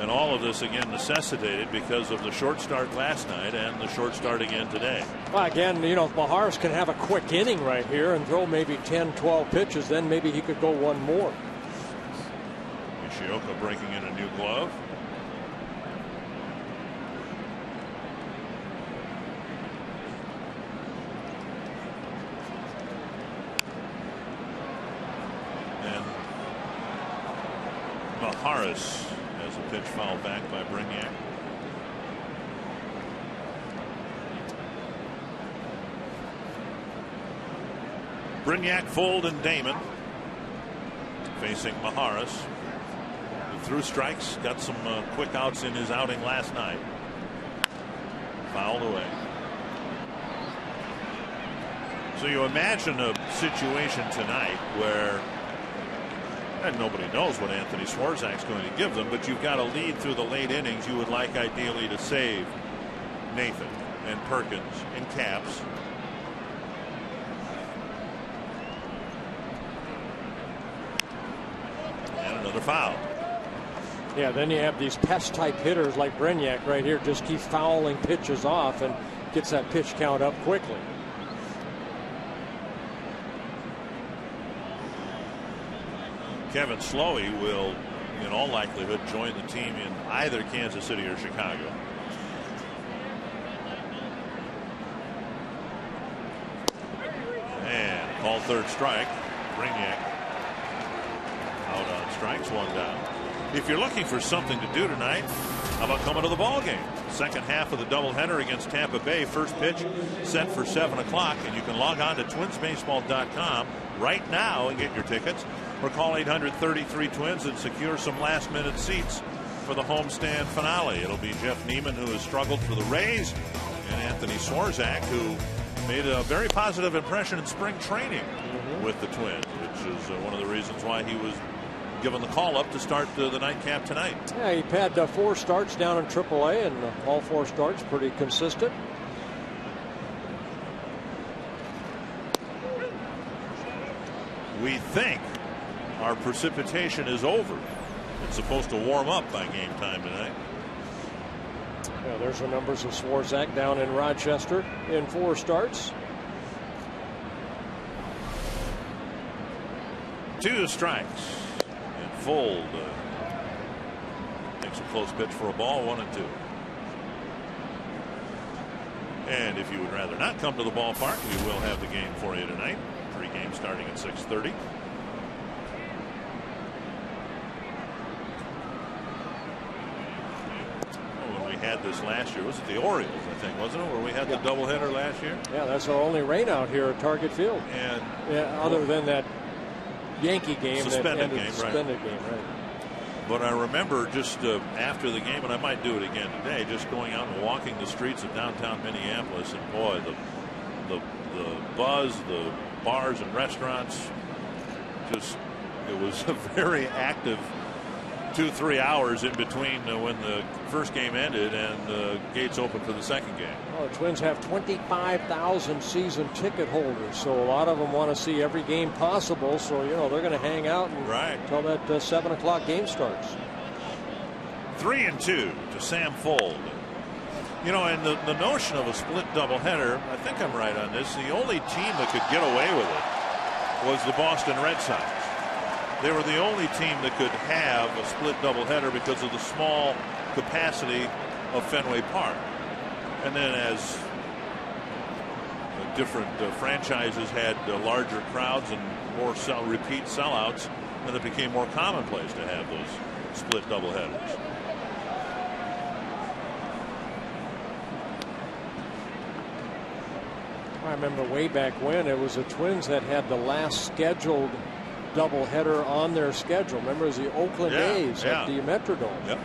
And all of this again necessitated because of the short start last night and the short start again today. Well, again, you know, if Majaras can have a quick inning right here and throw maybe 10, 12 pitches, then maybe he could go one more. Nishioka breaking in a new glove. And Majaras has a pitch fouled back by Brignac. Brignac, Fold, and Damon facing Maharis. He threw strikes, got some quick outs in his outing last night. Fouled away. So you imagine a situation tonight where, and nobody knows what Anthony Swarzak's going to give them, but you've got a lead through the late innings. You would like ideally to save Nathan and Perkins and Caps. And another foul. Yeah, then you have these pest type hitters like Brignac right here, just keep fouling pitches off and gets that pitch count up quickly. Kevin Slowey will, in all likelihood, join the team in either Kansas City or Chicago. And called third strike. Brignac out on strikes, one down. If you're looking for something to do tonight, how about coming to the ball game? Second half of the doubleheader against Tampa Bay. First pitch set for 7 o'clock, and you can log on to twinsbaseball.com right now and get your tickets, or call 800-33-TWINS and secure some last-minute seats for the homestand finale. It'll be Jeff Neiman, who has struggled for the Rays, and Anthony Swarzak, who made a very positive impression in spring training with the Twins, which is one of the reasons why he was given the call up to start the nightcap tonight. Yeah, he had 4 starts down in AAA, and all 4 starts pretty consistent. We think our precipitation is over. It's supposed to warm up by game time tonight. Yeah, there's the numbers of Swarzak down in Rochester in 4 starts. 2 strikes. And Fold makes a close pitch for a ball, 1-2. And if you would rather not come to the ballpark, we will have the game for you tonight. 3 games starting at 6:30. Had this last year. Was it the Orioles, I think, wasn't it, where we had the doubleheader last year? Yeah, that's our only rain out here at Target Field. And other than that Yankee game, suspended game, right. But I remember just after the game, and I might do it again today, just going out and walking the streets of downtown Minneapolis, and boy, the buzz, the bars and restaurants, just it was a very active 2-3 hours in between when the first game ended and the gates opened for the second game. Well, the Twins have 25,000 season ticket holders, so a lot of them want to see every game possible. So they're going to hang out until that 7 o'clock game starts. 3-2 to Sam Fold. And the notion of a split doubleheader, I think I'm right on this. The only team that could get away with it was the Boston Red Sox. They were the only team that could have a split doubleheader because of the small capacity of Fenway Park. And then as different franchises had larger crowds and more repeat sellouts, then it became more commonplace to have those split doubleheaders. I remember way back when it was the Twins that had the last scheduled doubleheader on their schedule. Remember, it was the Oakland A's at the Metrodome. Yep.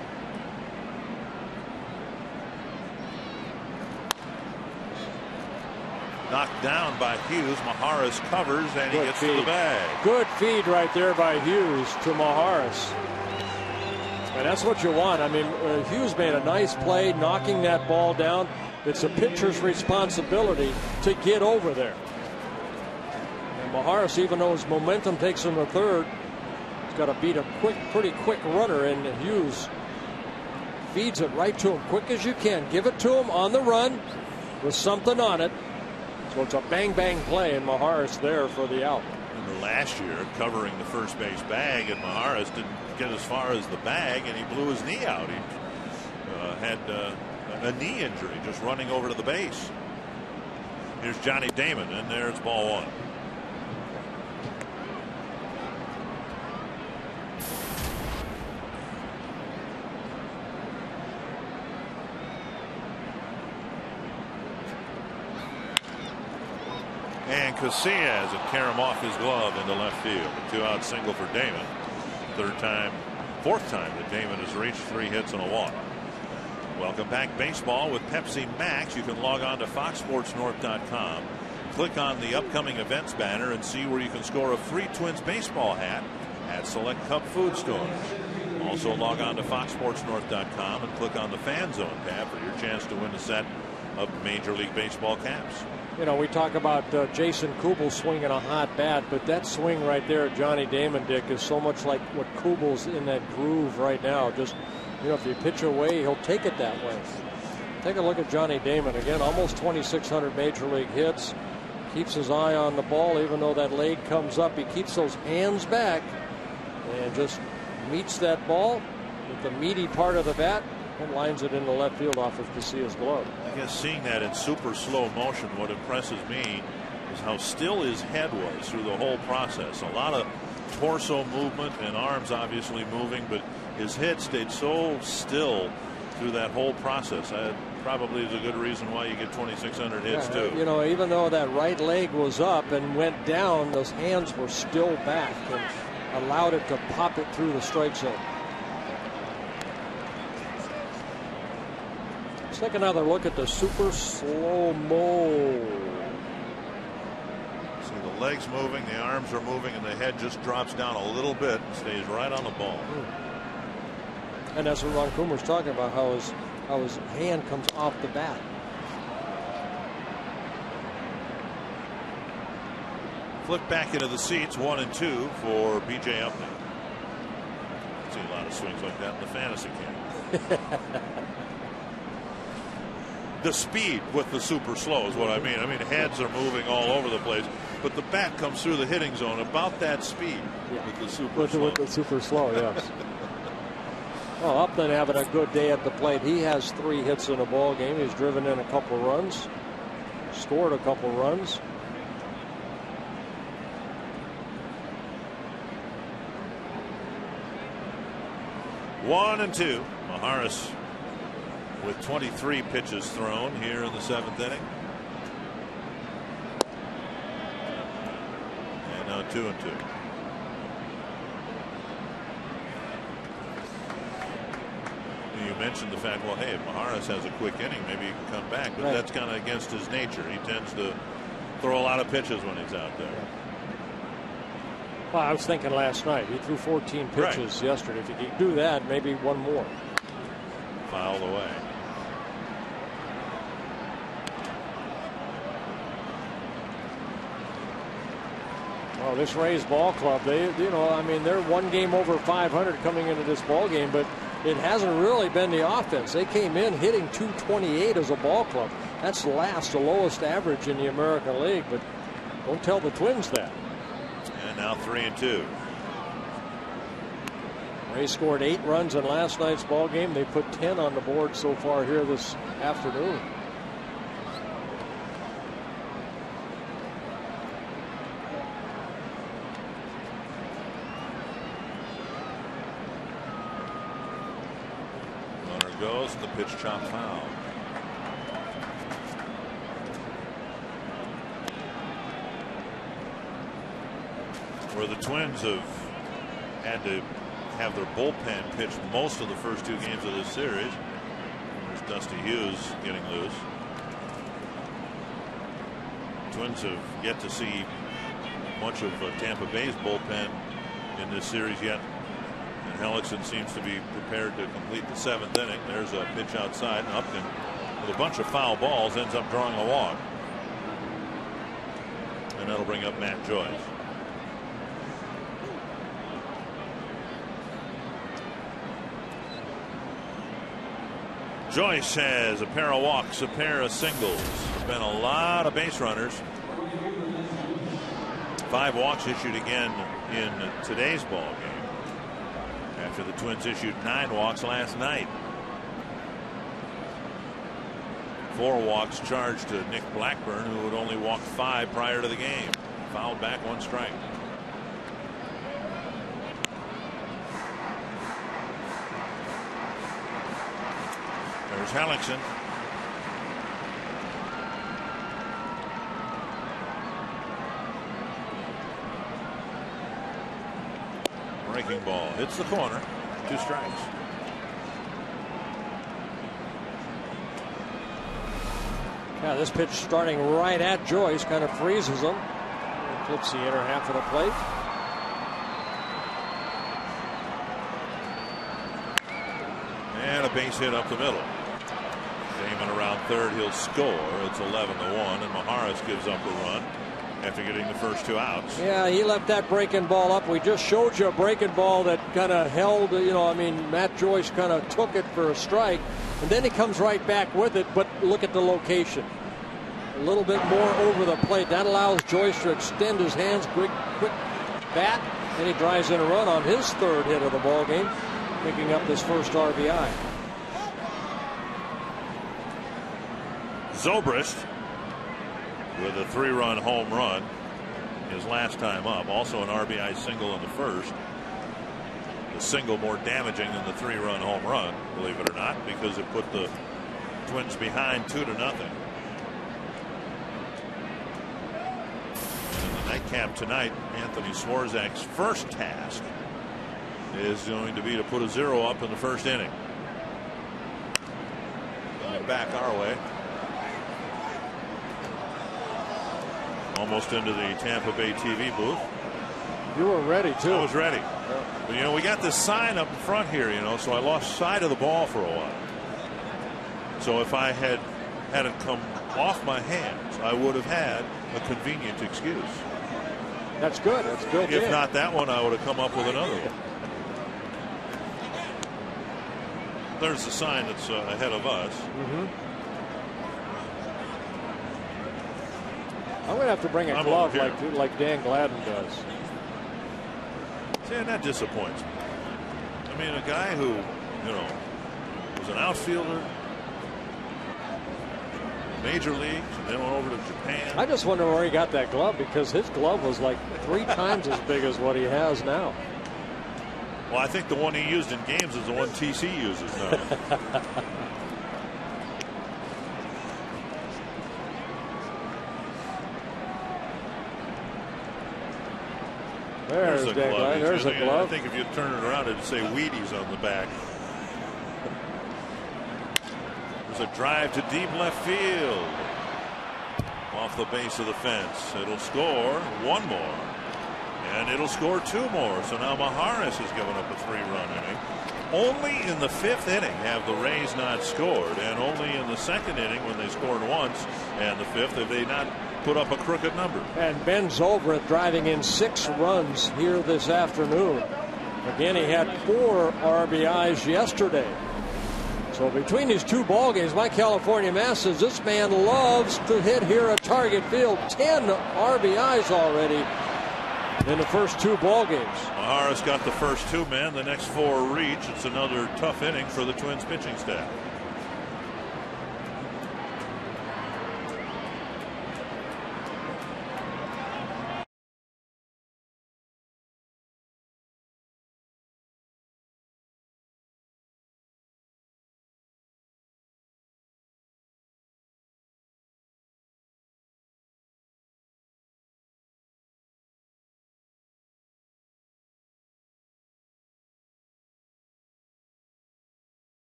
Knocked down by Hughes. Maharis covers and he gets to the bag. Good feed right there by Hughes to Maharis. And that's what you want. I mean, Hughes made a nice play knocking that ball down. It's a pitcher's responsibility to get over there. Maharis, even though his momentum takes him to third, he's got to beat a pretty quick runner, and Hughes feeds it right to him quick as you can. Give it to him on the run with something on it. So it's a bang-bang play, and Maharis there for the out. And last year, covering the first base bag, and Maharis didn't get as far as the bag, and he blew his knee out. He had a knee injury just running over to the base. Here's Johnny Damon, and there's ball 1. And Casillas will carry him off his glove into left field. A 2-out single for Damon. Fourth time that Damon has reached 3 hits and a walk. Welcome back, baseball with Pepsi Max. You can log on to foxsportsnorth.com. Click on the upcoming events banner and see where you can score a free Twins baseball hat at select Cub food stores. Also log on to foxsportsnorth.com and click on the Fan Zone tab for your chance to win a set of Major League Baseball caps. You know, we talk about Jason Kubel swinging a hot bat, but that swing right there, Johnny Damon, Dick, is so much like what Kubel's in that groove right now. Just, you know, if you pitch away, he'll take it that way. Take a look at Johnny Damon again. Almost 2,600 major league hits. Keeps his eye on the ball, even though that leg comes up. He keeps those hands back and just meets that ball with the meaty part of the bat and lines it into left field off of Casillas' glove. I guess seeing that in super slow motion, what impresses me is how still his head was through the whole process. A lot of torso movement and arms obviously moving, but his head stayed so still through that whole process. That probably is a good reason why you get 2,600 hits too. You know, even though that right leg was up and went down, those hands were still back and allowed it to pop it through the strike zone. Let's take another look at the super slow-mo. See the legs moving, the arms are moving, and the head just drops down a little bit and stays right on the ball. And that's what Ron Coomer's talking about, how his hand comes off the bat. Flip back into the seats, 1 and 2 for B.J. Upton. See a lot of swings like that in the fantasy game. The speed with the super slow is what I mean. I mean, heads are moving all over the place, but the bat comes through the hitting zone about that speed with the super slow. With the super slow, yes. Well, Upton having a good day at the plate. He has 3 hits in a ball game. He's driven in a couple runs, scored a couple runs. One and 2. Maharis with 23 pitches thrown here in the 7th inning. And now 2 and 2. You mentioned the fact, well, hey, if Maharis has a quick inning, maybe he can come back, but that's kind of against his nature. He tends to throw a lot of pitches when he's out there. Well, I was thinking last night, he threw 14 pitches yesterday. If he could do that, maybe one more. Fouled away. Well, this Rays ball club, you know, I mean, they're 1 game over 500 coming into this ball game, but it hasn't really been the offense. They came in hitting .228 as a ball club. That's the lowest average in the American League, but don't tell the Twins that. And now 3 and 2. Rays scored 8 runs in last night's ball game. They put 10 on the board so far here this afternoon. Runner goes, and the pitch chop foul. Where the Twins have had to have their bullpen pitch most of the first 2 games of this series. There's Dusty Hughes getting loose. Twins have yet to see much of Tampa Bay's bullpen in this series yet. And Hellickson seems to be prepared to complete the 7th inning. There's a pitch outside, and Upton with a bunch of foul balls ends up drawing a walk. And that'll bring up Matt Joyce. Joyce has a pair of walks, a pair of singles. There's been a lot of base runners. 5 walks issued again in today's ball game, after the Twins issued 9 walks last night. 4 walks charged to Nick Blackburn, who had only walked 5 prior to the game. Fouled back 1 strike. There's Hellickson. Breaking ball hits the corner. 2 strikes. Yeah, this pitch starting right at Joyce kind of freezes him. Clips the inner half of the plate. And a base hit up the middle. Damon around third, he'll score. It's 11-1, and Maharis gives up a run after getting the first 2 outs. Yeah, he left that breaking ball up. We just showed you a breaking ball that kind of held, Matt Joyce kind of took it for a strike, and then he comes right back with it, but look at the location. A little bit more over the plate. That allows Joyce to extend his hands, quick bat, and he drives in a run on his 3rd hit of the ball game, picking up his first RBI. Zobrist with a 3-run home run his last time up. Also an RBI single in the first. The single more damaging than the 3-run home run, believe it or not, because it put the Twins behind 2-0. In the nightcap tonight, Anthony Swarzak's first task is going to be to put a 0 up in the first inning. Going back our way. Almost into the Tampa Bay TV booth. You were ready too. I was ready. But, we got this sign up in front here, so I lost sight of the ball for a while. So if I had it come off my hands, I would have had a convenient excuse. That's good. That's built in. If not that one, I would have come up with another one. There's the sign that's ahead of us. I'm going to have to bring a glove like Dan Gladden does. See, and that disappoints me. I mean, a guy who, was an outfielder, major leagues, and then went over to Japan. I just wonder where he got that glove, because his glove was like 3 times as big as what he has now. Well, I think the one he used in games is the one TC uses now. There's a glove. There's a glove. I think if you turn it around, it'd say Wheaties on the back. There's a drive to deep left field. Off the base of the fence. It'll score 1 more. And it'll score 2 more. So now Maharis has given up a 3-run inning. Only in the 5th inning have the Rays not scored. And only in the 2nd inning, when they scored once, and the 5th, have they not put up a crooked number. And Ben Zobrist driving in 6 runs here this afternoon. Again, he had 4 RBIs yesterday. So between these 2 ball games, my California Mass says this man loves to hit here at Target Field. 10 RBIs already in the first 2 ball games. Maharis got the first 2 men. The next 4 reach. It's another tough inning for the Twins pitching staff.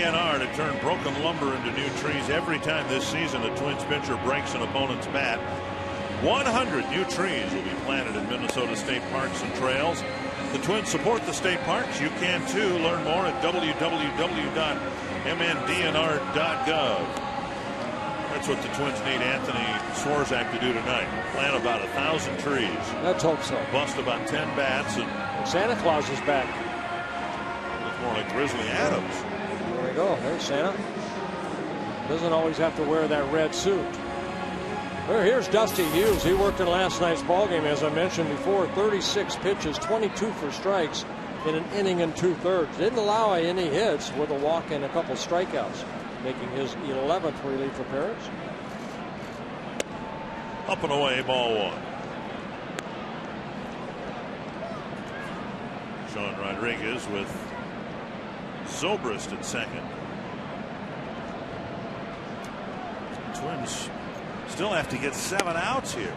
DNR to turn broken lumber into new trees every time this season a Twins pitcher breaks an opponent's bat. 100 new trees will be planted in Minnesota state parks and trails. The Twins support the state parks. You can too. Learn more at www.mndnr.gov. That's what the Twins need Anthony Swarzak to do tonight. Plant about 1,000 trees. Let's hope so. Bust about 10 bats. And Santa Claus is back. Looks more like Grizzly Adams. There we go. There's Santa. Doesn't always have to wear that red suit. Well, here's Dusty Hughes. He worked in last night's ballgame, as I mentioned before. 36 pitches, 22 for strikes in an inning and 2/3. Didn't allow any hits with a walk and a couple strikeouts, making his 11th relief appearance. Up and away, ball one. Sean Rodriguez with Zobrist at second. Twins still have to get 7 outs here.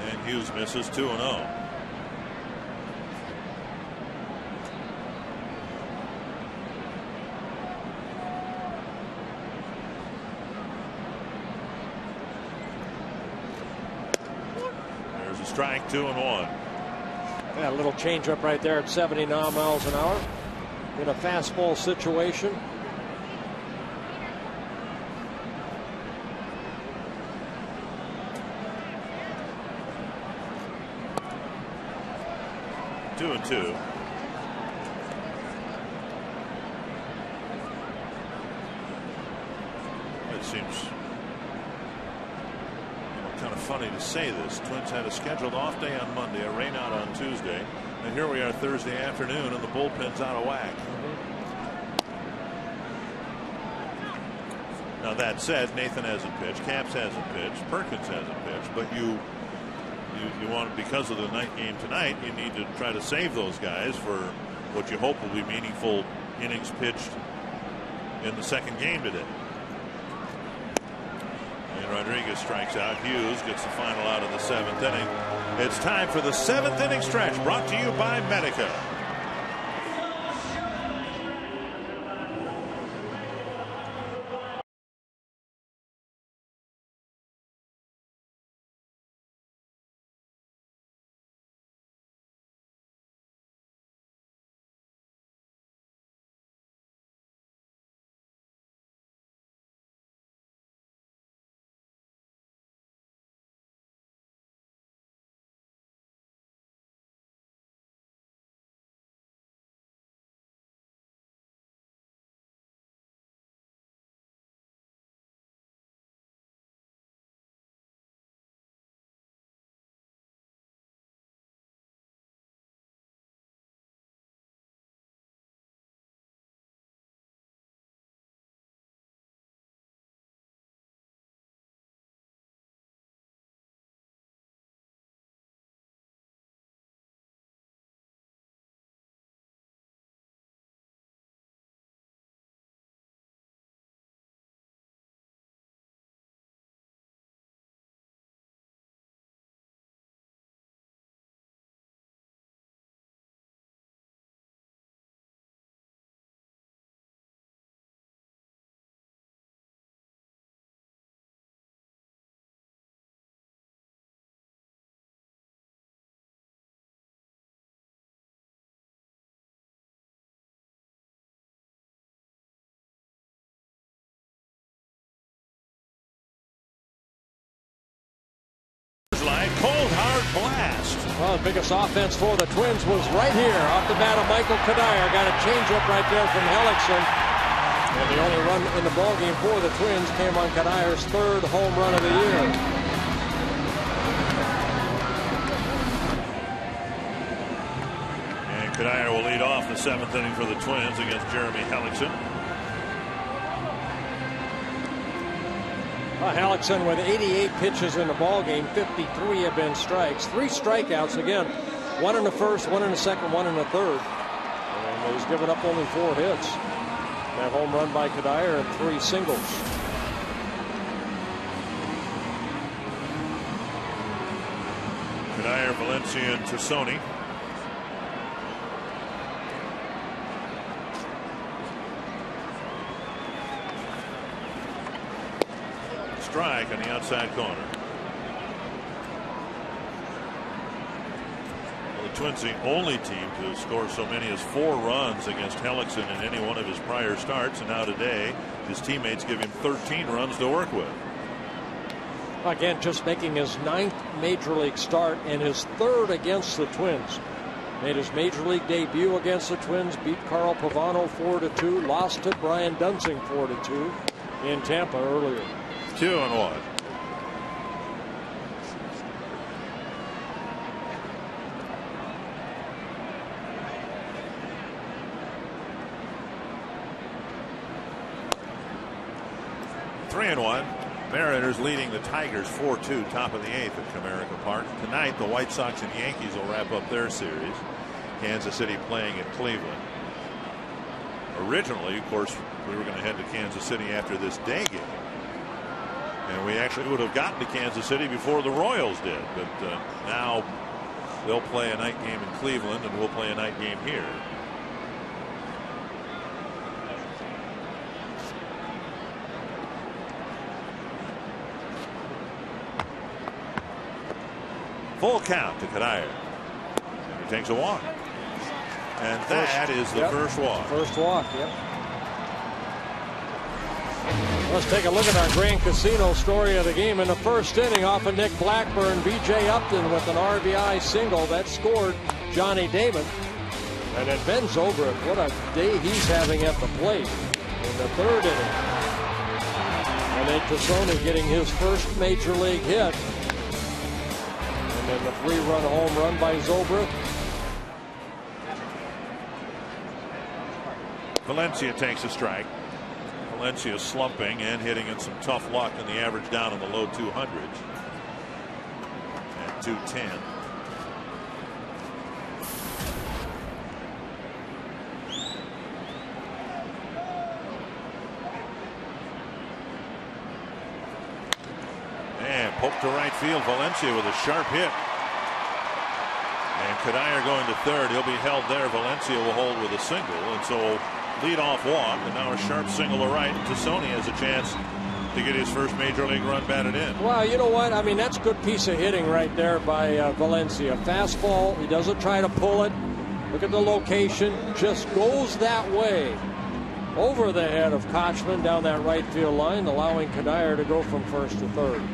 And Hughes misses 2-0. There's a strike, 2-1. Yeah, a little changeup right there at 79 miles an hour in a fastball situation. Two and two. It seems kind of funny to say this. Twins had a scheduled off day on Monday, a rain out on Tuesday, and here we are Thursday afternoon, and the bullpen's out of whack. Now that said, Nathan hasn't pitched, Caps hasn't pitched, Perkins hasn't pitched, but you want, because of the night game tonight, you need to try to save those guys for what you hope will be meaningful innings pitched in the second game today. And Rodriguez strikes out. Hughes gets the final out of the 7th inning. It's time for the 7th inning stretch, brought to you by Medica. Cold hard blast. Well, the biggest offense for the Twins was right here off the bat of Michael Kadire. Got a changeup right there from Hellickson. And the only run in the ballgame for the Twins came on Kadire's 3rd home run of the year. And Kadire will lead off the 7th inning for the Twins against Jeremy Hellickson. Hellickson with 88 pitches in the ballgame, 53 have been strikes. 3 strikeouts again. 1 in the 1st, 1 in the 2nd, 1 in the 3rd. And he's given up only 4 hits. That home run by Kadire and 3 singles. Kadire, Valencia, and Tosoni. strike on the outside corner. Well, the Twins the only team to score so many as 4 runs against Hellickson in any one of his prior starts, and now today his teammates give him 13 runs to work with. Again, just making his 9th major league start and his 3rd against the Twins. Made his major league debut against the Twins, beat Carl Pavano 4-2, lost to Brian Dunsing 4-2 in Tampa earlier. 2-1. Mariners leading the Tigers 4-2, top of the 8th at Comerica Park. Tonight, the White Sox and Yankees will wrap up their series. Kansas City playing at Cleveland. Originally, of course, we were going to head to Kansas City after this day game. And we actually would have gotten to Kansas City before the Royals did. But now they'll play a night game in Cleveland, and we'll play a night game here. Full count to Kadire. He takes a walk. And that is the first walk. First walk, yep. Let's take a look at our Grand Casino story of the game. In the first inning, off of Nick Blackburn, B.J. Upton with an RBI single. That scored Johnny Damon. And then Ben Zobrist, what a day he's having at the plate in the 3rd inning. And then Tosoni getting his first major league hit. And then the 3-run home run by Zobrist. Valencia takes a strike. Valencia slumping and hitting in some tough luck, and the average down in the low 200s at 210. And poked to right field. Valencia with a sharp hit. And Kadire going to 3rd. He'll be held there. Valencia will hold with a single, and so lead-off walk, and now a sharp single to right. Tosoni has a chance to get his first major league run batted in. Well, you know what? I mean, that's a good piece of hitting right there by Valencia. Fastball. He doesn't try to pull it. Look at the location. Just goes that way. Over the head of Kochman down that right field line, allowing Kadire to go from 1st to 3rd.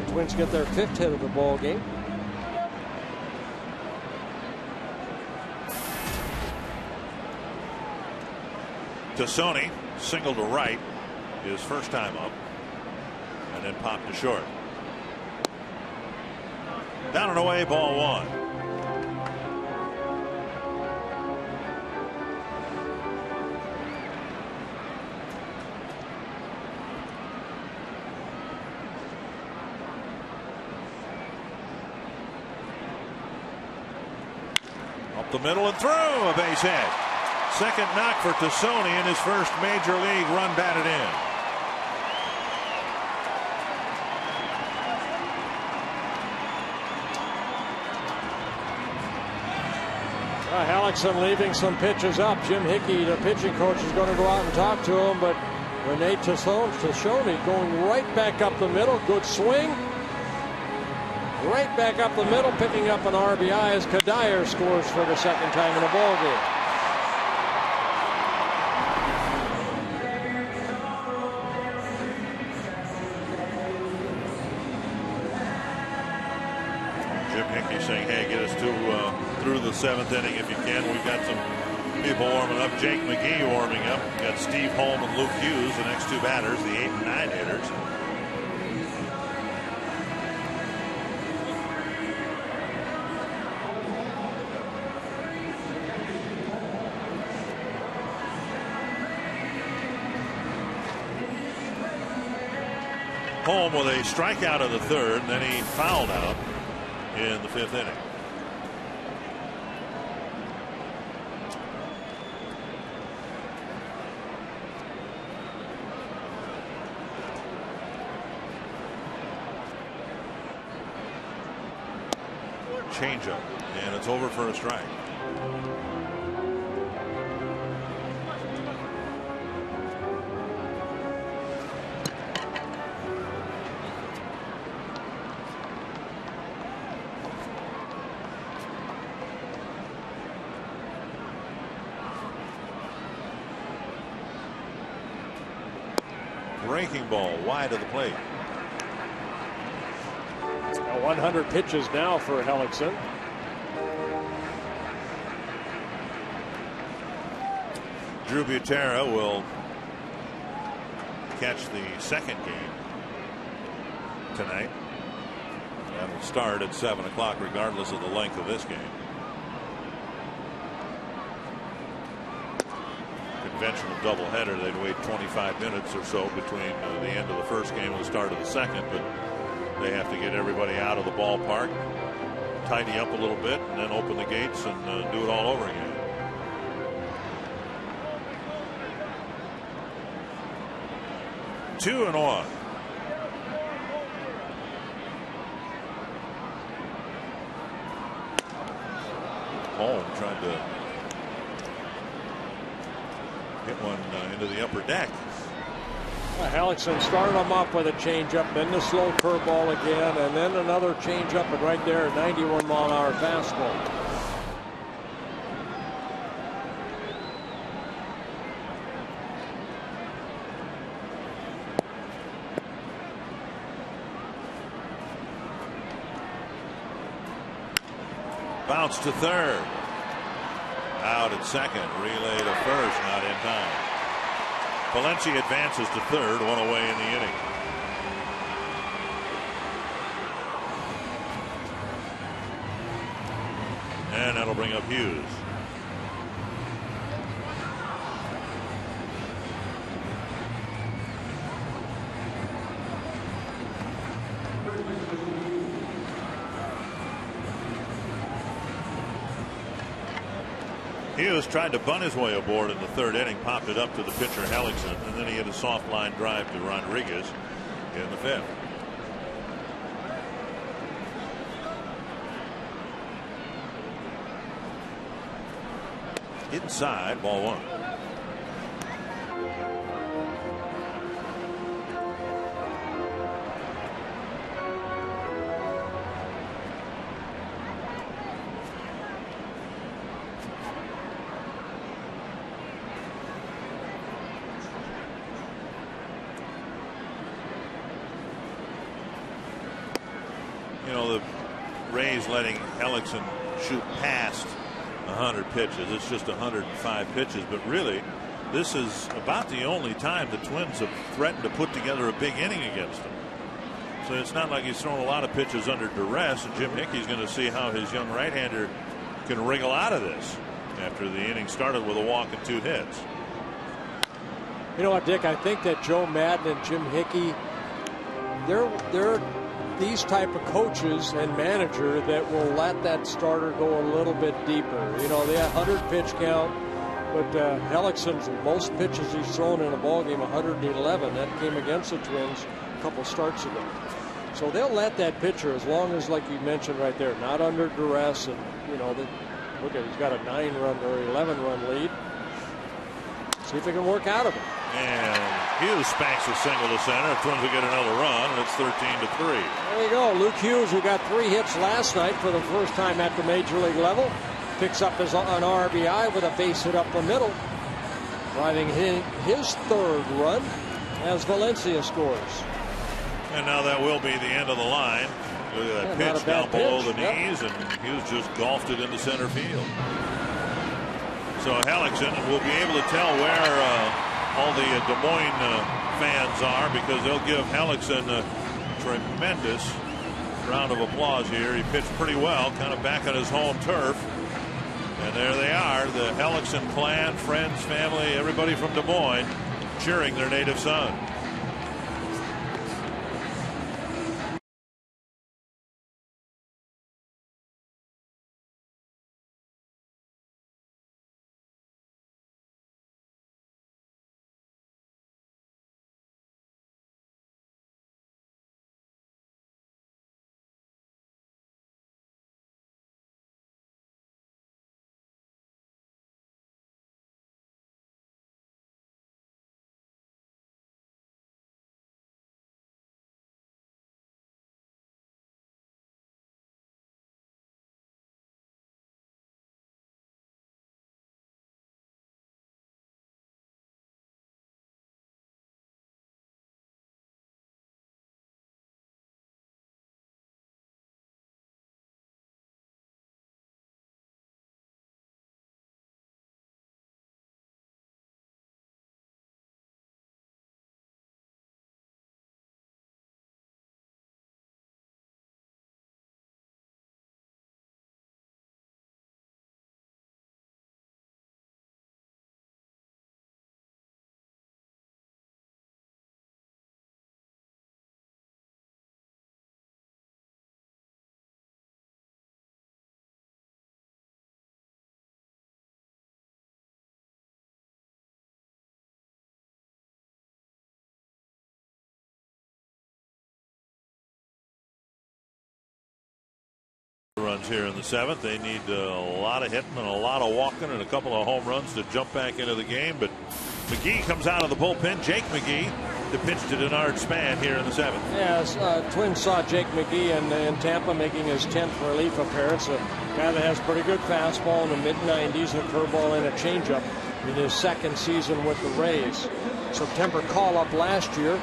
The Twins get their 5th hit of the ball game. Tosoni single to right, his first time up, and then popped to short. Down and away, ball 1. Up the middle and through, a base hit. Second knock for Tosoni in his first major league run batted in. Hellickson leaving some pitches up. Jim Hickey, the pitching coach, is going to go out and talk to him, but Rene Tosoni going right back up the middle. Good swing. Right back up the middle, picking up an RBI as Kadire scores for the 2nd time in the ball game. Saying, hey, get us to through the 7th inning if you can. We've got some people warming up. Jake McGee warming up. We've got Steve Holm and Luke Hughes, the next 2 batters, the 8 and 9 hitters. Holm with a strikeout of the 3rd, and then he fouled out in the 5th inning. Changeup, and it's over for a strike. breaking ball wide of the plate. 100 pitches now for Hellickson. Drew Butera will catch the second game tonight. That'll start at 7 o'clock regardless of the length of this game. Conventional doubleheader, they'd wait 25 minutes or so between the end of the first game and the start of the second, but they have to get everybody out of the ballpark, tidy up a little bit, and then open the gates and do it all over again. Two and one. Holm tried to hit one into the upper deck. Hellickson started him off with a changeup, then the slow curveball again, and then another changeup, and right there, a 91-mile-an-hour fastball. Bounce to third. Out at second. Relay to first. Not in time. Valencia advances to third. One away in the inning. And that'll bring up Hughes. Hughes tried to bunt his way aboard in the third inning, popped it up to the pitcher Hellickson, and then he hit a soft line drive to Rodriguez in the fifth. Inside, ball one. You know, the Rays letting Hellickson shoot past 100 pitches. It's just 105 pitches, but really this is about the only time the Twins have threatened to put together a big inning against him. So it's not like he's thrown a lot of pitches under duress, and Jim Hickey's going to see how his young right-hander can wriggle out of this after the inning started with a walk and 2 hits. You know what, Dick, I think that Joe Madden and Jim Hickey, they're these type of coaches and manager that will let that starter go a little bit deeper. You know, they have 100 pitch count, but Hellickson's most pitches he's thrown in a ball game 111. That came against the Twins a couple starts ago. So they'll let that pitcher, as long as, like you mentioned right there, not under duress, and you know, look at, he's got a 9-run or 11-run lead. See if they can work out of it. And Hughes spanks a single to center. Twins will get another run, and it's 13-3. There you go. Luke Hughes, who got 3 hits last night for the first time at the major league level, picks up an RBI with a base hit up the middle, driving his 3rd run as Valencia scores. And now that will be the end of the line. Look at that pitch down below the knees, and Hughes just golfed it into center field. So Hellickson will be able to tell where all the Des Moines fans are, because they'll give Hellickson a tremendous round of applause here. He pitched pretty well, kind of back on his home turf. And there they are, the Hellickson clan, friends, family, everybody from Des Moines cheering their native son. here in the 7th. They need a lot of hitting and a lot of walking and a couple of home runs to jump back into the game. But McGee comes out of the bullpen. Jake McGee, the pitch to Denard Span here in the 7th. Yes, Twins saw Jake McGee in Tampa making his 10th relief appearance. A guy that has pretty good fastball in the mid-90s, a curveball and a changeup in his 2nd season with the Rays. September call-up last year.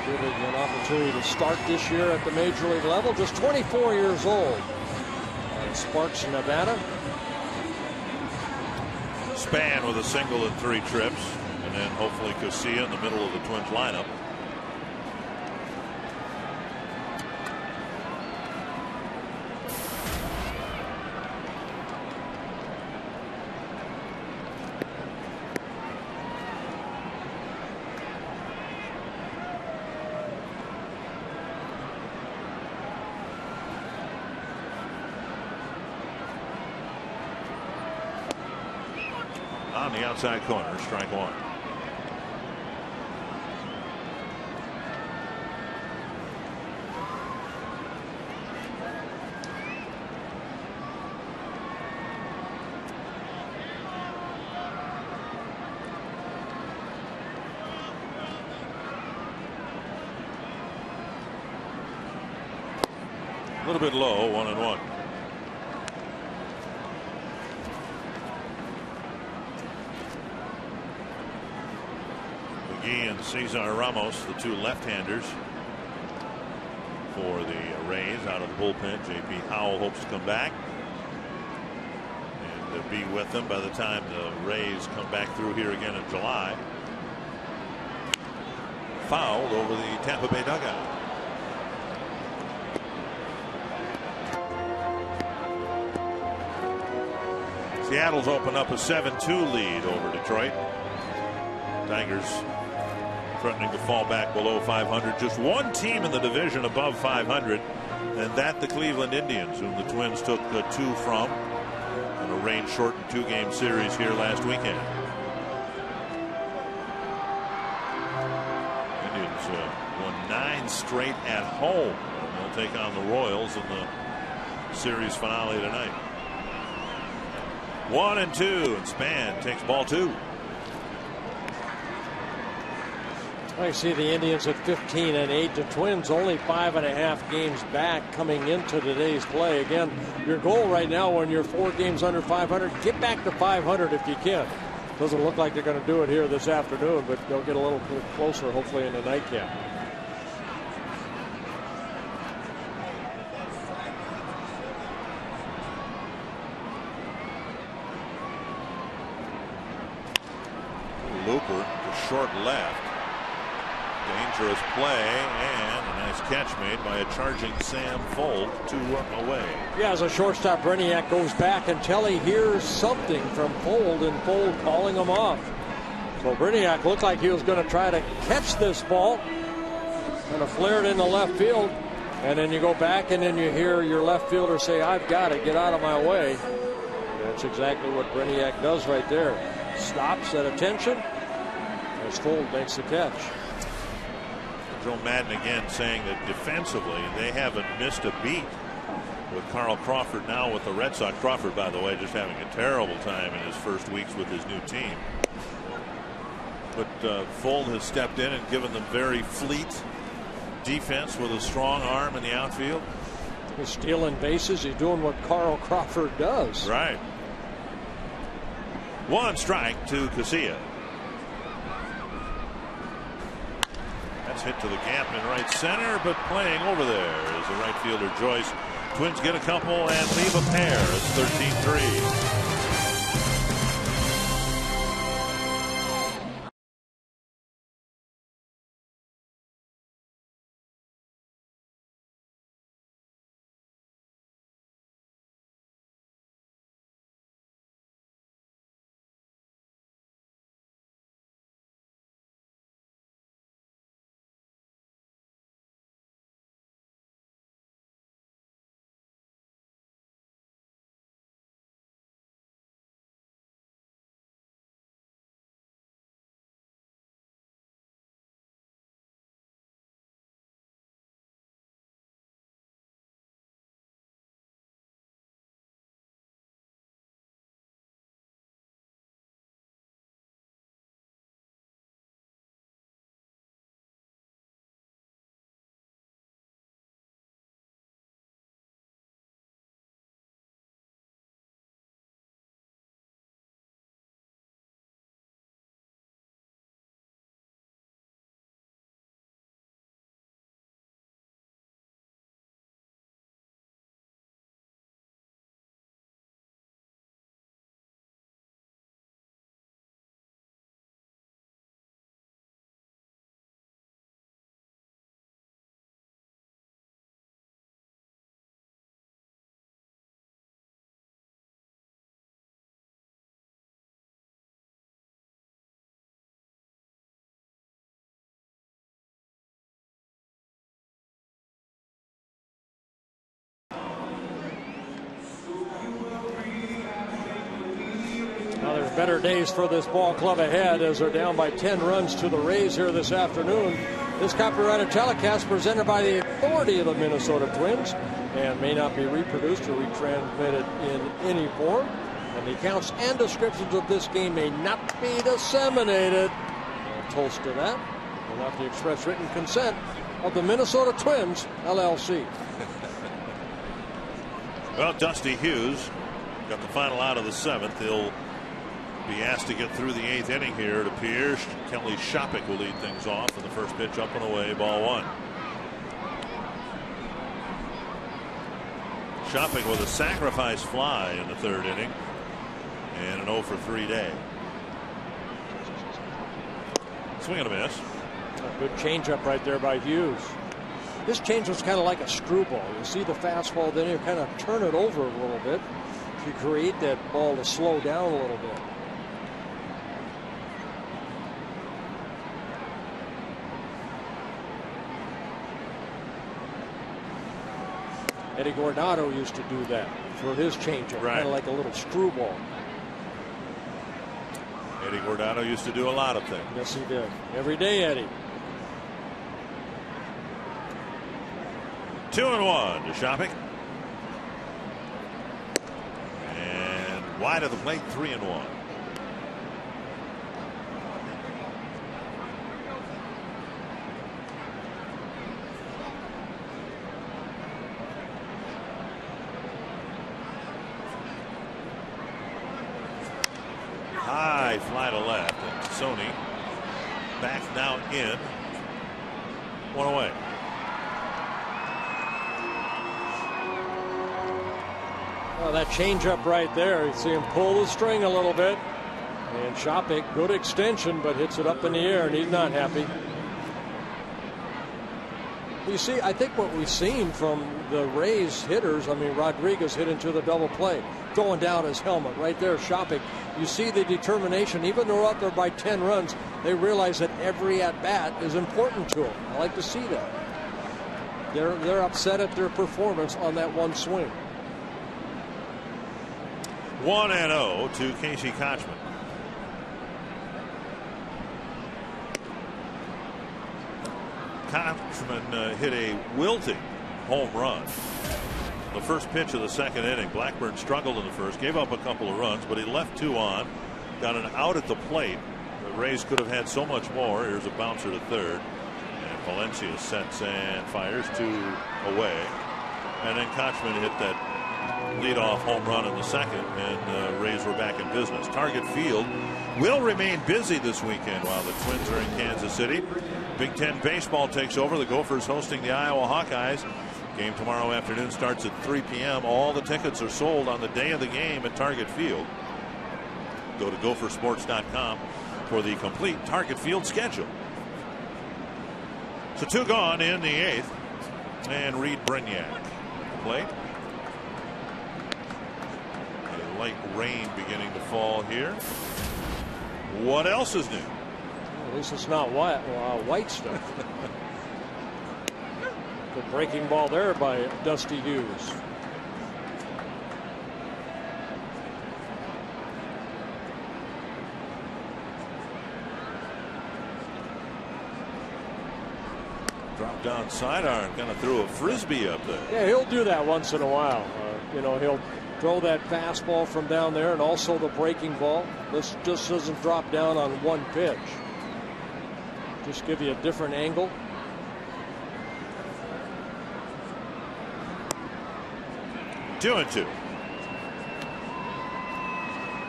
Give it an opportunity to start this year at the major league level. Just 24 years old. Sparks, Nevada. Span with a single and 3 trips. And then hopefully Casilla in the middle of the Twins lineup. On the outside corner, strike 1. A little bit low, 1-1. McGee and Cesar Ramos, the 2 left-handers for the Rays out of the bullpen. J.P. Howell hopes to come back and be with them by the time the Rays come back through here again in July. Fouled over the Tampa Bay dugout. Seattle's opened up a 7-2 lead over Detroit. Tigers threatening to fall back below 500. Just one team in the division above 500, and that the Cleveland Indians, whom the Twins took 2 from in a rain-shortened 2-game series here last weekend. Indians won 9 straight at home, and they'll take on the Royals in the series finale tonight. 1-2, and Span takes ball 2. I see the Indians at 15-8. The Twins only 5.5 games back coming into today's play. Again, your goal right now when you're 4 games under 500, get back to 500 if you can. Doesn't look like they're going to do it here this afternoon, but they'll get a little bit closer hopefully in the nightcap. Looper to short left. Dangerous play and a nice catch made by a charging Sam Fold 2 away. Yeah, as a shortstop, Breniak goes back until he hears something from Fold, and Fold calling him off. So Breniak looked like he was going to try to catch this ball, kind of flared into left field, and then you go back and then you hear your left fielder say, "I've got it, get out of my way." That's exactly what Breniak does right there. Stops at attention as Fold makes the catch. Joe Madden again saying that defensively they haven't missed a beat with Carl Crawford now with the Red Sox. Crawford, by the way, just having a terrible time in his first weeks with his new team. But Fold has stepped in and given them very fleet defense with a strong arm in the outfield. He's stealing bases. He's doing what Carl Crawford does. Right. 1 strike to Casilla. That's hit to the gap in right center, but playing over there is the right fielder Joyce. Twins get a couple and leave a pair. It's 13-3. Now there's better days for this ball club ahead as they're down by 10 runs to the Rays here this afternoon. This copyrighted telecast presented by the authority of the Minnesota Twins and may not be reproduced or retransmitted in any form. And the accounts and descriptions of this game may not be disseminated. A toast to that. Without the express written consent of the Minnesota Twins, LLC. Well, Dusty Hughes got the final out of the 7th. He'll be asked to get through the 8th inning here, it appears. Kelly Shopik will lead things off in the first pitch, up and away, ball 1. Shopik with a sacrifice fly in the 3rd inning and an 0 for 3 day. Swing and a miss. A good changeup right there by Hughes. This change was kind of like a screwball. You see the fastball, then you kind of turn it over a little bit to create that ball to slow down a little bit. Eddie Guardado used to do that for his changeup, right. Kind of like a little screwball. Eddie Guardado used to do a lot of things. Yes, he did. Every day, Eddie. 2-1 to Shopik. And wide of the plate, 3-1. High fly to left, and Tosoni back now in. 1 away. Well, that changeup right there, you see him pull the string a little bit. And Shopik, good extension, but hits it up in the air, and he's not happy. You see, I think what we've seen from the Rays hitters, I mean, Rodriguez hit into the double play, throwing down his helmet right there. Shopik, you see the determination. Even though they're up there by 10 runs, they realize that every at-bat is important to them. I like to see that. They're upset at their performance on that one swing. 1-0 to Casey Kochman. Kochman hit a wilting home run. The first pitch of the 2nd inning. Blackburn struggled in the first, gave up a couple of runs, but he left 2 on, got an out at the plate. The Rays could have had so much more. Here's a bouncer to 3rd, and Valencia sets and fires 2 away, and then Kochman hit that leadoff home run in the 2nd, and Rays were back in business. Target Field will remain busy this weekend while the Twins are in Kansas City. Big Ten baseball takes over. The Gophers hosting the Iowa Hawkeyes. Game tomorrow afternoon starts at 3 p.m. All the tickets are sold on the day of the game at Target Field. Go to gophersports.com for the complete Target Field schedule. So 2 gone in the 8th, and Reed Brignac plate. A light rain beginning to fall here. What else is new? At least it's not white stuff. Good breaking ball there by Dusty Hughes. Drop down sidearm, kind of threw a frisbee up there. Yeah, he'll do that once in a while. You know, he'll throw that fastball from down there and also the breaking ball. This just doesn't drop down on one pitch. Just give you a different angle. Two and two.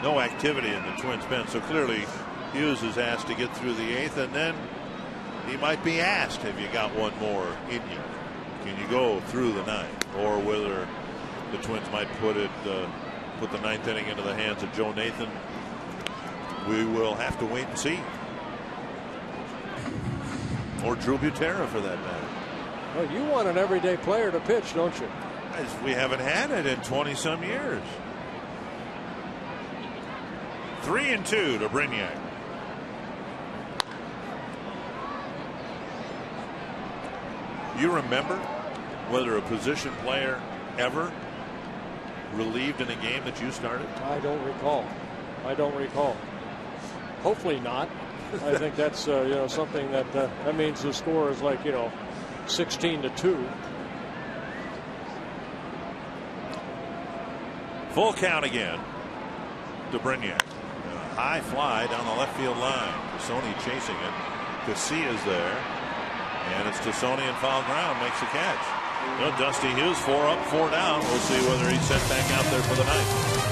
No activity in the Twins bench, so clearly Hughes is asked to get through the 8th, and then he might be asked, have you got one more in you? Can you go through the 9th? Or whether the Twins might put the 9th inning into the hands of Joe Nathan. We will have to wait and see. Or Drew Butera, for that matter. Well, you want an everyday player to pitch, don't you? We haven't had it in 20-some years. 3-2 to Brignac. You remember whether a position player ever relieved in a game that you started? I don't recall. I don't recall. Hopefully not. I think that's something that means the score is like 16-2. Full count again to Brignac. A high fly down the left field line. Tosoni chasing it. Casillas there. And it's Tosoni in foul ground. Makes the catch. Dusty Hughes 4 up, 4 down. We'll see whether he's sent back out there for the night.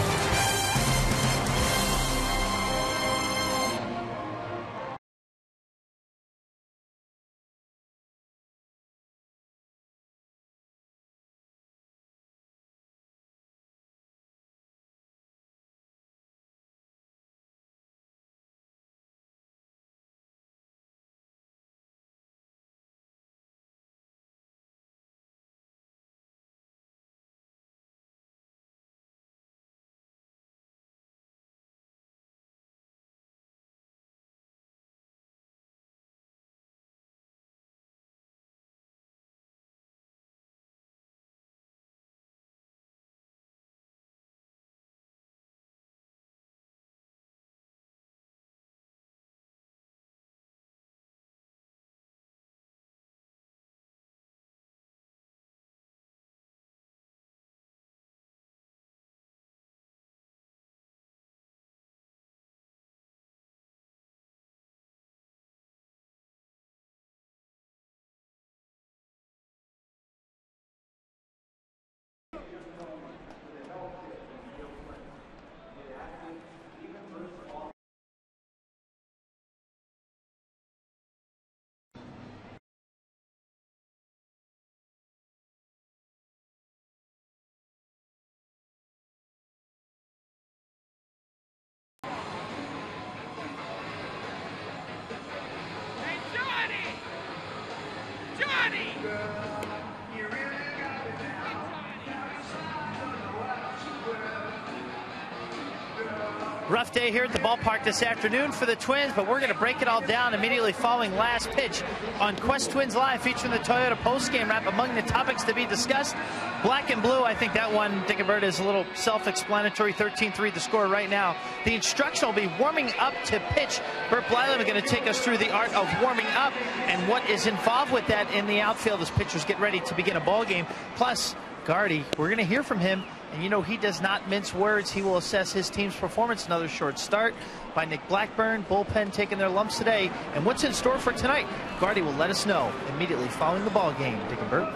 Rough day here at the ballpark this afternoon for the Twins, but we're going to break it all down immediately following last pitch on Quest Twins Live, featuring the Toyota postgame wrap. Among the topics to be discussed, black and blue. I think that one, Dick and Bert, is a little self-explanatory. 13-3 the score right now. The instruction will be warming up to pitch. Bert Blyleven is going to take us through the art of warming up and what is involved with that in the outfield as pitchers get ready to begin a ball game. Plus, Gardy, we're going to hear from him. And he does not mince words. He will assess his team's performance. Another short start by Nick Blackburn. Bullpen taking their lumps today. And what's in store for tonight? Gardy will let us know immediately following the ball game. Dick and Bert.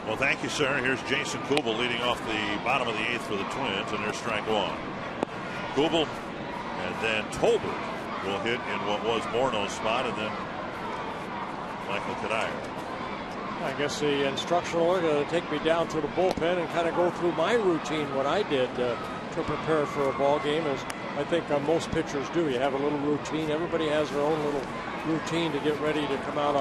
Well, thank you, sir. Here's Jason Kubel leading off the bottom of the 8th for the Twins, and there's strike one. Kubel, and then Tolbert will hit in what was Morneau's spot, and then Michael Kadire. I guess the instructional are going to take me down to the bullpen and kind of go through my routine, what I did to prepare for a ball game, as I think most pitchers do. You have a little routine. Everybody has their own little routine to get ready to come out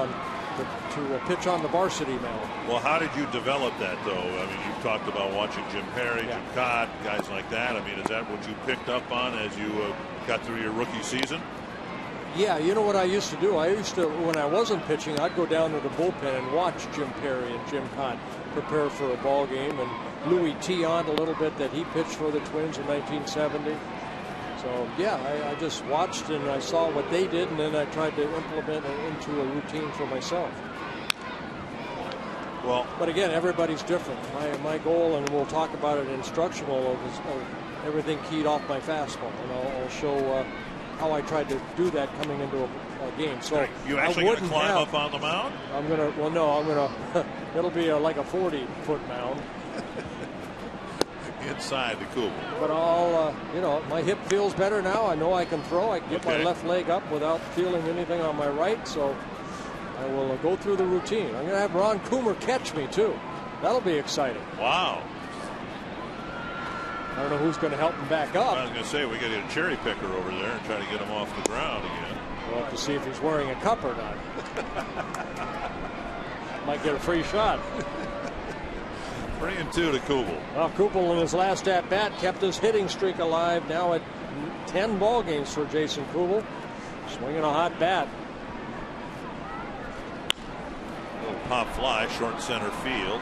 to pitch on the varsity mound. Well, how did you develop that, though? I mean, you've talked about watching Jim Perry, Jim Cott, guys like that. I mean, is that what you picked up on as you got through your rookie season? Yeah, you know what I used to do? When I wasn't pitching, I'd go down to the bullpen and watch Jim Perry and Jim Cott prepare for a ball game, and Louis Tion a little bit that he pitched for the Twins in 1970. So, yeah, I just watched and I saw what they did, and then I tried to implement it into a routine for myself. Well, but again, everybody's different. My goal, and we'll talk about it instructional, is everything keyed off my fastball, and I'll show how I tried to do that coming into a game. So you actually going to climb up on the mound? I'm going to. Well, no, I'm going to. It'll be like a 40-foot mound. Inside the Kubel. But I'll, my hip feels better now. I know I can throw. I can get my left leg up without feeling anything on my right. So I will go through the routine. I'm going to have Ron Coomer catch me too. That'll be exciting. Wow. I don't know who's going to help him back up. I was going to say, we got to get a cherry picker over there and try to get him off the ground again. We'll have to see if he's wearing a cup or not. Might get a free shot. 3-2 to Kubel. Well, Kubel in his last at-bat kept his hitting streak alive. Now at 10 ball games for Jason Kubel. Swinging a hot bat. Little pop fly, short center field.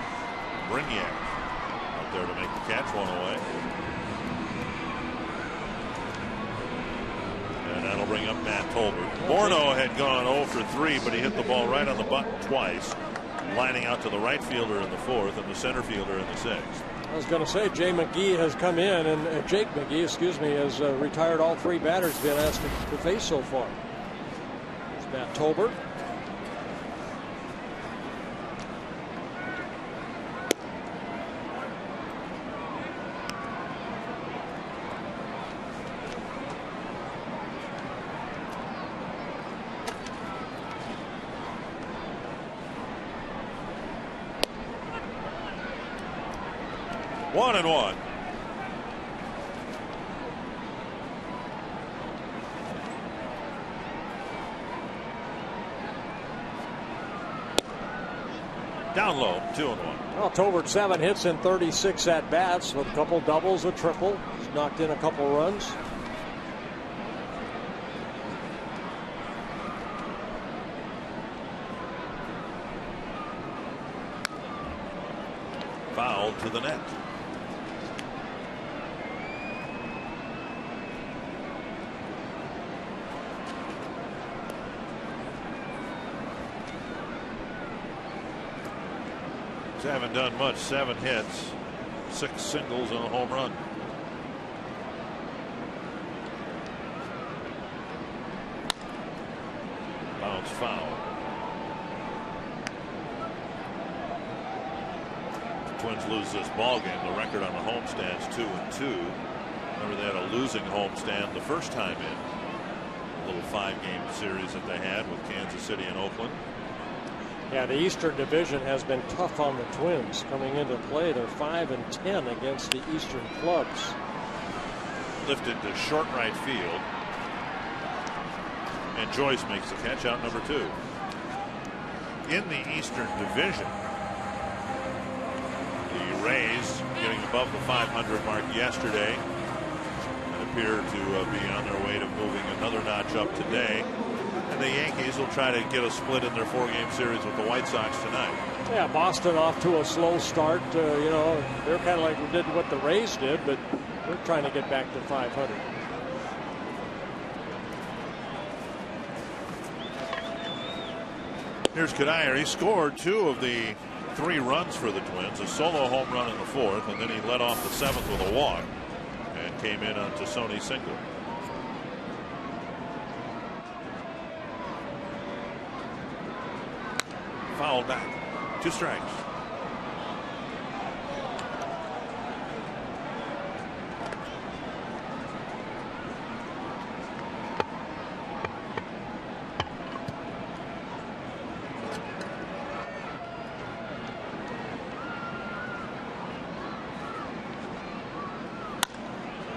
Brignac out there to make the catch, one away. bring up Matt Tolbert. Morneau had gone 0 for 3, but he hit the ball right on the button twice, lining out to the right fielder in the 4th and the center fielder in the 6th. I was going to say Jake McGee has come in, and Jake McGee, excuse me, has retired all 3 batters been asked to face so far. It's Matt Tolbert. One and one. Down low, 2-1. Well, Tolbert 7 hits in 36 at bats with a couple doubles, a triple. He's knocked in a couple runs. Fouled to the net. Haven't done much. 7 hits, 6 singles, and a home run. Bounce foul. The Twins lose this ball game. The record on the homestand's 2-2. Remember, they had a losing homestand the first time in a little 5-game series that they had with Kansas City and Oakland. Yeah, the Eastern Division has been tough on the Twins coming into play. They're 5-10 against the Eastern clubs. Lifted to short right field. And Joyce makes the catch out number 2. In the Eastern Division, the Rays getting above the 500 mark yesterday and appear to be on their way to moving another notch up today. And the Yankees will try to get a split in their 4-game series with the White Sox tonight. Yeah, Boston off to a slow start. You know, they're kind of like we did what the Rays did, but they're trying to get back to 500. Here's Kadire. He scored 2 of the 3 runs for the Twins. A solo home run in the 4th, and then he led off the 7th with a walk and came in on Tosoni's single. Fouled back. 2 strikes.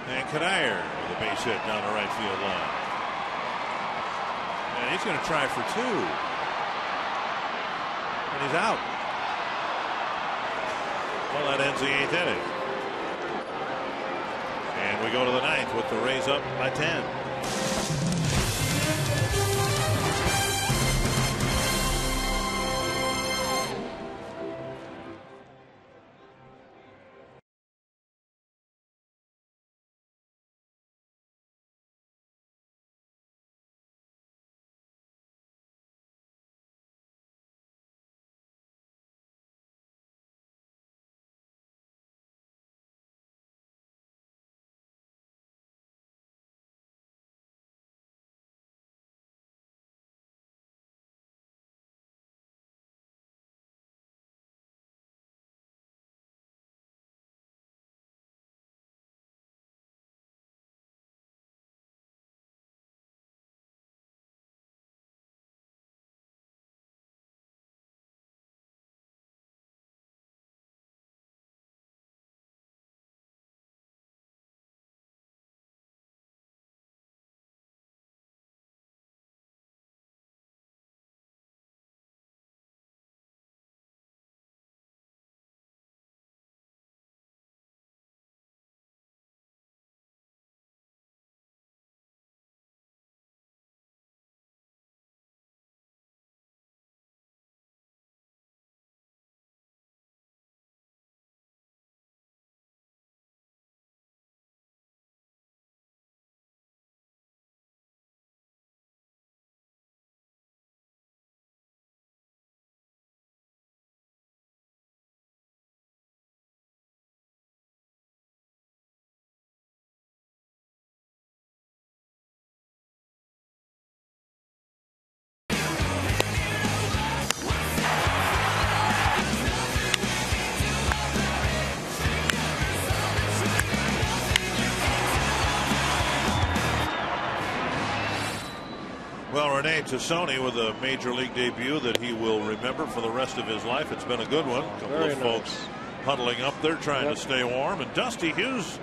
And Kadire with a base hit down the right field line. And he's going to try for 2. And he's out. Well, that ends the 8th inning. And we go to the 9th with the Rays up by 10. Well, Rene Tosoni with a major league debut that he will remember for the rest of his life. It's been a good one. A couple Very of folks huddling up there trying to stay warm. And Dusty Hughes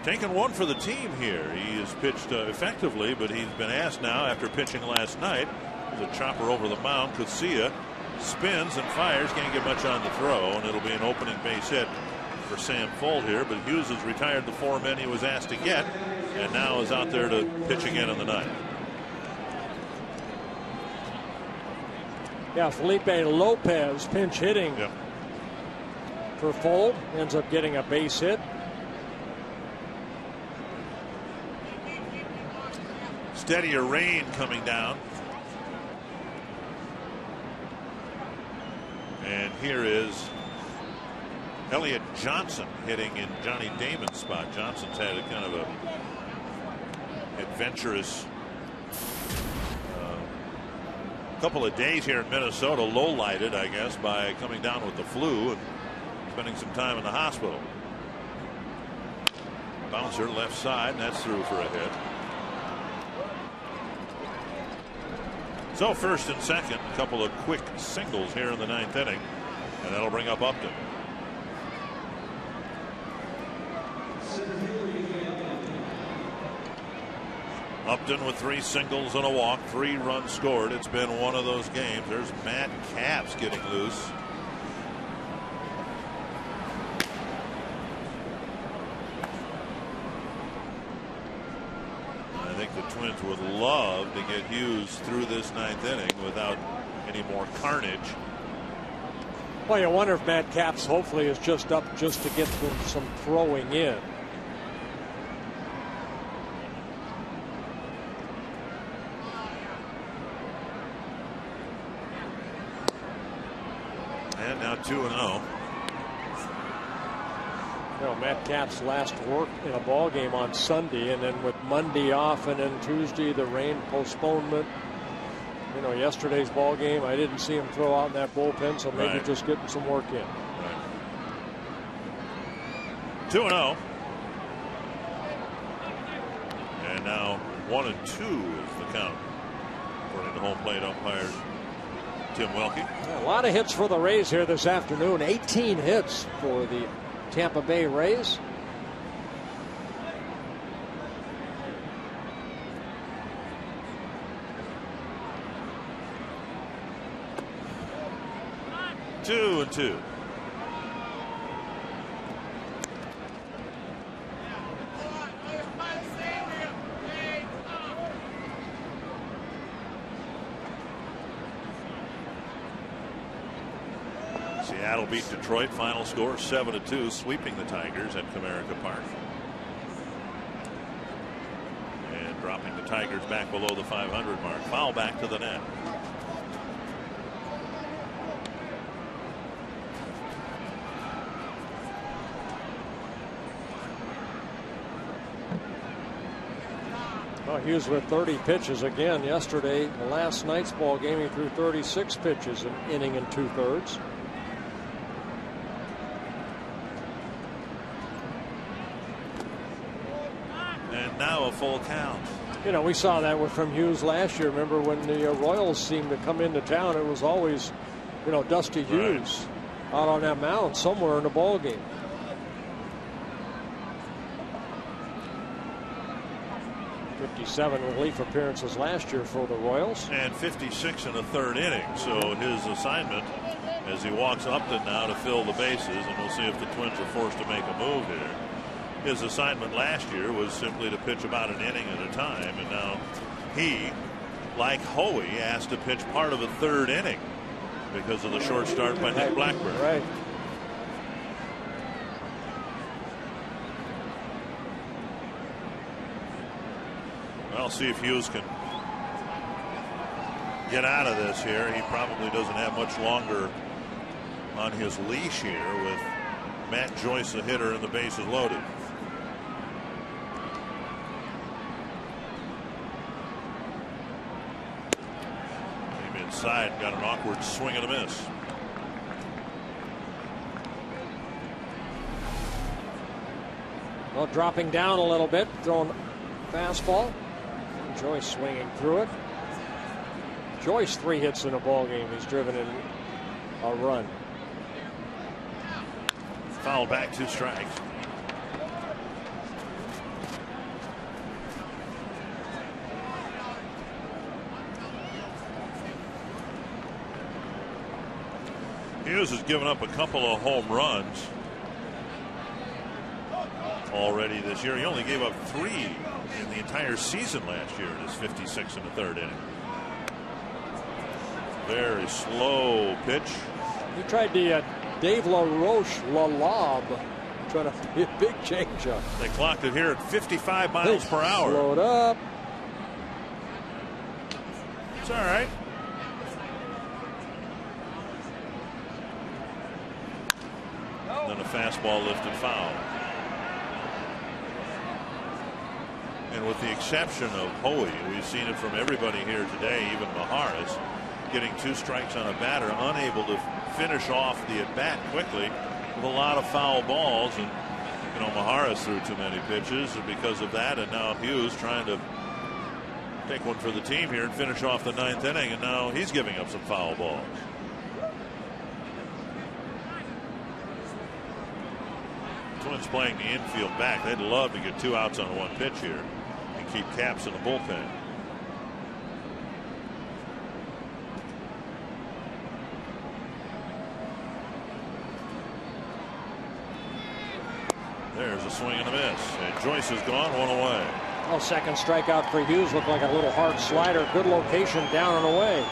taking one for the team here. He has pitched effectively, but he's been asked now after pitching last night. There's a chopper over the mound. Kusia spins and fires. Can't get much on the throw, and it'll be an opening base hit for Sam Fold here. But Hughes has retired the 4 men he was asked to get, and now is out there to pitch again in the ninth. Yeah, Felipe Lopez pinch hitting for Fold. Ends up getting a base hit. Steadier rain coming down. And here is Elliott Johnson hitting in Johnny Damon's spot. Johnson's had a kind of a adventurous couple of days here in Minnesota, low-lighted, I guess, by coming down with the flu and spending some time in the hospital. Bouncer left side, and that's through for a hit. So first and second, a couple of quick singles here in the ninth inning, and that'll bring up Upton. Upton with 3 singles and a walk, 3 runs scored. It's been one of those games. There's Matt Capps getting loose. I think the Twins would love to get Hughes through this ninth inning without any more carnage. Well, you wonder if Matt Capps hopefully is just up just to get some throwing in. And now 2-0. You know, Matt Capps last worked in a ball game on Sunday, and then with Monday off and then Tuesday the rain postponement. You know, yesterday's ball game, I didn't see him throw out in that bullpen, so maybe just getting some work in. 2-0. And now 1-2 is the count, according to home plate umpires Tim Welke. A lot of hits for the Rays here this afternoon. 18 hits for the Tampa Bay Rays. Two and two. Seattle beat Detroit. Final score 7-2, sweeping the Tigers at Comerica Park. And dropping the Tigers back below the 500 mark. Foul back to the net. Well, Hughes with 30 pitches again yesterday. The last night's ball game, he threw 36 pitches, an inning and 2/3. And now a full count. You know, we saw that from Hughes last year. Remember when the Royals seemed to come into town, it was always, you know, Dusty Hughes out on that mound somewhere in the ball game. Relief appearances last year for the Royals. And 56 in the 3rd inning. So his assignment as he walks Upton now to fill the bases, and we'll see if the Twins are forced to make a move here. His assignment last year was simply to pitch about an inning at a time, and now he, like Hoey, asked to pitch part of a 3rd inning because of the short start by Nick Blackburn. Right. I'll see if Hughes can get out of this here. He probably doesn't have much longer on his leash here with Matt Joyce, the hitter, and the bases loaded. Came inside, got an awkward swing and a miss. Well, dropping down a little bit, throwing fastball. Joyce swinging through it. Joyce 3 hits in a ball game. He's driven in a run. Foul back, 2 strikes. Hughes has given up a couple of home runs already this year. He only gave up 3 in the entire season last year in his 56 in the 3rd inning. Very slow pitch. He tried the Dave LaRoche lob, trying to hit big changeup. They clocked it here at 55 miles per hour. Slowed up. It's all right. Then a fastball lifted foul. And with the exception of Hoey, we've seen it from everybody here today, even Maharis, getting 2 strikes on a batter, unable to finish off the at-bat quickly with a lot of foul balls. And, you know, Maharis threw too many pitches because of that, and now Hughes trying to take one for the team here and finish off the 9th inning, and now he's giving up some foul balls. Twins playing the infield back. They'd love to get 2 outs on 1 pitch here and keep Capps in the bullpen. There's a swing and a miss. And Joyce is gone, 1 away. Oh, second strikeout for Hughes. Looked like a little hard slider. Good location, down and away.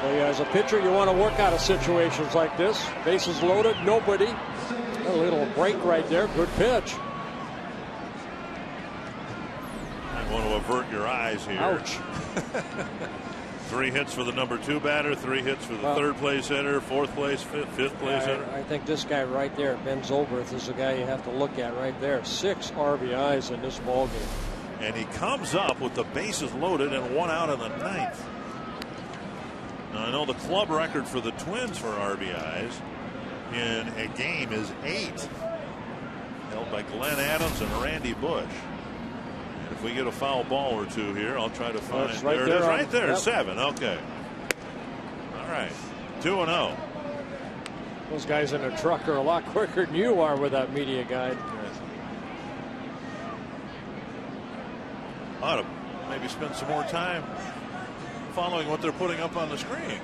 So yeah, as a pitcher, you want to work out of situations like this. Bases loaded, nobody. A little break right there. Good pitch. I want to avert your eyes here. Ouch. 3 hits for the number 2 batter, 3 hits for the 3rd place hitter, 4th place, 5th place hitter. I think this guy right there, Ben Zobrist, is the guy you have to look at right there. 6 RBIs in this ball game. And he comes up with the bases loaded and 1 out in the 9th. Now I know the club record for the Twins for RBIs in a game is 8, held by Glenn Adams and Randy Bush. And if we get a foul ball or 2 here, I'll try to find. Right there it is, right there. Yep. 7. Okay. All right. 2-0. Those guys in a truck are a lot quicker than you are with that media guide. Ought to maybe spend some more time following what they're putting up on the screen.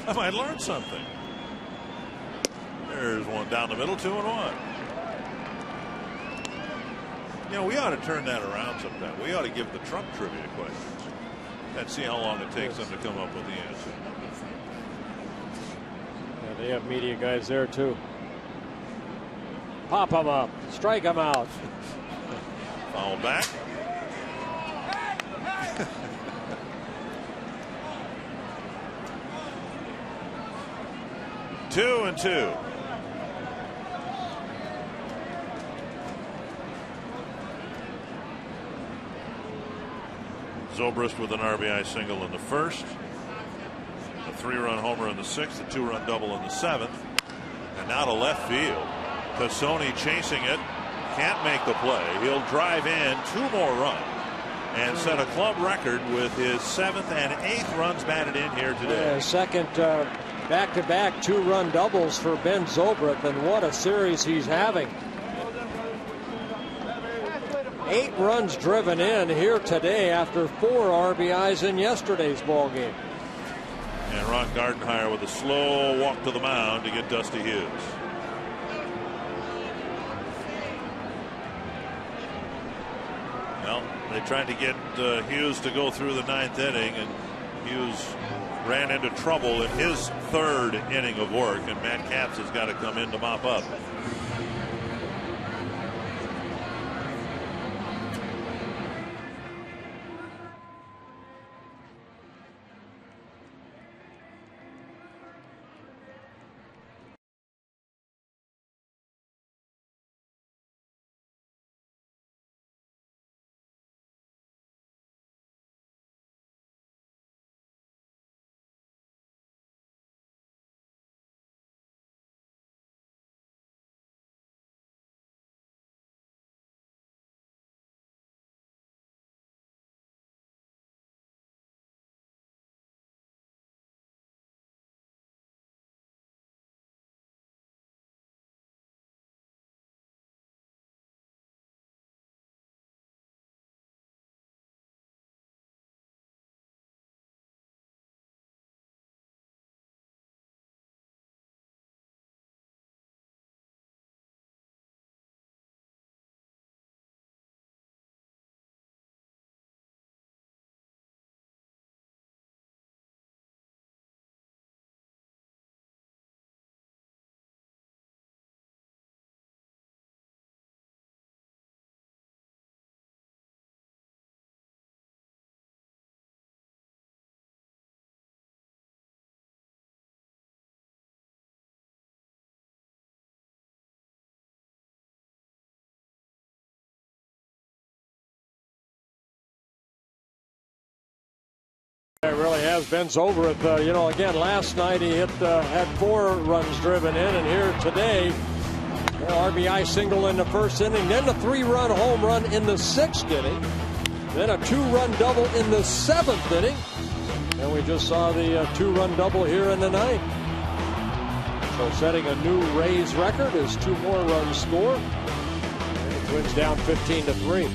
I might learn something. There's one down the middle, 2-1. You know, we ought to turn that around sometime. We ought to give the Trump trivia questions and see how long it takes them to come up with the answer. Yeah, they have media guys there too. Pop them up, strike them out. Foul back. Two and 2. Zobrist with an RBI single in the 1st, a 3-run homer in the 6th, a 2-run double in the 7th, and now to left field. Tosoni chasing it, can't make the play. He'll drive in 2 more runs and set a club record with his 7th and 8th runs batted in here today. Yeah, second back-to-back 2-run doubles for Ben Zobrist, and what a series he's having. 8 runs driven in here today after 4 RBIs in yesterday's ball game. And Ron Gardenhire with a slow walk to the mound to get Dusty Hughes. Well, they tried to get Hughes to go through the 9th inning, and Hughes ran into trouble in his 3rd inning of work, and Matt Capps has got to come in to mop up. It really has. Ben's over it. Again, last night he had 4 runs driven in, and here today, RBI single in the first inning, then a 3-run home run in the 6th inning, then a 2-run double in the 7th inning, and we just saw the 2-run double here in the 9th. So setting a new Rays record is 2 more runs scored. And the Twins down 15-3.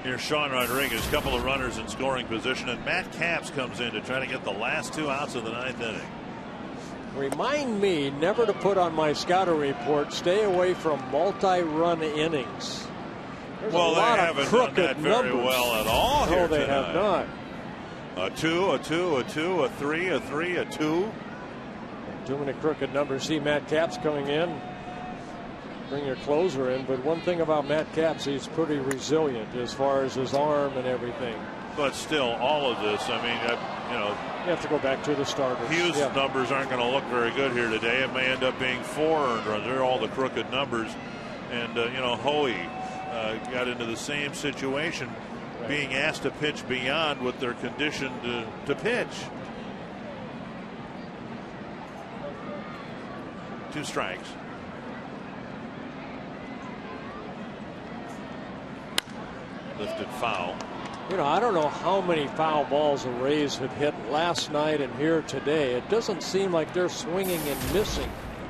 Here's Sean Rodriguez, couple of runners in scoring position, and Matt Capps comes in to try to get the last 2 outs of the 9th inning. Remind me never to put on my scouting report, stay away from multi-run innings. There's a lot they of haven't done that very numbers. well at all here No, they tonight. have not. A 2, a 2, a 2, a 3, a 3, a 2. Too many crooked numbers. See Matt Capps coming in. Bring your closer in. But one thing about Matt Capps, he's pretty resilient as far as his arm and everything. But still, all of this, I mean, you have to go back to the starters. Hughes' numbers aren't going to look very good here today. It may end up being 4 earned runs. They're all the crooked numbers. And, Hoey got into the same situation, being asked to pitch beyond what they're conditioned to pitch. 2 strikes. Lifted foul. I don't know how many foul balls the Rays have hit last night and here today. It doesn't seem like they're swinging and missing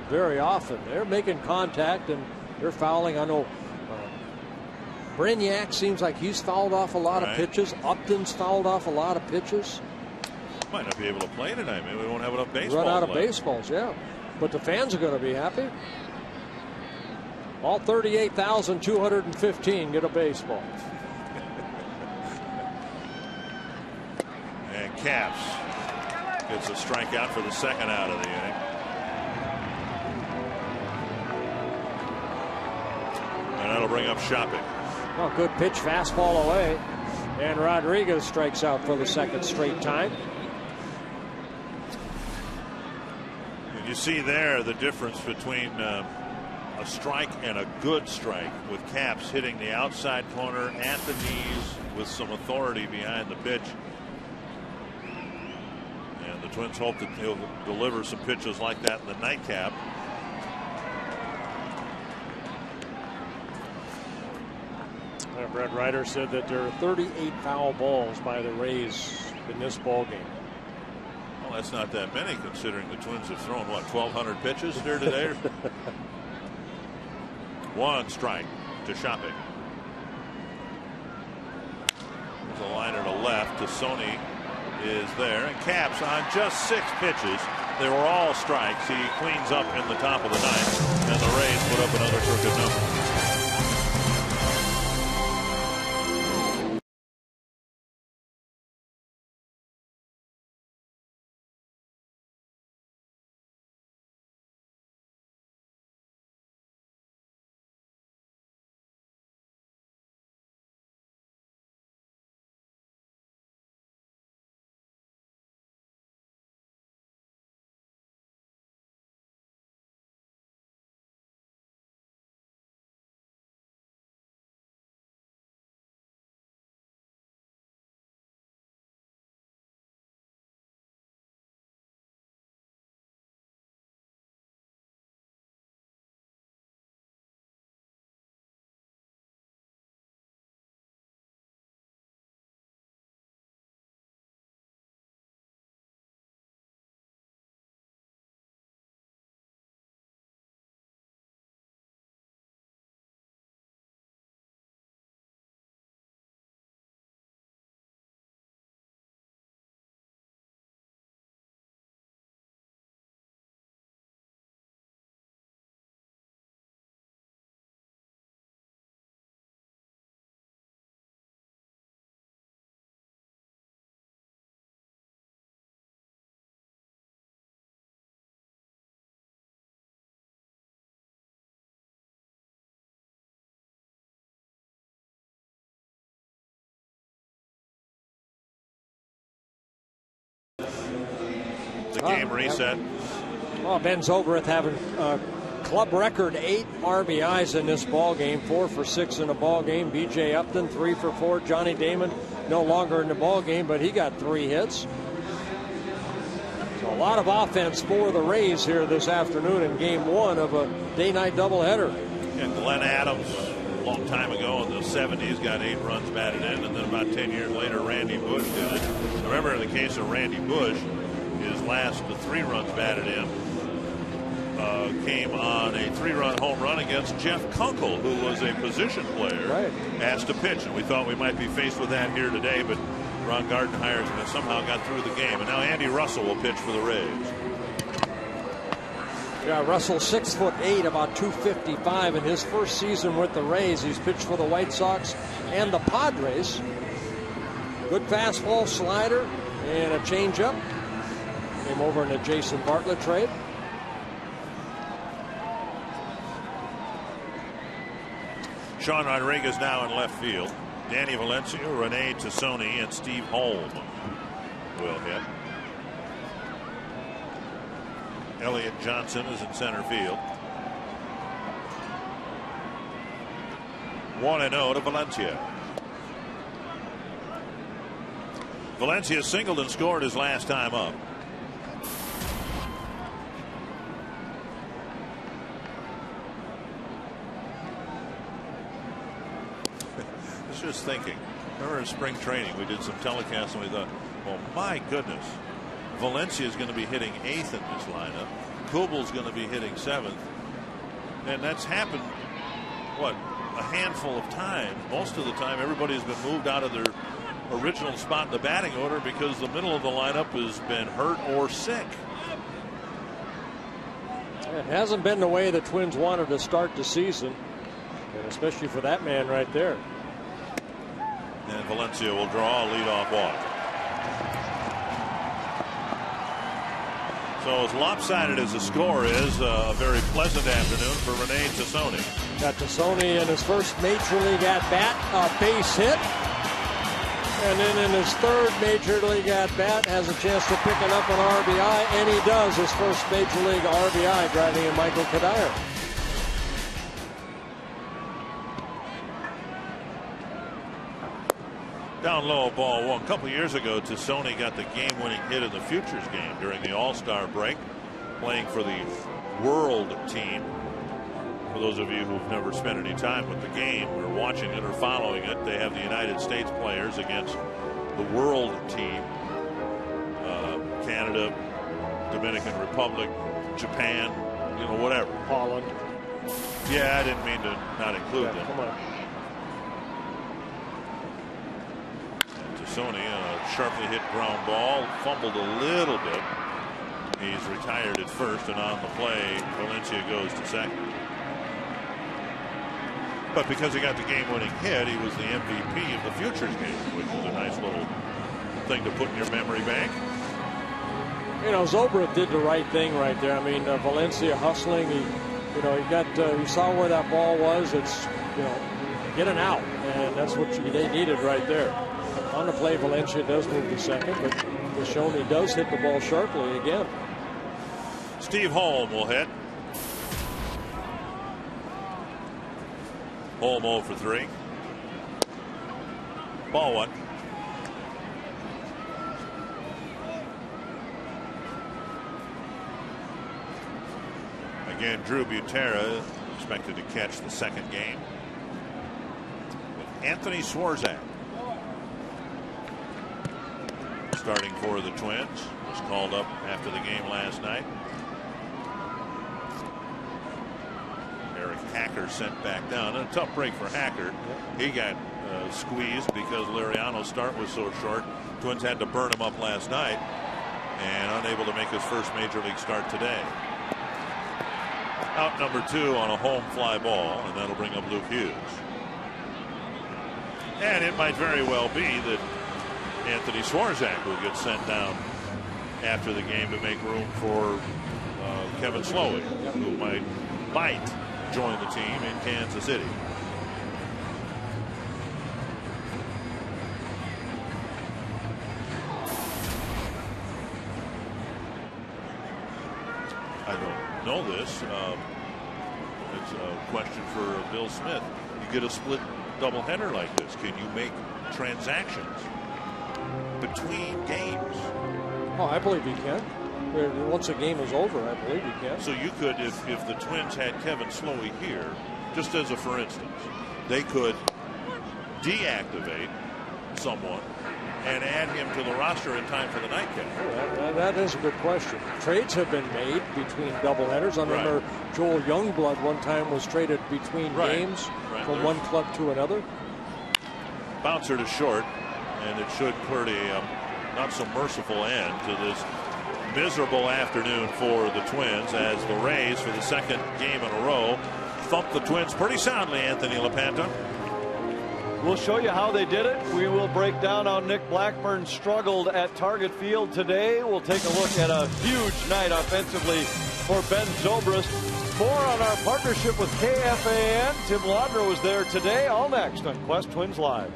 very often. They're making contact and they're fouling. I know Brainiac seems like he's fouled off a lot of pitches. Upton's fouled off a lot of pitches. Might not be able to play tonight. Maybe we won't have enough baseballs. Run out of left. baseballs, yeah. But the fans are going to be happy. All 38,215 get a baseball. And Capps gets a strikeout for the 2nd out of the inning. And that'll bring up Shopping. Well, good pitch, fastball away. And Rodriguez strikes out for the 2nd straight time. And you see there the difference between a strike and a good strike, with Capps hitting the outside corner at the knees with some authority behind the pitch. And the Twins hope that he'll deliver some pitches like that in the nightcap. Brett Ryder said that there are 38 foul balls by the Rays in this ball game. Well, that's not that many considering the Twins have thrown, what, 1,200 pitches here today? 1 strike to Shopping. There's a liner to left. Tosoni is there. And Capps on just 6 pitches. They were all strikes. He cleans up in the top of the 9th. And the Rays put up another crooked number. The game reset. Well, Ben Zobrist having club record 8 RBIs in this ball game, 4 for 6 in the ball game. B.J. Upton 3 for 4. Johnny Damon no longer in the ball game, but he got 3 hits. So a lot of offense for the Rays here this afternoon in game 1 of a day-night doubleheader. And Glenn Adams, a long time ago in the 70s, got 8 runs batted in, and then about 10 years later, Randy Bush did it. Remember, in the case of Randy Bush, his last 3 runs batted in came on a 3-run home run against Jeff Kunkel, who was a position player, asked to pitch. And we thought we might be faced with that here today, but Ron Gardenhire somehow got through the game. And now Andy Russell will pitch for the Rays. Yeah, Russell 6'8", about 255 in his first season with the Rays. He's pitched for the White Sox and the Padres. Good fastball, slider, and a changeup. Came over in the Jason Bartlett trade. Sean Rodriguez now in left field. Danny Valencia, Rene Tosoni, and Steve Holm will hit. Elliott Johnson is in center field. 1-0 to Valencia. Valencia singled and scored his last time up. Just thinking, remember in spring training we did some telecasts and we thought, well, my goodness, Valencia is going to be hitting 8th in this lineup. Kubel's going to be hitting 7th, and that's happened what, a handful of times. Most of the time everybody's been moved out of their original spot in the batting order because the middle of the lineup has been hurt or sick. It hasn't been the way the Twins wanted to start the season, and especially for that man right there. And Valencia will draw a leadoff walk. So as lopsided as the score is, a very pleasant afternoon for Rene Tosoni. Got Tosoni in his first major league at bat, a base hit. And then in his third major league at bat, has a chance to pick it up an RBI, and he does his first major league RBI, driving in Michael Kadire. Down low, ball 1. A couple years ago, Tosoni got the game-winning hit in the Futures game during the All-Star break, playing for the World team. For those of you who've never spent any time with the game or watching it or following it, they have the United States players against the World team. Canada, Dominican Republic, Japan, whatever. Holland. Yeah, I didn't mean to not include them. Come on. Tosoni, a sharply hit ground ball, fumbled a little bit. He's retired at first, and on the play, Valencia goes to second. But because he got the game-winning hit, he was the MVP of the Futures game, which is a nice little thing to put in your memory bank. Zobrist did the right thing right there. I mean, Valencia hustling. He saw where that ball was. It's, get an out, and that's what they needed right there. On the play, Valencia does move to second, but Tosoni does hit the ball sharply again. Steve Holm will hit. Holm 0 for 3. Ball 1. Again, Drew Butera expected to catch the second game. With Anthony Swarzak starting for the Twins. Was called up after the game last night. Eric Hacker sent back down. And a tough break for Hacker. He got squeezed because Liriano's start was so short. Twins had to burn him up last night and unable to make his first major league start today. Out number 2 on a home fly ball, and that'll bring up Luke Hughes. And it might very well be that Anthony Swarzak will get sent down after the game to make room for Kevin Slowey, who might join the team in Kansas City. I don't know this. question for Bill Smith. You get a split doubleheader like this. Can you make transactions between games? Oh, I believe you can. Once a game is over, I believe you can. So you could, if the Twins had Kevin Slowey here, just as a for instance, they could deactivate someone and add him to the roster in time for the nightcap. That is a good question. Trades have been made between doubleheaders. I remember Joel Youngblood one time was traded between games from one club to another. Bouncer to short, and it should put a not so merciful end to this miserable afternoon for the Twins as the Rays, for the second game in a row, thump the Twins pretty soundly. Anthony LaPanta. We'll show you how they did it. We will break down how Nick Blackburn struggled at Target Field today. We'll take a look at a huge night offensively for Ben Zobrist. More on our partnership with KFAN. Tim Laudner was there today. All next on Quest Twins Live.